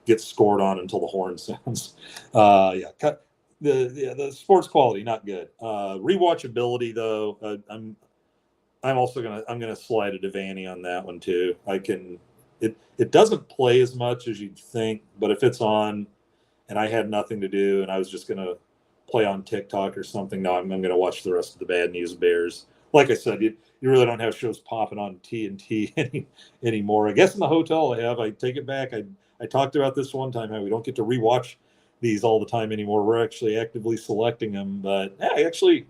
get scored on until the horn sounds. The sports quality not good. Rewatchability though, I'm also gonna slide a Devaney on that one too. It doesn't play as much as you'd think, but if it's on and I had nothing to do and I was just gonna play on TikTok or something, no, I'm gonna watch the rest of the Bad News Bears. Like I said, you really don't have shows popping on TNT anymore. I guess in the hotel I take it back. I talked about this one time, how we don't get to rewatch these all the time anymore. We're actually actively selecting them, but I actually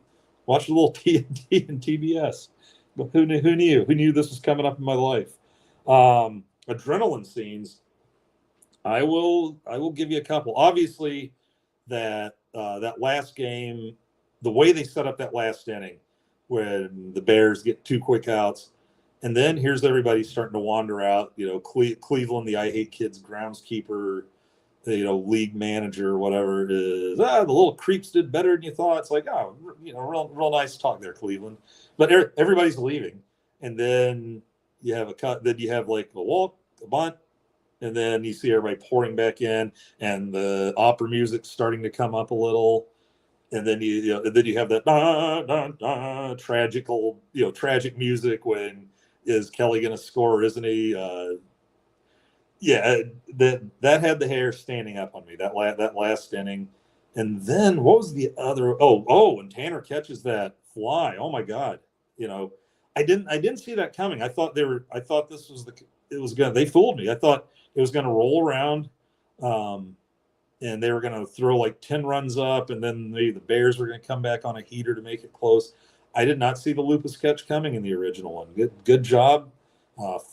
watched a little TNT and TBS. But who knew? Who knew this was coming up in my life? Adrenaline scenes. I will give you a couple. Obviously, that last game, the way they set up that last inning, when the Bears get 2 quick outs, and then here's everybody starting to wander out. Cleveland, the I Hate Kids groundskeeper, league manager, whatever it is. The little creeps did better than you thought. It's like, oh, real nice talk there, Cleveland. But everybody's leaving, and then you have a cut. Then you have like a walk, a bunt, and then you see everybody pouring back in, and the opera music starting to come up a little, and then you have that tragic music. When is Kelly going to score? Or isn't he? That had the hair standing up on me. That last inning, and then what was the other? When Tanner catches that fly. Oh my God! I didn't see that coming. I thought this was they fooled me. I thought it was going to roll around, and they were going to throw like 10 runs up, and then maybe the Bears were going to come back on a heater to make it close. I did not see the Lupus catch coming in the original one. Good job.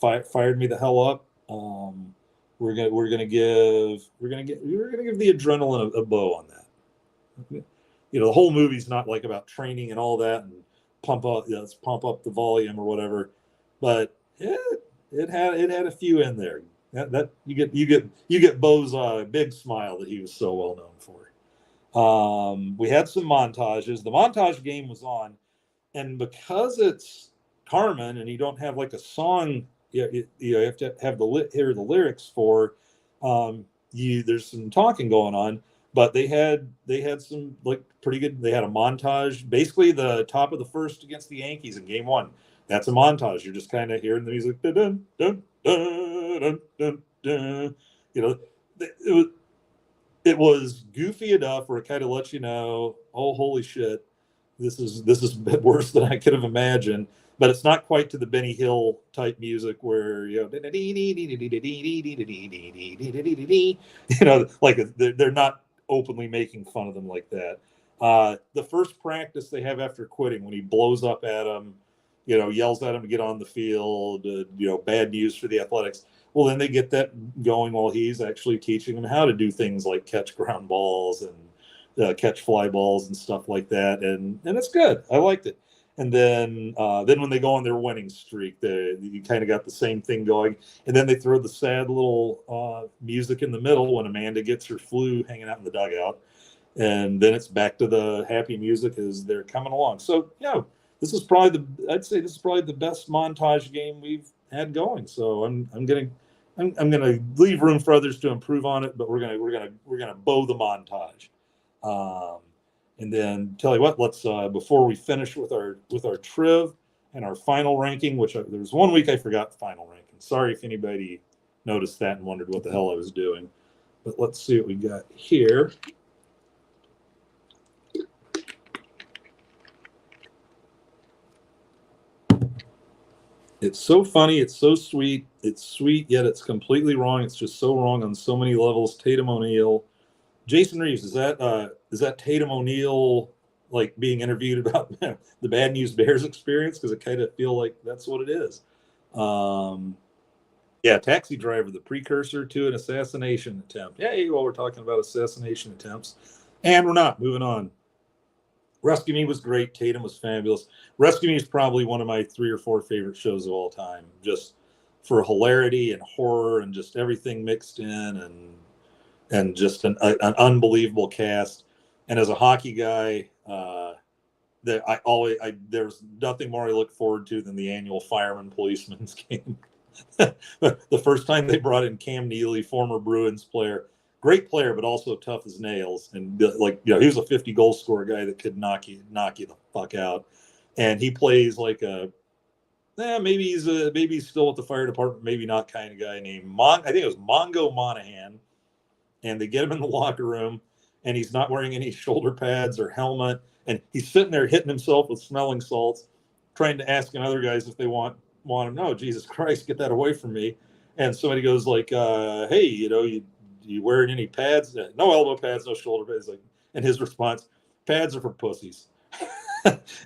Fired me the hell up. We're gonna give the adrenaline a bow on that. The whole movie's not like about training and all that and let's pump up the volume or whatever, but it had a few in there. That you get Bo's big smile that he was so well known for. We had some montages. The montage game was on, and because it's Carmen and you don't have like a song, you have to have hear the lyrics for. There's some talking going on, but they had some like pretty good. They had a montage, basically the top of the first against the Yankees in Game 1. That's a montage. You're just kind of hearing the music. Dun, dun, dun, dun, dun, dun. It was goofy enough where it kind of lets you know, oh holy shit, this is a bit worse than I could have imagined. But it's not quite to the Benny Hill type music where like they're not openly making fun of them like that. The first practice they have after quitting, when he blows up at him, yells at him to get on the field, bad news for the Athletics. Well, then they get that going while he's actually teaching them how to do things like catch ground balls and catch fly balls and stuff like that, and it's good. I liked it. And then when they go on their winning streak, you kind of got the same thing going. And then they throw the sad little music in the middle when Amanda gets her flu hanging out in the dugout. And then it's back to the happy music as they're coming along. So, this is probably the best montage game we've had going. So I'm gonna leave room for others to improve on it, but we're gonna bow the montage. And then tell you what, let's before we finish with our triv and our final ranking, which there was one week I forgot the final ranking. Sorry if anybody noticed that and wondered what the hell I was doing. But let's see what we got here. It's so funny. It's so sweet. It's sweet, yet it's completely wrong. It's just so wrong on so many levels. Tatum O'Neal. Jason Reeves, is that Tatum O'Neal like being interviewed about the Bad News Bears experience? Because I kind of feel like that's what it is. Taxi Driver, the precursor to an assassination attempt. Well, we're talking about assassination attempts, and we're not. Moving on. Rescue Me was great. Tatum was fabulous. Rescue Me is probably one of my 3 or 4 favorite shows of all time, just for hilarity and horror and just everything mixed in, and just an unbelievable cast. And as a hockey guy, there's nothing more I look forward to than the annual Fireman Policeman's game. The first time they brought in Cam Neely, former Bruins player, great player, but also tough as nails. And he was a 50 goal scorer guy that could knock you the fuck out. And he plays like maybe he's still at the fire department, maybe not, kind of guy named I think it was Mongo Monahan. And they get him in the locker room, and he's not wearing any shoulder pads or helmet, and he's sitting there hitting himself with smelling salts, trying to ask other guys if they want him. No, Jesus Christ, get that away from me. And somebody goes like, hey, you wearing any pads? No elbow pads, no shoulder pads. And his response, pads are for pussies.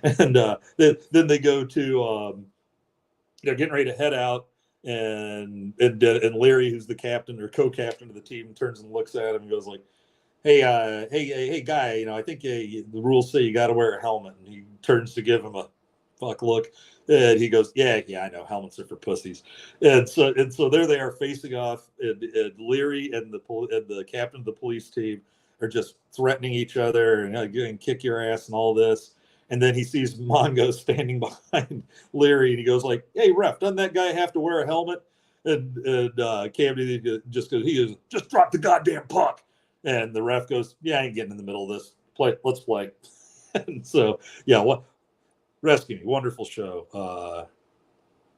And then they go to they're getting ready to head out, and Larry, who's the captain or co-captain of the team, turns and looks at him and goes like, hey, guy, I think the rules say you got to wear a helmet. And he turns to give him a fuck look, and he goes, yeah, I know, helmets are for pussies. And so there they are facing off, and Leary and the captain of the police team are just threatening each other and kick your ass and all this. And then he sees Mongo standing behind Leary, and he goes like, hey, ref, doesn't that guy have to wear a helmet? And Camden just goes, just drop the goddamn puck. And the ref goes, yeah, I ain't getting in the middle of this. Let's play. And so, yeah, Rescue Me, wonderful show.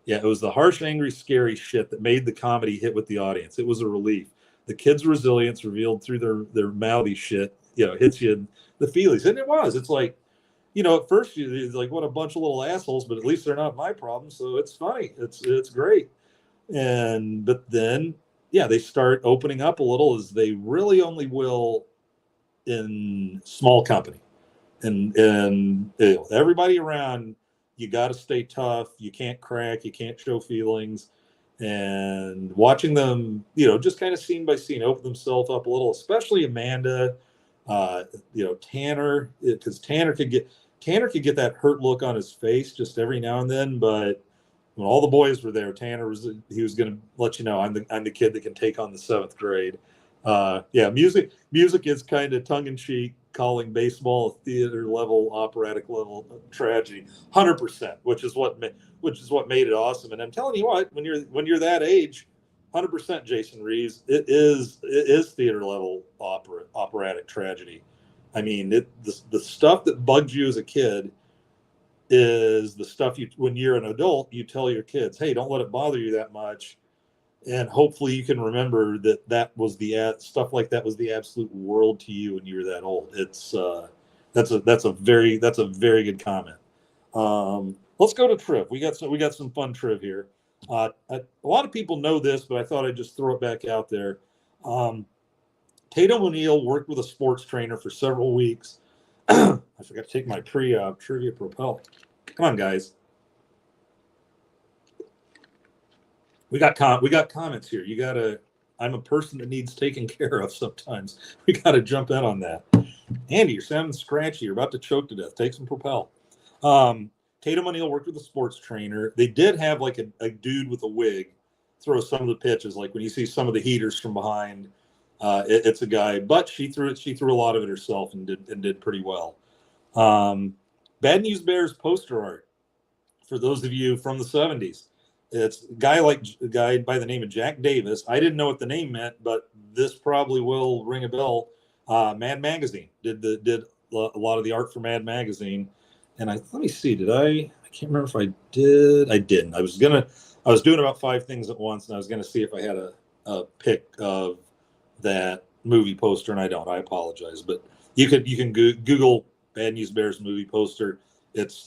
Yeah, it was the harsh, angry, scary shit that made the comedy hit with the audience. It was a relief. The kids' resilience revealed through their mouthy shit, hits you in the feelies. And it was. It's like, at first you're like, what a bunch of little assholes, but at least they're not my problem. So it's funny. It's great. But then, yeah, they start opening up a little, as they really only will in small company. And everybody around, you got to stay tough. You can't crack. You can't show feelings. And watching them, just kind of scene by scene, open themselves up a little, especially Amanda, Tanner, because Tanner could get that hurt look on his face just every now and then. But when all the boys were there, Tanner was going to let you know, I'm the kid that can take on the 7th grade. Yeah, music is kind of tongue in cheek, calling baseball a theater level, operatic level tragedy, 100%, which is what made it awesome. And I'm telling you what, when you're that age, 100%, Jason Reeves, it is theater level operatic tragedy. I mean, the stuff that bugged you as a kid is the stuff when you're an adult, you tell your kids, hey, don't let it bother you that much. And hopefully you can remember that was stuff like that was the absolute world to you when you were that old. It's that's a very good comment. Let's go to Triv. We got some fun Triv here. A lot of people know this, but I thought I'd just throw it back out there. Tatum O'Neal worked with a sports trainer for several weeks. I forgot to take my trivia propel. Come on, guys. We got comments here. I'm a person that needs taken care of sometimes. We got to jump in on that. Andy, you're sounding scratchy. You're about to choke to death. Take some propel. Tatum O'Neal worked with a sports trainer. They did have like a dude with a wig throw some of the pitches. Like when you see some of the heaters from behind, it's a guy. But she threw a lot of it herself and did pretty well. Bad News Bears poster art, for those of you from the 70s. It's a guy by the name of Jack Davis. I didn't know what the name meant, but this probably will ring a bell. Mad Magazine did a lot of the art for Mad Magazine. And let me see, I can't remember if I did. I didn't. I was doing about 5 things at once, and I was going to see if I had a pic of that movie poster, and I don't. I apologize, but you can Google Bad News Bears movie poster.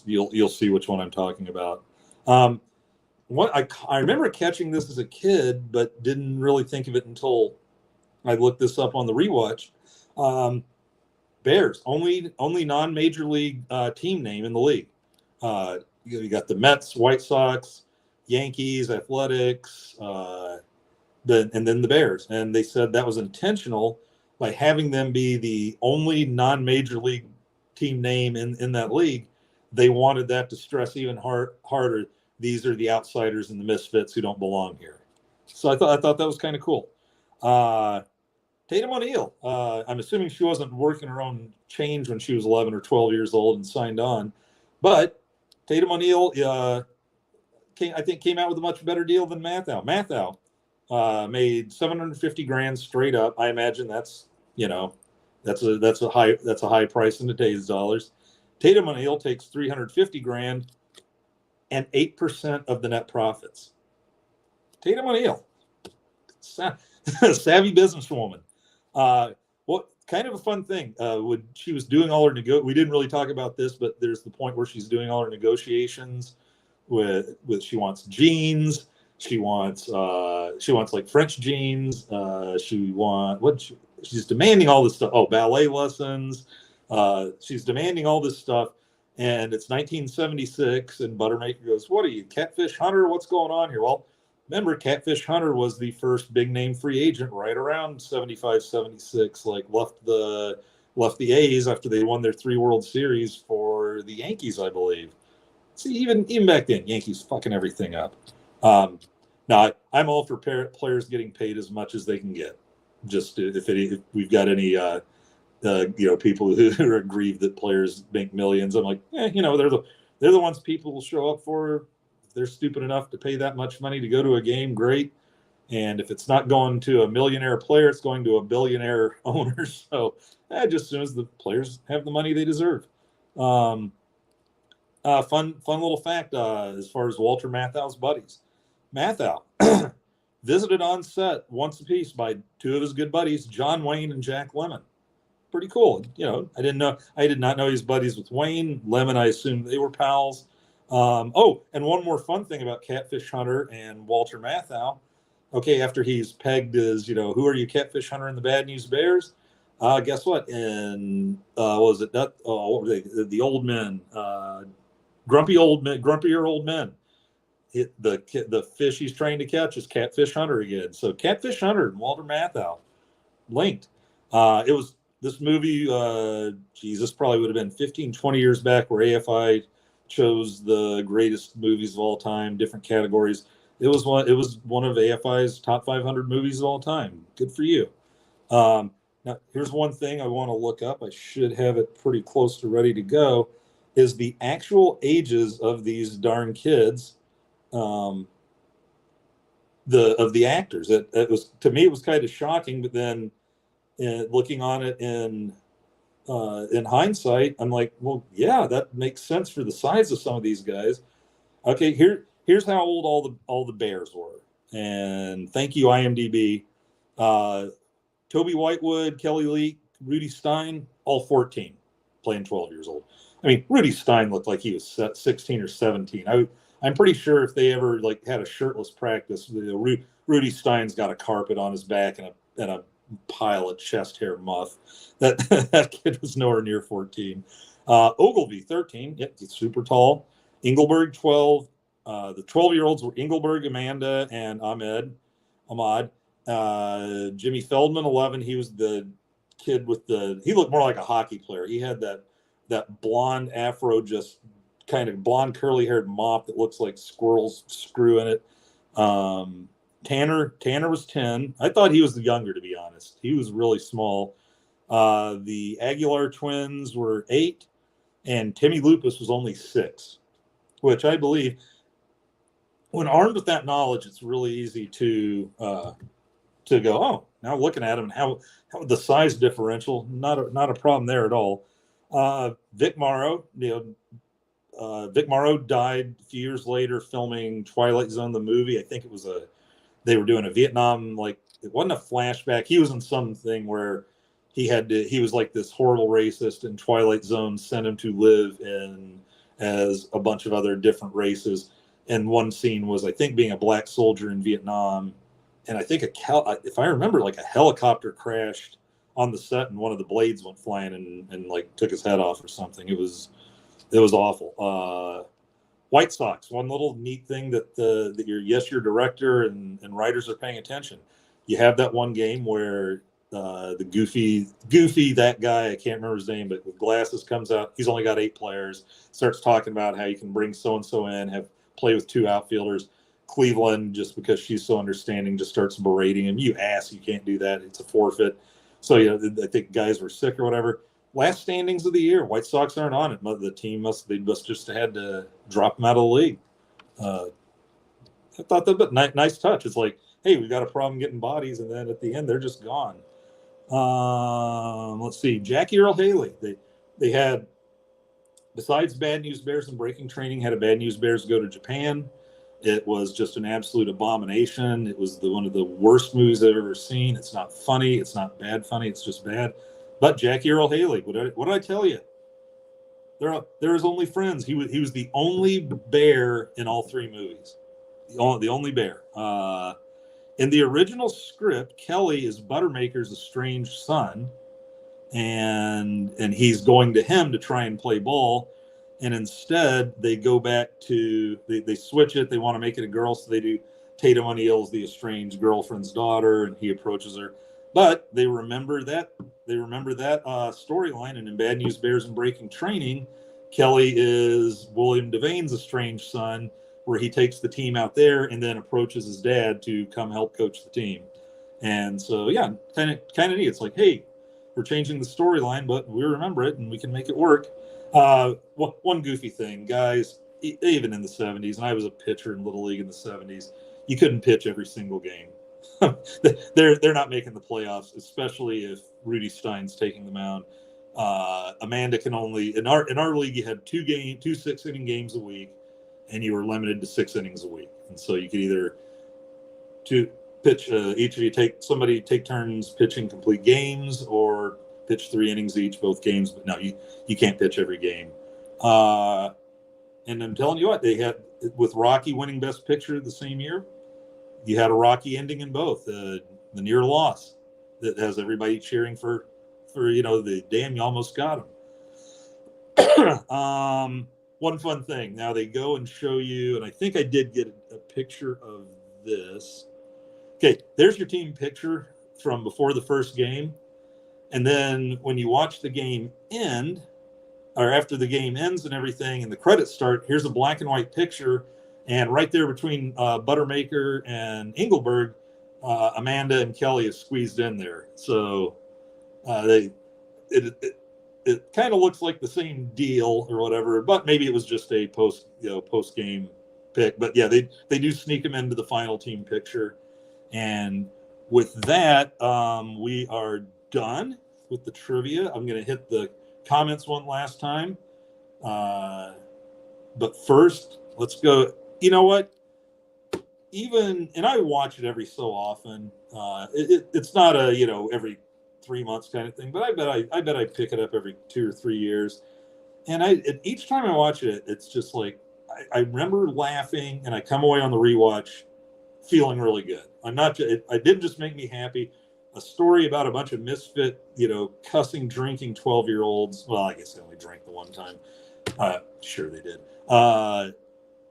You'll see which one I'm talking about. I remember catching this as a kid, but didn't really think of it until I looked this up on the rewatch. Bears, only non-major league team name in the league. You got the Mets, White Sox, Yankees, Athletics, and then the Bears. And they said that was intentional by having them be the only non-major league team name in that league. They wanted that to stress even harder. These are the outsiders and the misfits who don't belong here. So I thought that was kind of cool. Tatum O'Neal, I'm assuming she wasn't working her own change when she was 11 or 12 years old and signed on. But Tatum O'Neal, I think, came out with a much better deal than Mathau. Mathau made $750,000 straight up. I imagine that's a high price in today's dollars. Tatum O'Neal takes $350,000 and 8% of the net profits. Tatum O'Neal, savvy businesswoman. Kind of a fun thing. When she was doing all her we didn't really talk about this, but there's the point where she's doing all her negotiations with she wants jeans. She wants like French jeans. She's demanding all this stuff. Oh, ballet lessons. She's demanding all this stuff And it's 1976, and Buttermaker goes, "What are you, Catfish Hunter? What's going on here?" Well, remember, Catfish Hunter was the first big name free agent right around 75, 76, like left the A's after they won their 3 World Series for the Yankees, I believe. See, even back then, Yankees fucking everything up. Now, I'm all for players getting paid as much as they can get. Just if we've got any people who are aggrieved that players make millions, I'm like, they're the ones people will show up for. If they're stupid enough to pay that much money to go to a game, great. And if it's not going to a millionaire player, it's going to a billionaire owner. So just as soon as the players have the money they deserve. Fun little fact as far as Walter Matthau's buddies. Mathau visited on set once apiece by 2 of his good buddies, John Wayne and Jack Lemmon. Pretty cool. I did not know he was buddies with Wayne. Lemmon, I assumed they were pals. And one more fun thing about Catfish Hunter and Walter Matthau. Okay, after he's pegged as, who are you, Catfish Hunter and the Bad News Bears? Guess what? In what was it? What were they? The old men, grumpier old men. The fish he's trying to catch is Catfish Hunter again. So Catfish Hunter and Walter Matthau linked. It was this movie. This probably would have been 15, 20 years back, where AFI chose the greatest movies of all time, different categories. It was one of AFI's top 500 movies of all time. Good for you. Now, here's one thing I want to look up. I should have it pretty close to ready to go. Is the actual ages of these darn kids, of the actors. It was, to me, it was kind of shocking. But then, looking on it in hindsight, I'm like, well, yeah, that makes sense for the size of some of these guys. Okay, here's how old all the Bears were, and thank you IMDb. Toby Whitewood, Kelly Leak, Rudy Stein, all 14, playing 12 years old. I mean, Rudy Stein looked like he was 16 or 17. I'm pretty sure if they ever had a shirtless practice, Rudy Stein's got a carpet on his back and a pile of chest hair muff. That kid was nowhere near 14. Ogilvy, 13. Yep, he's super tall. Engelberg, 12. The 12-year-olds were Engelberg, Amanda, and Ahmad. Jimmy Feldman, 11. He was the kid he looked more like a hockey player. He had that blonde afro, just kind of blonde curly-haired mop that looks like squirrels screw in it. Tanner was 10. I thought he was the younger, to be honest. He was really small. The Aguilar twins were 8, and Timmy Lupus was only 6, which I believe, when armed with that knowledge, it's really easy to go, oh, now looking at him, how the size differential, not a problem there at all. Vic Morrow, Vic Morrow died a few years later filming Twilight Zone, the movie. I think it was they were doing a Vietnam, it wasn't a flashback. He was in something where he was like this horrible racist, and Twilight Zone sent him to live as a bunch of other different races. And one scene was, I think, being a black soldier in Vietnam. And I think if I remember, a helicopter crashed on the set and one of the blades went flying and took his head off or something. It was awful. White Sox, one little neat thing that your director and writers are paying attention. You have that one game where the goofy, that guy, I can't remember his name, but with glasses, comes out. He's only got 8 players, starts talking about how you can bring so-and-so in, play with 2 outfielders. Cleveland, just because she's so understanding, just starts berating him. You ass, you can't do that. It's a forfeit. So, I think guys were sick or whatever. Last standings of the year, White Sox aren't on it. The team must just had to drop them out of the league. I thought that, but nice touch. It's like, hey, we got a problem getting bodies, and then at the end, they're just gone. Let's see, Jackie Earl Haley. They had, besides Bad News Bears and Breaking Training, had a Bad News Bears go to Japan. It was just an absolute abomination. It was one of the worst movies I've ever seen. It's not funny. It's not bad funny. It's just bad. But Jackie Earl Haley, what did I tell you? They're his only friends. He was the only bear in all 3 movies. The only bear. In the original script, Kelly is Buttermaker's estranged son, and he's going to him to try and play ball. And instead, they go back to they switch it. They want to make it a girl, so they do Tatum O'Neal's the estranged girlfriend's daughter, and he approaches her. But they remember that storyline, and in Bad News Bears and Breaking Training, Kelly is William Devane's estranged son, where he takes the team out there and then approaches his dad to come help coach the team. And so, yeah, kind of neat. It's like, hey, we're changing the storyline, but we remember it and we can make it work. One goofy thing, guys, even in the 70s, and I was a pitcher in Little League in the 70s, you couldn't pitch every single game. They're not making the playoffs, especially if Rudy Stein's taking the mound. Amanda can only in our league you had two 6-inning games a week, and you were limited to 6 innings a week, and so you could either pitch each of you take turns pitching complete games, or pitch 3 innings each, both games. But no, you can't pitch every game. And I'm telling you what, they had with Rocky winning Best Picture the same year. You had a Rocky ending in both. The near loss that has everybody cheering for the damn, you almost got him. One fun thing. Now they go and show you, and I think I did get a picture of this. Okay, there's your team picture from before the first game. And then when you watch the game end, or after the game ends and everything, and the credits start, here's a black and white picture. And right there between Buttermaker and Engelberg, Amanda and Kelly is squeezed in there. So it kind of looks like the same deal or whatever, but maybe it was just a post game pick. But yeah, they do sneak them into the final team picture. And with that, we are done with the trivia. I'm going to hit the comments one last time. But first, let's go. You know what? And I watch it every so often. It's not a every 3 months kind of thing, but I bet I pick it up every 2 or 3 years. And each time I watch it, it's just like I remember laughing, and I come away on the rewatch feeling really good. It didn't just make me happy. A story about a bunch of misfit, cussing, drinking 12-year-olds. Well, I guess they only drank the one time. Sure they did.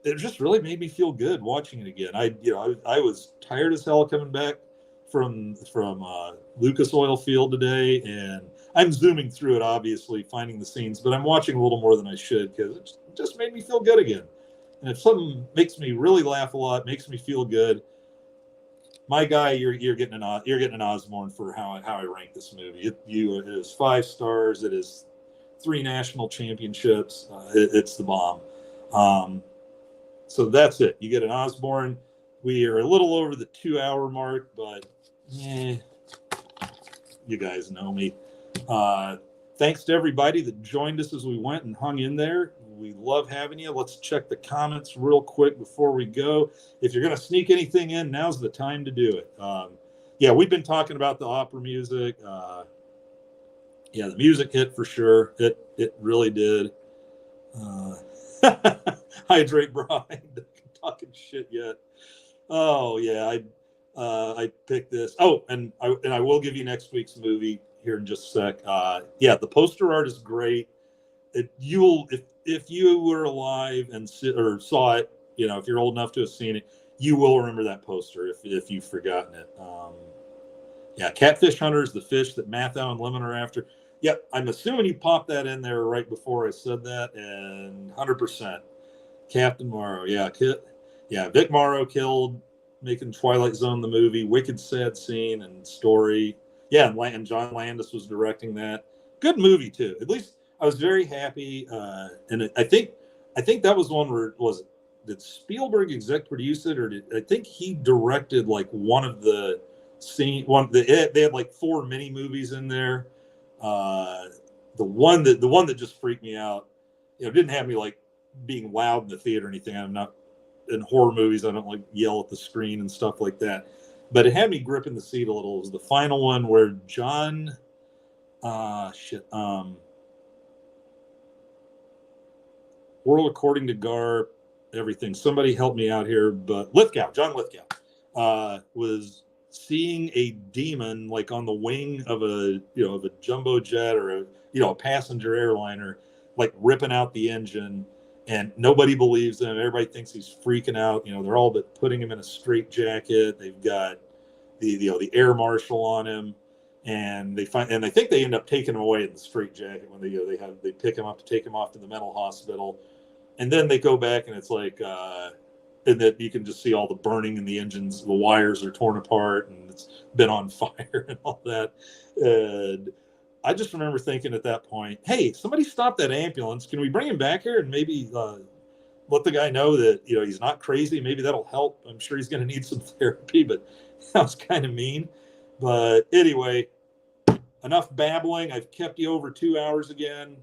It just really made me feel good watching it again. I was tired as hell coming back from Lucas Oil Field today, and I'm zooming through it, obviously, finding the scenes, but I'm watching a little more than I should because it just made me feel good again. And if something makes me really laugh a lot, makes me feel good, my guy, you're getting an Osborne for how I rank this movie. It is 5 stars. It is 3 national championships. It's the bomb. So that's it. You get an Osborne. We are a little over the 2-hour mark, but you guys know me. Thanks to everybody that joined us as we went and hung in there. We love having you. Let's check the comments real quick before we go. If you're going to sneak anything in, now's the time to do it. We've been talking about the opera music. The music hit for sure. It really did. Hydrate, Brian. Talking shit yet. Oh yeah, I picked this. Oh, and I will give you next week's movie here in just a sec. The poster art is great. If you were alive and saw it, if you're old enough to have seen it, you will remember that poster if you've forgotten it. Catfish Hunter is the fish that Mathau and Lemon are after. Yep, I'm assuming you popped that in there right before I said that, and 100%. Captain Morrow, Vic Morrow killed, making Twilight Zone the movie. Wicked sad scene and story. Yeah, and John Landis was directing that. Good movie too. At least I was very happy. And I think that was one where did Spielberg exec produce it, or I think he directed like one of the scene. They had like 4 mini movies in there. The one that just freaked me out. Didn't have me like being loud in the theater or anything. I'm not in horror movies. I don't like yell at the screen and stuff like that. But it had me gripping the seat a little. It was the final one where John, World According to Gar, everything. Somebody help me out here. But John Lithgow, was seeing a demon like on the wing of a jumbo jet or a passenger airliner like ripping out the engine, and nobody believes him. Everybody thinks he's freaking out. They're all but putting him in a straitjacket. They've got the air marshal on him, and I think they end up taking him away in the straitjacket when they pick him up to take him off to the mental hospital, and then they go back and it's like, and that you can just see all the burning in the engines. The wires are torn apart and it's been on fire and all that. And I just remember thinking at that point, hey, somebody stop that ambulance. Can we bring him back here and maybe let the guy know that, he's not crazy? Maybe that'll help. I'm sure he's going to need some therapy, but that was kind of mean. But anyway, enough babbling. I've kept you over 2 hours again.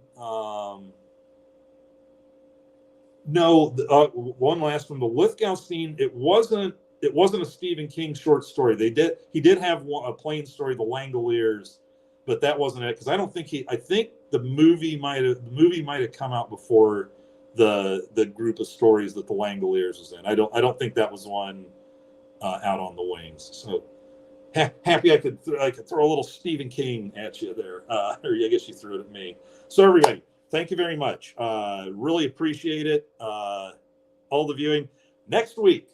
One last one. The Lithgow scene. It wasn't a Stephen King short story. He did have a plain story, The Langoliers, but that wasn't it, because I think the movie might have come out before the group of stories that The Langoliers was in. I don't think that was one out on the wings. So happy I could throw a little Stephen King at you there, or I guess you threw it at me. So everybody, thank you very much. Really appreciate it. All the viewing next week.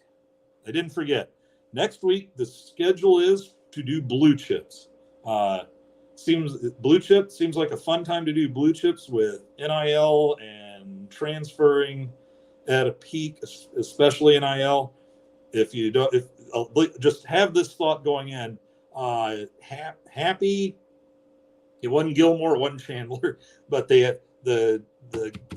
I didn't forget. Next week the schedule is to do blue chips. Blue chip seems like a fun time to do blue chips with NIL and transferring at a peak, especially NIL. If just have this thought going in, Happy. It wasn't Gilmore, it wasn't Chandler, but they had the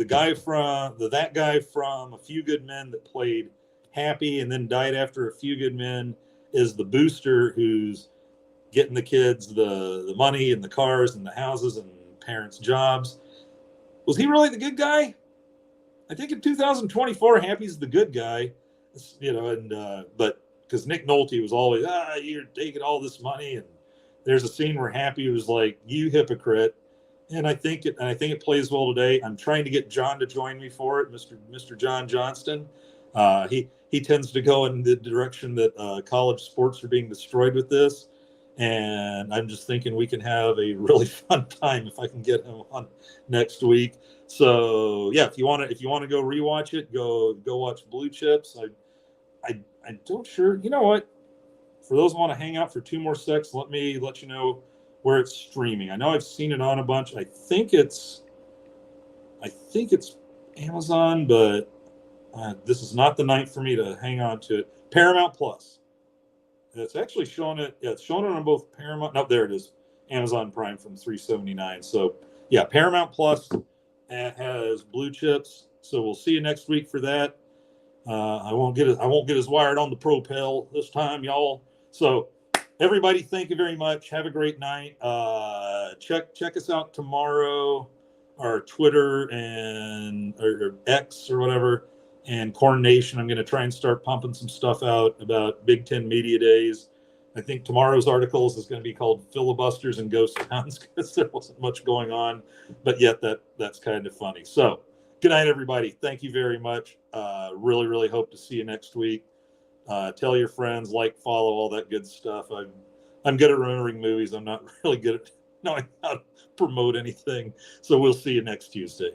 guy from that guy from A Few Good Men that played Happy and then died after A Few Good Men is the booster who's getting the kids the money and the cars and the houses and parents' jobs. Was he really the good guy? I think in 2024, Happy's the good guy, but because Nick Nolte was always, you're taking all this money, and there's a scene where Happy was like, "You hypocrite," and I think it plays well today. I'm trying to get John to join me for it, Mr. John Johnston. He tends to go in the direction that college sports are being destroyed with this. And I'm just thinking we can have a really fun time if I can get him on next week. So yeah, if you want to go rewatch it, go watch Blue Chips. I don't sure. You know what? For those who want to hang out for 2 more secs, let me let you know where it's streaming. I know I've seen it on a bunch. I think it's Amazon, but this is not the night for me to hang on to it. Paramount Plus. It's actually showing it. Yeah, it's showing it on both Paramount. No, there it is. Amazon Prime from $3.79. So yeah, Paramount Plus has Blue Chips. So we'll see you next week for that. I won't get as wired on the Propel this time, y'all. So everybody, thank you very much. Have a great night. Check us out tomorrow, our Twitter or X or whatever. And Corn Nation, I'm going to try and start pumping some stuff out about Big Ten Media Days. I think tomorrow's articles is going to be called Filibusters and Ghost Towns because there wasn't much going on, but yet that's kind of funny. So good night, everybody. Thank you very much. Really, really hope to see you next week. Tell your friends, follow, all that good stuff. I'm good at remembering movies. I'm not really good at knowing how to promote anything. So we'll see you next Tuesday.